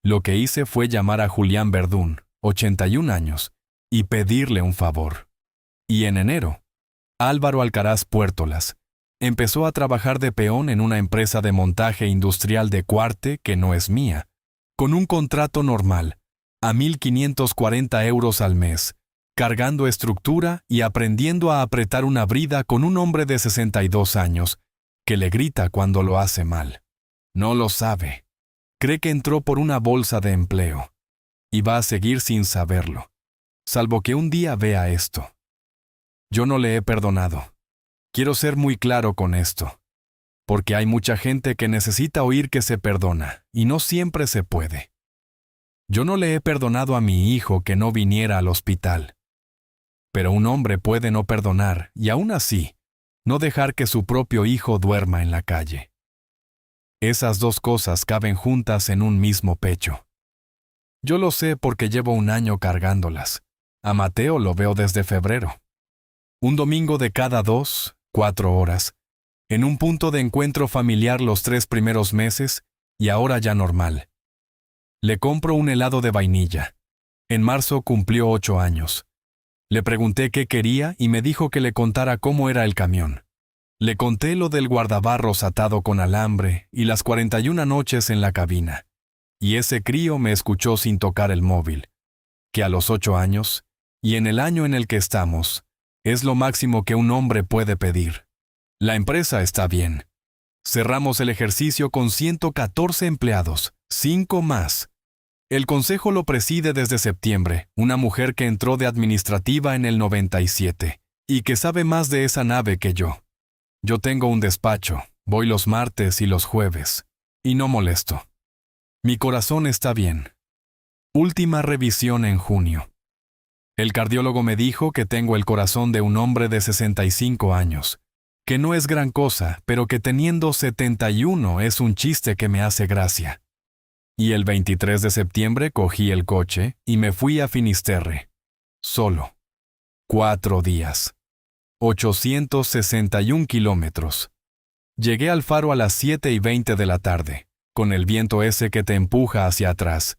Lo que hice fue llamar a Julián Verdún, 81 años, y pedirle un favor. Y en enero, Álvaro Alcaraz Puertolas empezó a trabajar de peón en una empresa de montaje industrial de Cuarte que no es mía, con un contrato normal, a 1.540 euros al mes, cargando estructura y aprendiendo a apretar una brida con un hombre de 62 años, que le grita cuando lo hace mal. No lo sabe. Cree que entró por una bolsa de empleo. Y va a seguir sin saberlo, salvo que un día vea esto. Yo no le he perdonado. Quiero ser muy claro con esto, porque hay mucha gente que necesita oír que se perdona, y no siempre se puede. Yo no le he perdonado a mi hijo que no viniera al hospital. Pero un hombre puede no perdonar, y aún así, no dejar que su propio hijo duerma en la calle. Esas dos cosas caben juntas en un mismo pecho. Yo lo sé porque llevo un año cargándolas. A Mateo lo veo desde febrero. Un domingo de cada 4 horas, en un punto de encuentro familiar los 3 primeros meses y ahora ya normal. Le compro un helado de vainilla. En marzo cumplió 8 años. Le pregunté qué quería y me dijo que le contara cómo era el camión. Le conté lo del guardabarros atado con alambre y las 41 noches en la cabina. Y ese crío me escuchó sin tocar el móvil, que a los 8 años, y en el año en el que estamos, es lo máximo que un hombre puede pedir. La empresa está bien. Cerramos el ejercicio con 114 empleados, 5 más. El consejo lo preside desde septiembre, una mujer que entró de administrativa en el 97, y que sabe más de esa nave que yo. Yo tengo un despacho, voy los martes y los jueves, y no molesto. Mi corazón está bien. Última revisión en junio. El cardiólogo me dijo que tengo el corazón de un hombre de 65 años, que no es gran cosa, pero que teniendo 71 es un chiste que me hace gracia. Y el 23 de septiembre cogí el coche y me fui a Finisterre. Solo. 4 días. 861 kilómetros. Llegué al faro a las 7:20 de la tarde, con el viento ese que te empuja hacia atrás,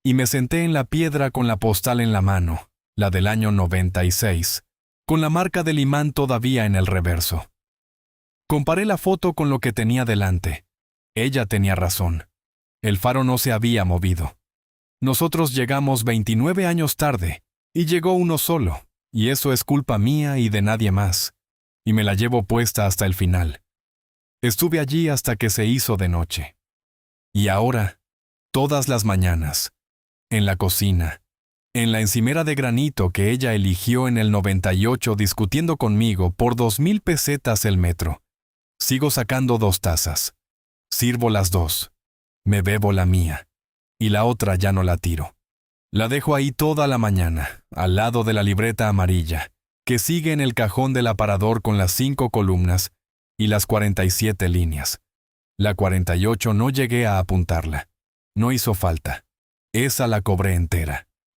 y me senté en la piedra con la postal en la mano, la del año 96, con la marca del imán todavía en el reverso. Comparé la foto con lo que tenía delante. Ella tenía razón. El faro no se había movido. Nosotros llegamos 29 años tarde, y llegó uno solo, y eso es culpa mía y de nadie más, y me la llevo puesta hasta el final. Estuve allí hasta que se hizo de noche. Y ahora, todas las mañanas, en la cocina, en la encimera de granito que ella eligió en el 98 discutiendo conmigo por 2,000 pesetas el metro, sigo sacando 2 tazas. Sirvo las 2. Me bebo la mía. Y la otra ya no la tiro. La dejo ahí toda la mañana, al lado de la libreta amarilla, que sigue en el cajón del aparador con las 5 columnas y las 47 líneas. La 48 no llegué a apuntarla. No hizo falta. Esa la cobré entera.